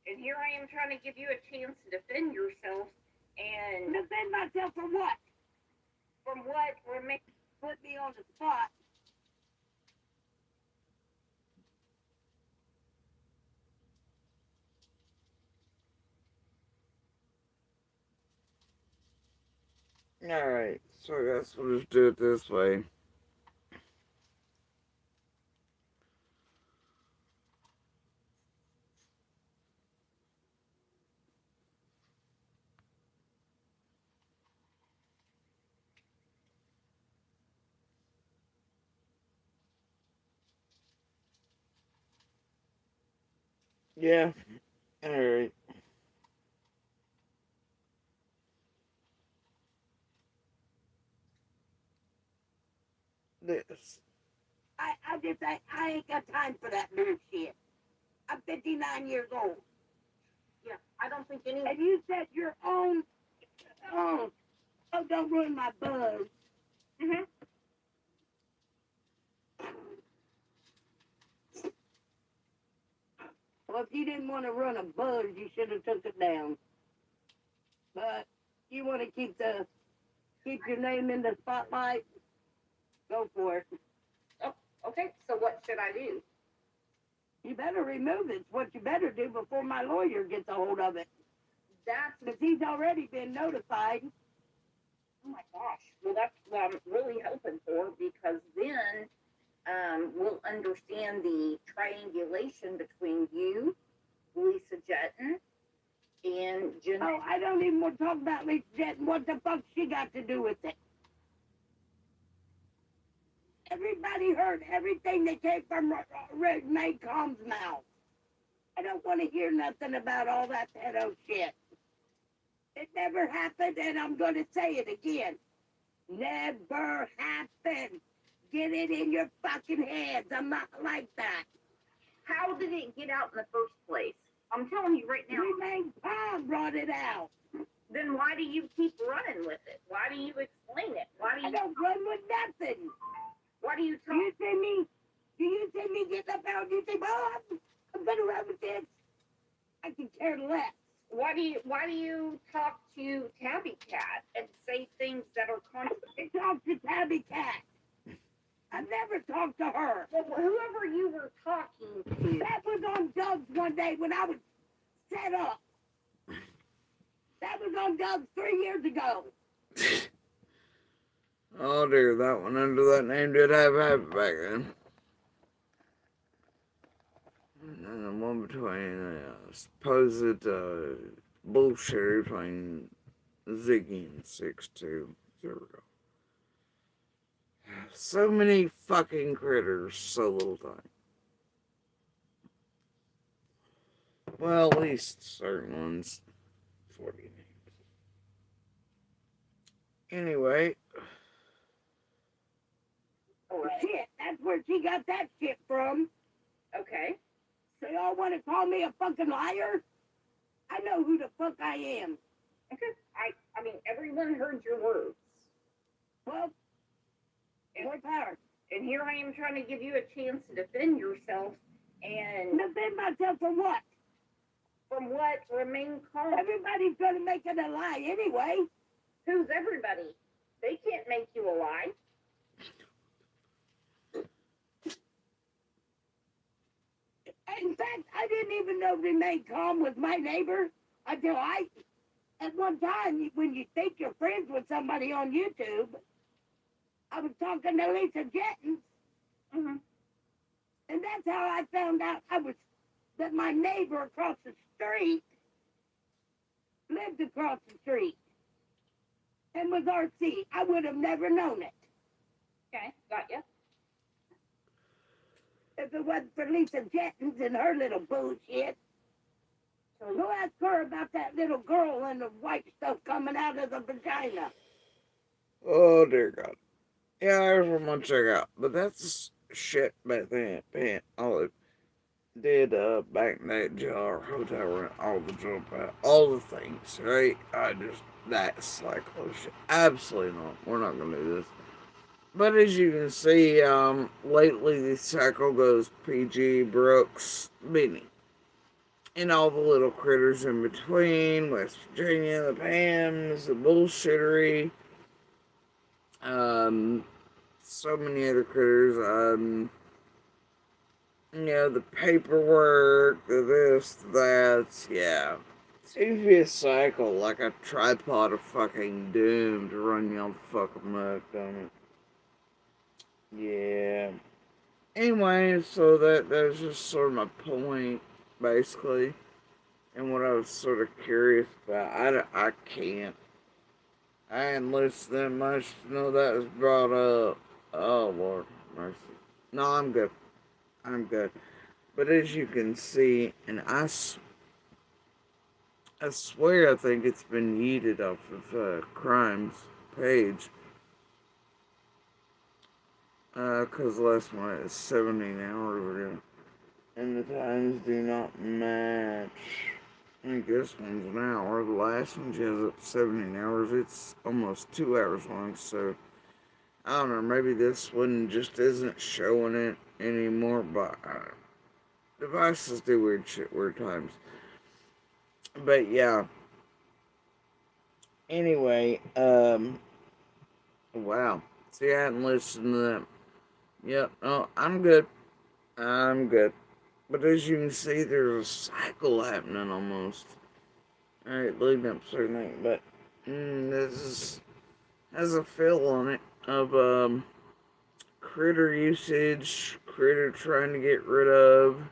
And here I am trying to give you a chance to defend yourself. And defend myself from what? From what? Or make put me on the spot? Alright, so I guess we'll just do it this way. Yeah. Alright. This. I ain't got time for that bullshit. I'm 59 years old. Yeah, I don't think any. And you set your own. Oh, don't ruin my buzz. Mm-hmm. Well, if you didn't want to run a buzz, you should have took it down. But you want to keep your name in the spotlight, go for it. Oh, okay. So what should I do? You better remove it. It's what you better do before my lawyer gets a hold of it. That's. Because he's already been notified. Oh my gosh. Well, that's what I'm really hoping for, because then we'll understand the triangulation between you, Lisa Jetton, and Jeanette. Oh, I don't even want to talk about Lisa Jetton. What the fuck she got to do with it? Everybody heard everything that came from May Combs' mouth. I don't want to hear nothing about all that pedo shit. It never happened, and I'm going to say it again. Never happened. Get it in your fucking heads. I'm not like that. How did it get out in the first place? I'm telling you right now. Remain Palm brought it out. Then why do you keep running with it? Why do you explain it? Why do you? I don't run with nothing. Why do you talk? Do you see me getting up out and you say, well, I'm going to run with this? I can care less. Why do you talk to Tabby Cat and say things that are contradictory? Talk to Tabby Cat. I've never talked to her. Well, whoever you were talking to. That was on Doug's one day when I was set up. That was on Doug's 3 years ago. Oh dear, that one under that name did have back then. And the one between supposed bullshit between Ziggy and 6'2". There we go. So many fucking critters, so little time. Well, at least certain ones. 40 names. Anyway. Shit, that's where she got that shit from. Okay. So y'all want to call me a fucking liar? I know who the fuck I am. Okay. I mean, everyone heard your words. Well, more power. And here I am trying to give you a chance to defend yourself, and defend myself from what? From what? Remain calm. Everybody's gonna make it a lie anyway. Who's everybody? They can't make you a lie. In fact, I didn't even know Remain Calm was my neighbor until at one time, when you think you're friends with somebody on YouTube, I was talking to Lisa Jettins. Mm-hmm. And that's how I found out that my neighbor across the street lived across the street and was RC. I would have never known it. Okay, got you. If it wasn't for Lisa Jettins and her little bullshit. So go ask her about that little girl and the white stuff coming out of the vagina. Oh dear God. Yeah, there's one check out. But that's shit back then. Man, all it did back in that jar, hotel rent, all the jump out, all the things, right? That's like, oh shit. Absolutely not. We're not gonna do this. But as you can see, lately the cycle goes PG, Brooks, Benny. And all the little critters in between, West Virginia, the Pams, the bullshittery, so many other critters, the paperwork, the this, that, yeah. Seems to be a cycle, like a tripod of fucking doom to run you all the fucking muck, don't it? Yeah. Anyway, so that's just sort of my point, basically. And what I was sort of curious about. I can't. I hadn't listened that much to know that was brought up. Oh, Lord mercy. No, I'm good. I'm good. But as you can see, and I swear I think it's been yeeted off of Crime's page. Because the last one is 17 hours ago. And the times do not match. I think this one's an hour. The last one she has up 17 hours. It's almost 2 hours long. So, I don't know. Maybe this one just isn't showing it anymore. But devices do weird shit weird times. But yeah. Anyway, wow. See, I hadn't listened to that. Yep, no, I'm good. I'm good. But as you can see, there's a cycle happening almost. Alright, leading up to a certain thing. But has a feel on it of critter usage, critter trying to get rid of,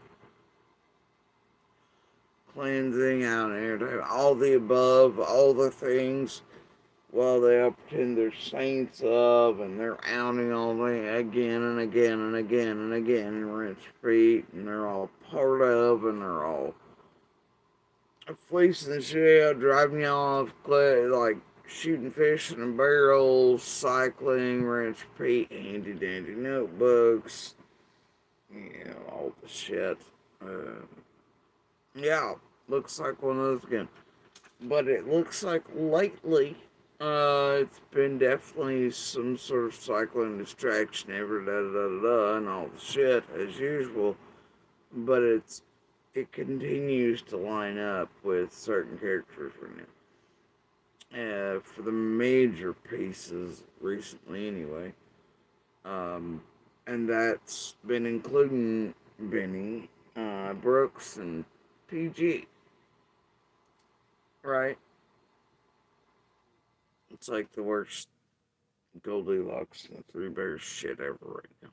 cleansing out there, all the above, all the things. While they all pretend they're saints of, and they're outing all day again and again and again and again, and rinse feet, and they're all part of, and they're all fleecing shit out, driving you off, like shooting fish in a barrel, cycling, rinse feet, handy dandy notebooks, all the shit. Yeah, looks like one of those again. But it looks like lately, it's been definitely some sort of cycling distraction, ever da da da da, and all the shit as usual. But it continues to line up with certain characters right now. For the major pieces recently, anyway. And that's been including Benny, Brooks, and PG. Right? It's like the worst Goldilocks and the Three Bears shit ever right now.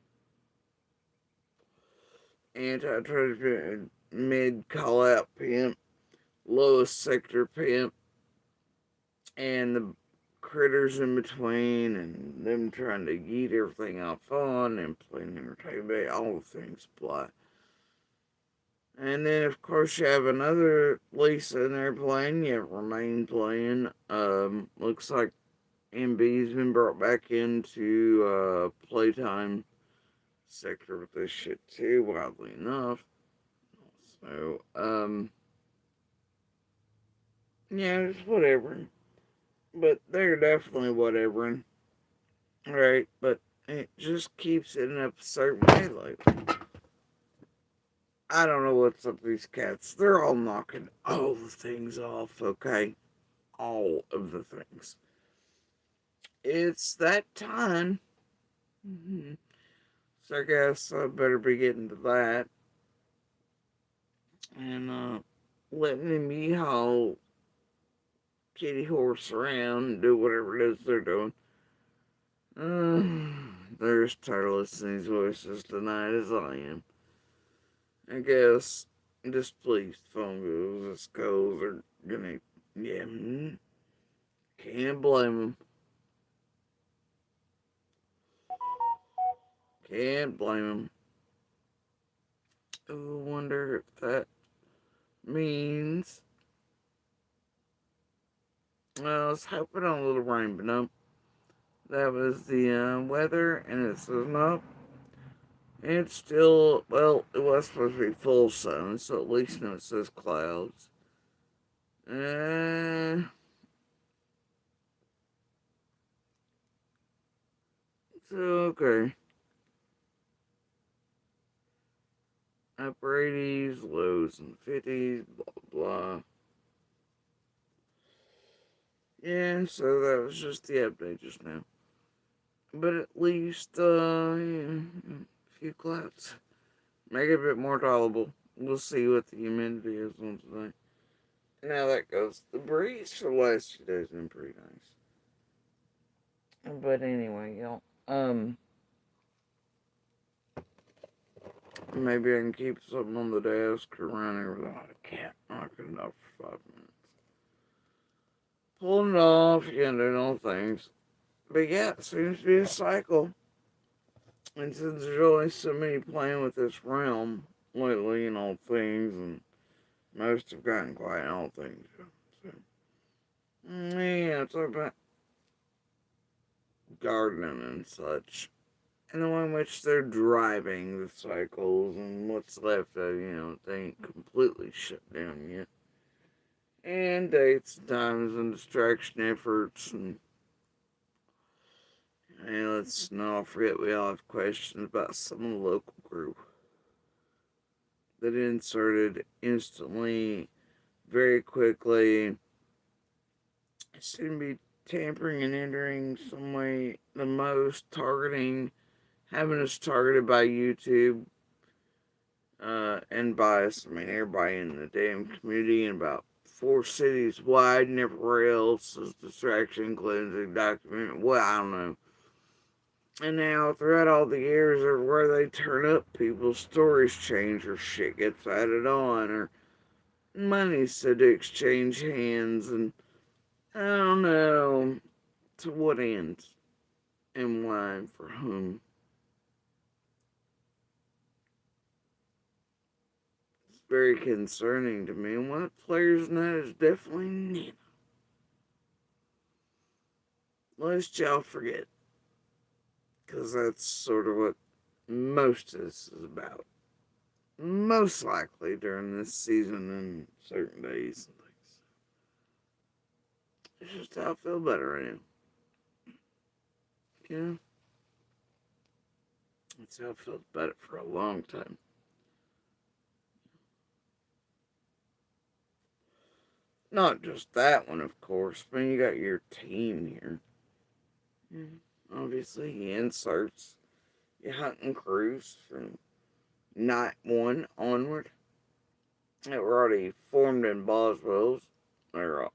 Anti-treasure mid call out pimp, lowest sector pimp, and the critters in between, and them trying to eat everything off on and playing entertainment, all the things apply. And then, of course, you have another Lisa in there playing. You have Remain playing. Looks like MB's been brought back into playtime sector with this shit too, wildly enough. So, yeah, it's whatever. But they're definitely whatever. Right? But it just keeps ending up a certain way. Like, I don't know what's up with these cats. They're all knocking all the things off, okay? All of the things. It's that time. Mm-hmm. So I guess I better be getting to that. And letting them yeehaw kitty horse around and do whatever it is they're doing. They're as tired of listening to these voices tonight as I am. I guess displeased fungos, skulls are gonna, yeah, can't blame them. Can't blame them. Oh, I wonder if that means. Well, I was hoping on a little rain, but no. That was the weather, and it says no. It's still, well, it was supposed to be full sun, so at least now it says clouds. So, okay. Upper 80s, lows in the 50s, blah, blah. Yeah, so that was just the update just now. But at least, yeah, a few clouds. Make it a bit more tolerable. We'll see what the humidity is on today. Now that goes. The breeze for the last few days has been pretty nice. But anyway, y'all, maybe I can keep something on the desk or run here without a cat knocking it off for 5 minutes. Pulling it off, doing all things. But yeah, it seems to be a cycle. And since there's only so many playing with this realm, lately in all things, and most have gotten quiet in all things. So, yeah, talk about gardening and such, and the way in which they're driving the cycles and what's left of, they ain't completely shut down yet. And dates, times, and distraction efforts, and let's not forget we all have questions about some of the local group that inserted instantly, very quickly, seem to be tampering and entering some way the most, targeting, having us targeted by YouTube, and by us. I mean, everybody in the damn community in about 4 cities wide, and everywhere else is distraction, cleansing, document. Well, I don't know. And now, throughout all the years, everywhere they turn up, people's stories change, or shit gets added on, or money's said to exchange hands, and I don't know to what end and why and for whom. It's very concerning to me, and one of the players in that is definitely Nina. Lest y'all forget, because that's sort of what most of this is about. Most likely during this season and certain days and things. It's just how I feel better right now. Yeah. That's how I felt about it for a long time. Not just that one, of course, but you got your team here. Obviously, he inserts your hunting crews from night one onward. They were already formed in Boswell's. They're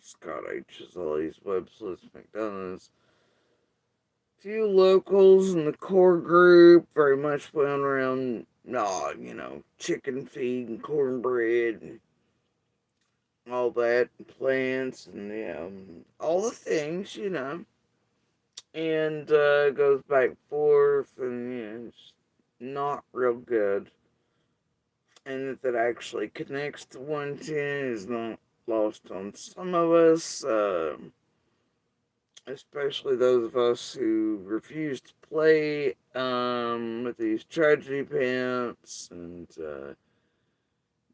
Scott H's, Ellie's, Websless, McDonald's. Few locals in the core group, very much wound around, chicken feed and cornbread and all that, and plants and, all the things, and goes back and forth, and it's not real good. And that actually connects to 110 is not lost on some of us, especially those of us who refuse to play with these tragedy pimps and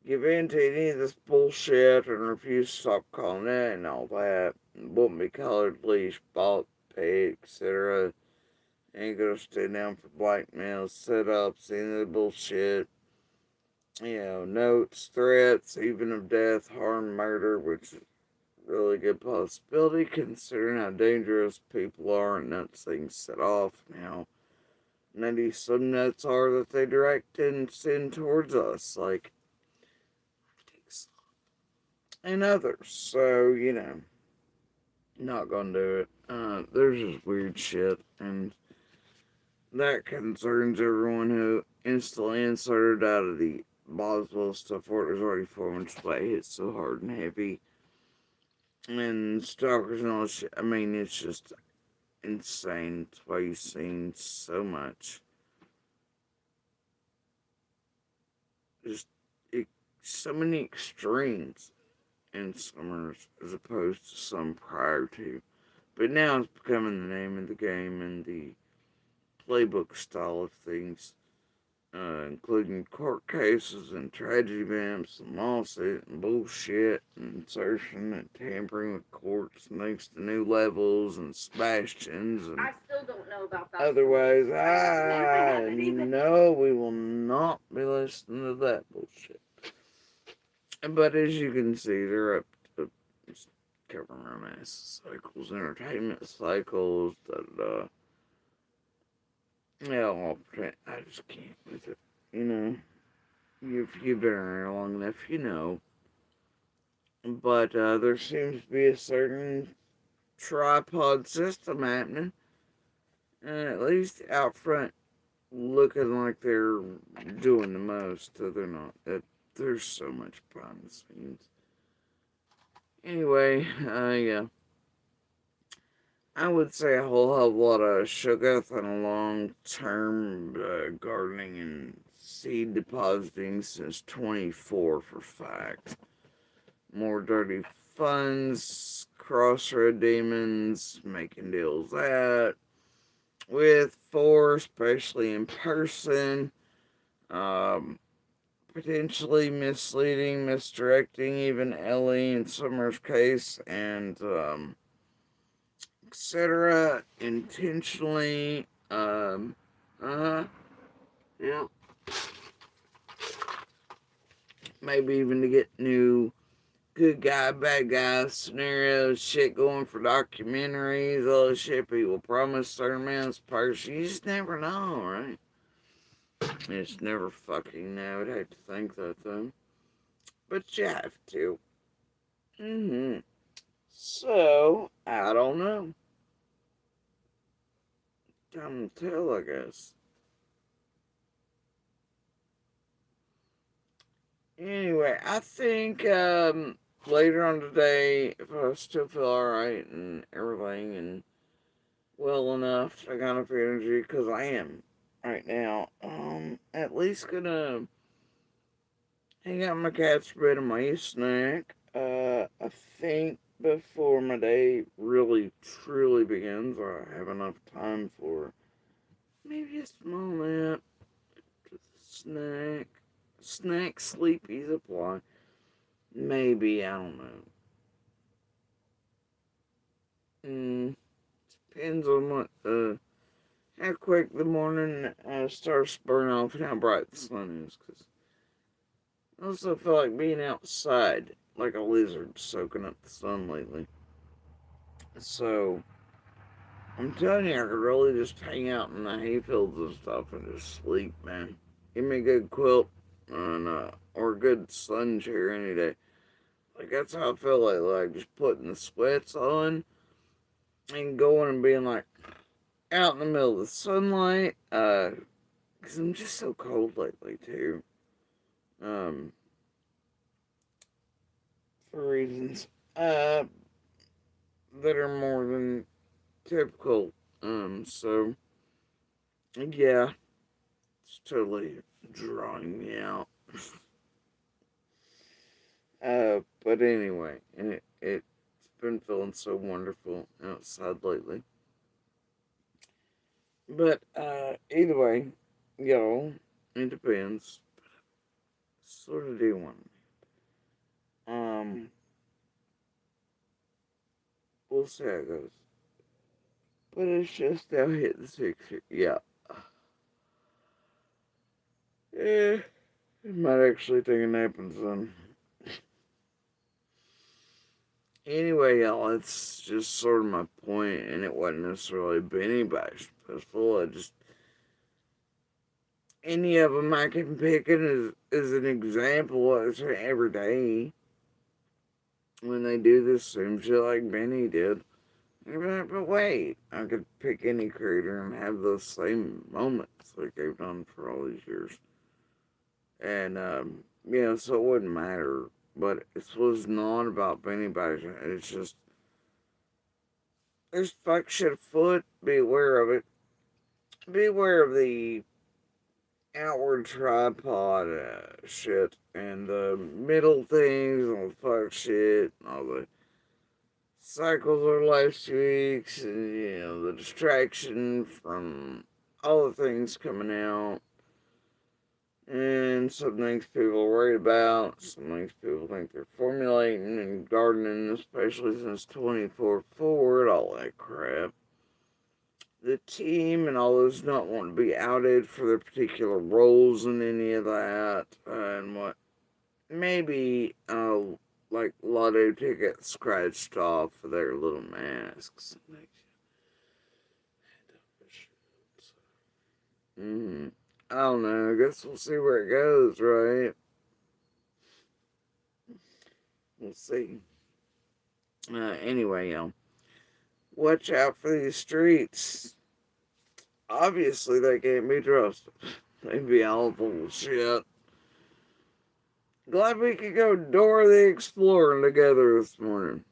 give in to any of this bullshit and refuse to stop calling it and all that. And won't be colored, leash, bought, pay, etc. Ain't gonna stay down for blackmail, setups, any of the bullshit. Notes, threats, even of death, harm, murder, which is a really good possibility considering how dangerous people are and nuts things set off and how nutty some nuts are that they direct and send towards us, like, and others. So, not gonna do it. There's just weird shit, and that concerns everyone who instantly inserted out of the Boswell stuff where it was already 4 inch play hit so hard and heavy. And stalkers and all this shit. I mean, it's just insane. That's why you've seen so much. Just so many extremes in summers as opposed to some prior to. But now it's becoming the name of the game and the playbook style of things, including court cases and tragedy vamps and lawsuit and bullshit and insertion and tampering with courts and things to new levels and Sebastians and I still don't know about that. otherwise, I know we will not be listening to that bullshit. But as you can see, they're up to covering romance cycles, entertainment cycles, I just can't with it. If you've been around long enough, But there seems to be a certain tripod system happening, at least out front, looking like they're doing the most, so they're not. There's so much behind the scenes. Anyway, yeah. I would say a whole hell of a lot of sugar and a long-term gardening and seed depositing since 24 for fact. More dirty funds, crossroad demons, making deals at with four, especially in person. Um, Potentially misleading, misdirecting, even Ellie in Summer's case, and etc. Intentionally, yeah, maybe even to get new good guy, bad guy scenarios, shit going for documentaries, all the shit people promise certain man's person. You just never know, right? You just never fucking know. I'd hate to think that though. But you have to. So, I don't know. Time to tell, I guess. Anyway, I think later on today, if I still feel alright and everything and well enough, I got enough energy, because I am right now, at least gonna hang out in my cat's bed and my snack. I think before my day really truly begins, I have enough time for maybe a small nap, just a snack, sleepy supply. Maybe, I don't know. Depends on what, how quick the morning starts burning off and how bright the sun is. Cause I also feel like being outside like a lizard soaking up the sun lately. So, I'm telling you, I could really just hang out in the hayfields and stuff and just sleep, man. Give me a good quilt and, or a good sun chair any day. Like, that's how I feel like just putting the sweats on and going and being like out in the middle of the sunlight. Because I'm just so cold lately, too. Um, for reasons, that are more than typical. So, yeah, it's totally drawing me out. But anyway, it's been feeling so wonderful outside lately. But, either way, y'all, it depends. Sort of do one. Um, we'll see how it goes. But it's just now hitting 60. Yeah. Eh, I might actually take a nap and some. Anyway, y'all, that's just sort of my point, and it wasn't necessarily Benny Bash Festival. I just any of them I can pick as an example of every day when they do the same shit like Benny did. Like, but wait, I could pick any creator and have those same moments like they've done for all these years. And, so it wouldn't matter. But it was not about Benny Bajin. It's just, there's fuck shit afoot. Be aware of it. Be aware of the outward tripod shit and the middle things, all the fuck shit, and all the cycles of life streaks, and the distraction from all the things coming out. And some things people are worried about, some things people think they're formulating and gardening, especially since 24 forward, all that crap. The team and all those not wanting to be outed for their particular roles in any of that, and what maybe, like lotto tickets scratched off of their little masks. Mm-hmm. I don't know. I guess we'll see where it goes, right? We'll see. Anyway, watch out for these streets. Obviously, they can't be trusted. They be all full of shit. Glad we could go Dora the Explorer together this morning.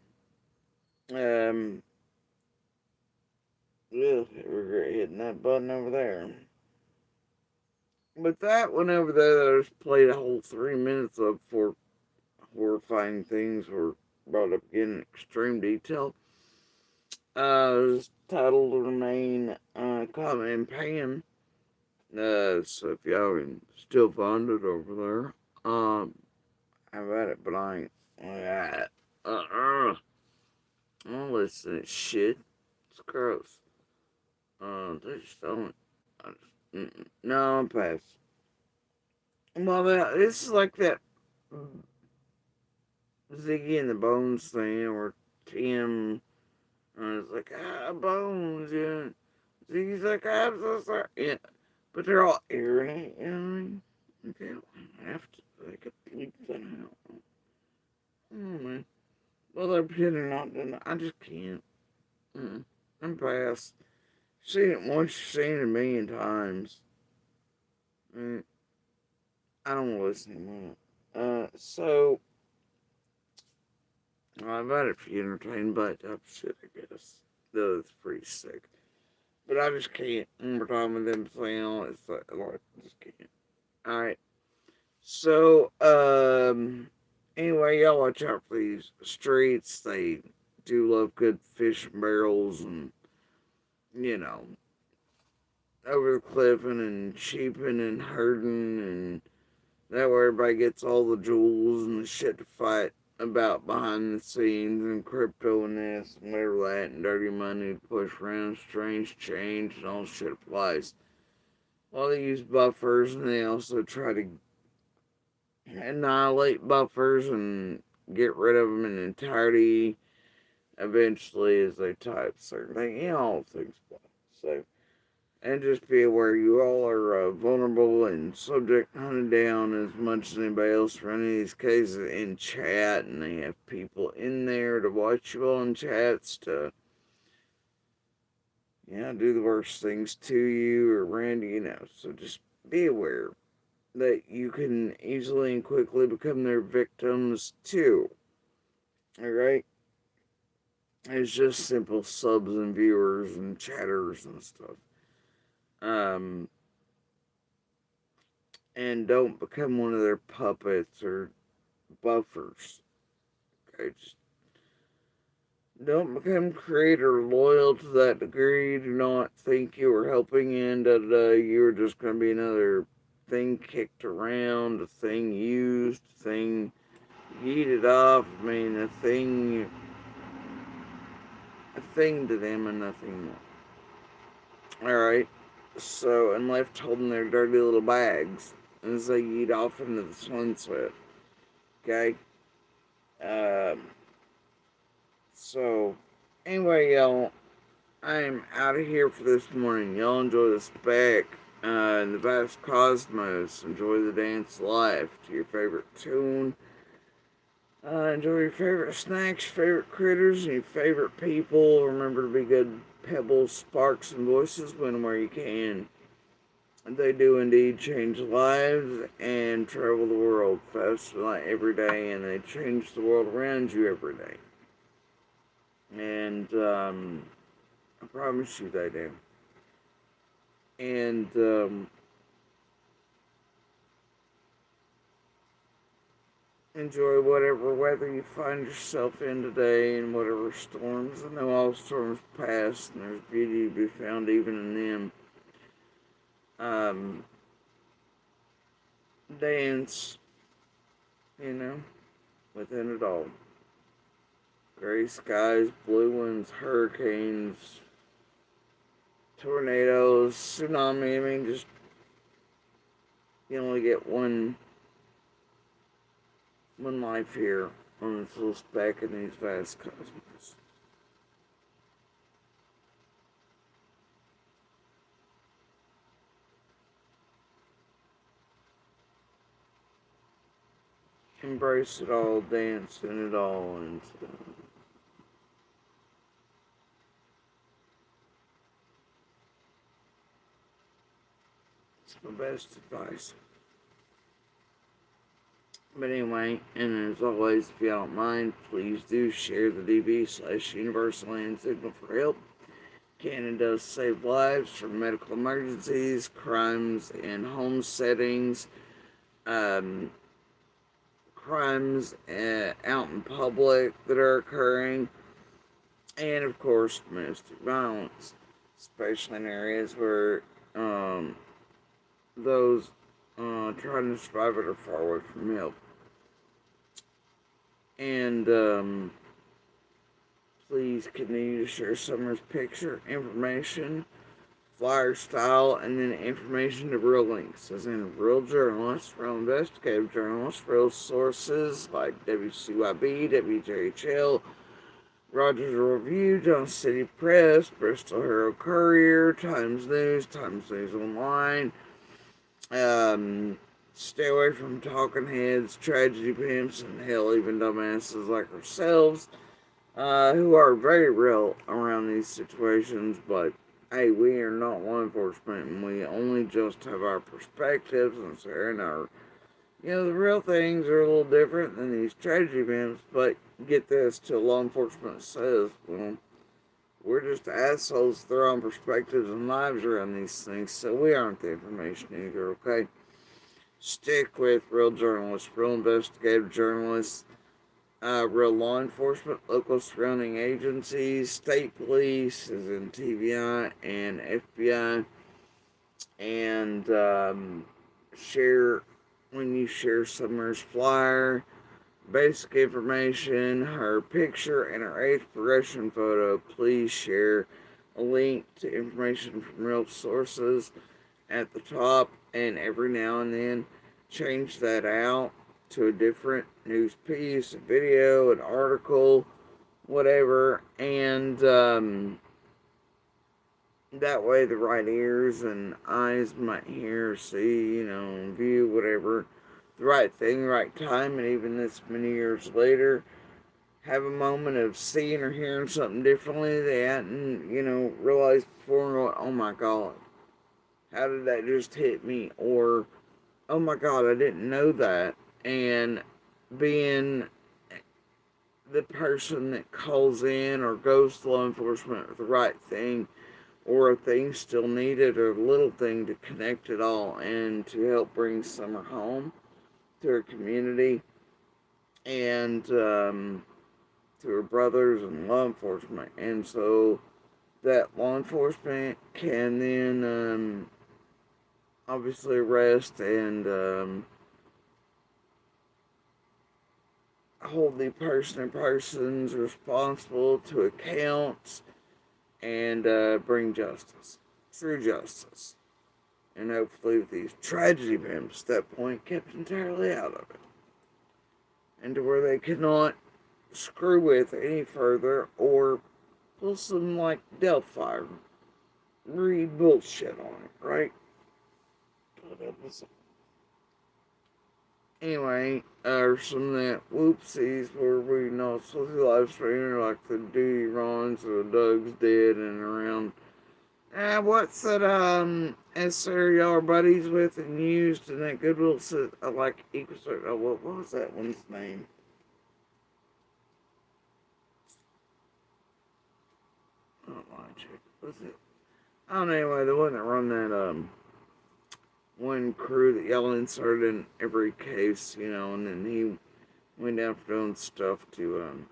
Um, Ugh, regret hitting that button over there. But that one over there that I just played a whole 3 minutes of for horrifying things were brought up again in extreme detail. It's titled Remain Calm and Pan. So if y'all can still find it over there, I've had it, but I ain't. I don't listen to this shit. It's gross. They just don't. No, I'm past. Well, this is like that Ziggy and the Bones thing, or Tim. It's like, Bones, yeah. Ziggy's like, I'm so sorry. Yeah. But they're all arrogant, you know what I mean? Like, they don't have to. They could bleep that out. Oh, man. Well, they're pretending not to. I just can't. I'm past. Seen it once, seen it a million times. Mm, I don't want to listen anymore. So, I've had it for entertainment, but shit, I guess. That's pretty sick. But I just can't. One more time with them saying all that stuff. I just can't. Alright. So, anyway, y'all watch out for these streets. They do love good fishing barrels and, you know, over the cliffing and sheeping and herding, and that way everybody gets all the jewels and the shit to fight about behind the scenes and crypto and this and whatever that and dirty money to push around, strange change and all shit applies. Well, they use buffers and they also try to annihilate buffers and get rid of them in entirety eventually as they type certain things. You know, all things apply. So, and just be aware you all are vulnerable and subject to hunted down as much as anybody else for any of these cases in chat, and they have people in there to watch you all in chats to, do the worst things to you or around you, So just be aware that you can easily and quickly become their victims too. Alright? It's just simple subs and viewers and chatters and stuff. Um, and don't become one of their puppets or buffers. Okay, just don't become creator loyal to that degree. Do not think you are helping in that you're just going to be another thing kicked around, a thing used, a thing yeeted off. I mean, a thing to them and nothing more. Alright, so, and left holding their dirty little bags as they yeet off into the sunset. Okay? Um, so, anyway, y'all, I'm out of here for this morning. Y'all enjoy the spec in the vast cosmos. Enjoy the dance life to your favorite tune. Enjoy your favorite snacks, favorite critters, and your favorite people. Remember to be good pebbles, sparks, and voices when and where you can. They do indeed change lives and travel the world faster than every day, and they change the world around you every day. And I promise you they do. And enjoy whatever weather you find yourself in today and whatever storms. I know all storms pass and there's beauty to be found even in them. Um, dance, within it all. Gray skies, blue winds, hurricanes, tornadoes, tsunami. I mean, just you only get one life here on this little speck in these vast cosmos. Embrace it all, dance in it all, and it's my best advice. But anyway, and as always, if you don't mind, please do share the DB/Universal Land Signal for help. can and does save lives from medical emergencies, crimes in home settings, um, crimes out in public that are occurring, and of course, domestic violence, especially in areas where um, those trying to survive it are far away from help. And please continue to share Summer's picture, information, flyer style, and then information to real links, as in real journalists, real investigative journalists, real sources like WCYB, WJHL, Rogers Review, Johnson City Press, Bristol Herald Courier, Times News Online. Stay away from talking heads, tragedy pimps, and hell, even dumbasses like ourselves, who are very real around these situations, but hey, we are not law enforcement, and we only just have our perspectives and sharing our, the real things are a little different than these tragedy pimps, but get this, till law enforcement says, well, we're just assholes with their own perspectives and lives around these things, so we aren't the information either, okay? Stick with real journalists, real investigative journalists, real law enforcement, local surrounding agencies, state police, as in TVI and FBI, and share when you share Summer's flyer, basic information, her picture, and her age progression photo. Please share a link to information from real sources at the top, and every now and then change that out to a different news piece, a video, an article, whatever, and that way the right ears and eyes might hear, see, view, whatever, the right thing, right time, and even this many years later, have a moment of seeing or hearing something differently they hadn't, realized before, and going, oh my god, how did that just hit me? Or, oh my god, I didn't know that. And being the person that calls in or goes to law enforcement with the right thing, or a thing still needed, or a little thing to connect it all and to help bring Summer home to her community and to her brothers and law enforcement. And so that law enforcement can then obviously arrest and hold the person or persons responsible to accounts and bring justice, true justice. And hopefully with these tragedy pimps, that point kept entirely out of it. And to where they cannot screw with any further or pull some like Delphi, read bullshit on it, right? Anyway, some of that whoopsies where we not supposed to live streaming like the duty runs or the Doug's dead and around. What's that SR y'all are buddies with and used and that Goodwill says like equals what was that one's name? I don't mind check. Was it? I don't know, anyway, the one that run that one crew that y'all inserted in every case, and then he went down for doing stuff to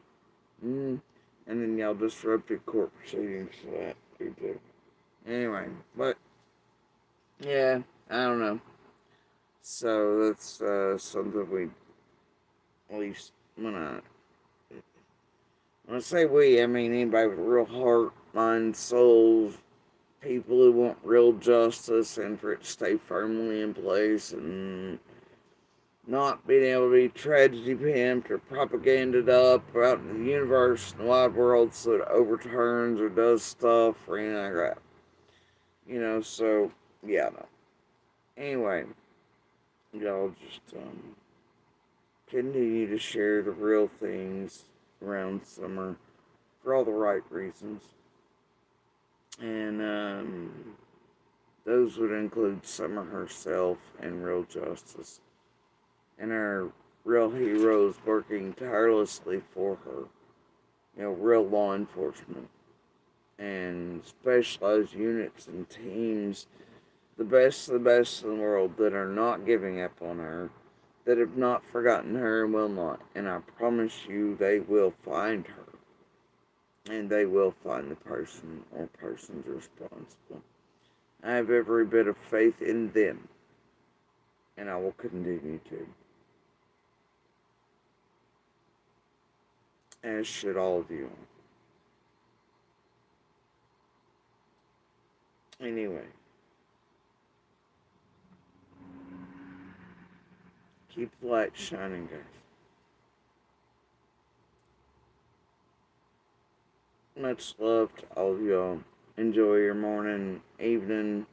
and then y'all disrupted court proceedings for that too. Anyway, but yeah, I don't know. So that's something we, at least when I say we, I mean anybody with real heart, mind, souls, people who want real justice and for it to stay firmly in place and not being able to be tragedy pimped or propaganded up out in the universe and the wide world so it overturns or does stuff or anything like that. So, yeah, no. Anyway, y'all just continue to share the real things around Summer for all the right reasons. And those would include Summer herself and real justice. And our real heroes working tirelessly for her. Real law enforcement. and specialized units and teams, the best of the best in the world, that are not giving up on her, that have not forgotten her and will not. And I promise you, they will find her. And they will find the person or persons responsible. I have every bit of faith in them. And I will continue to. As should all of you. Anyway. Keep the light shining, guys. Much love to all of y'all. Enjoy your morning, evening,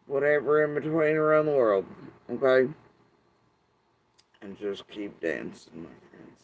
whatever in between around the world. Okay? And just keep dancing, my friends.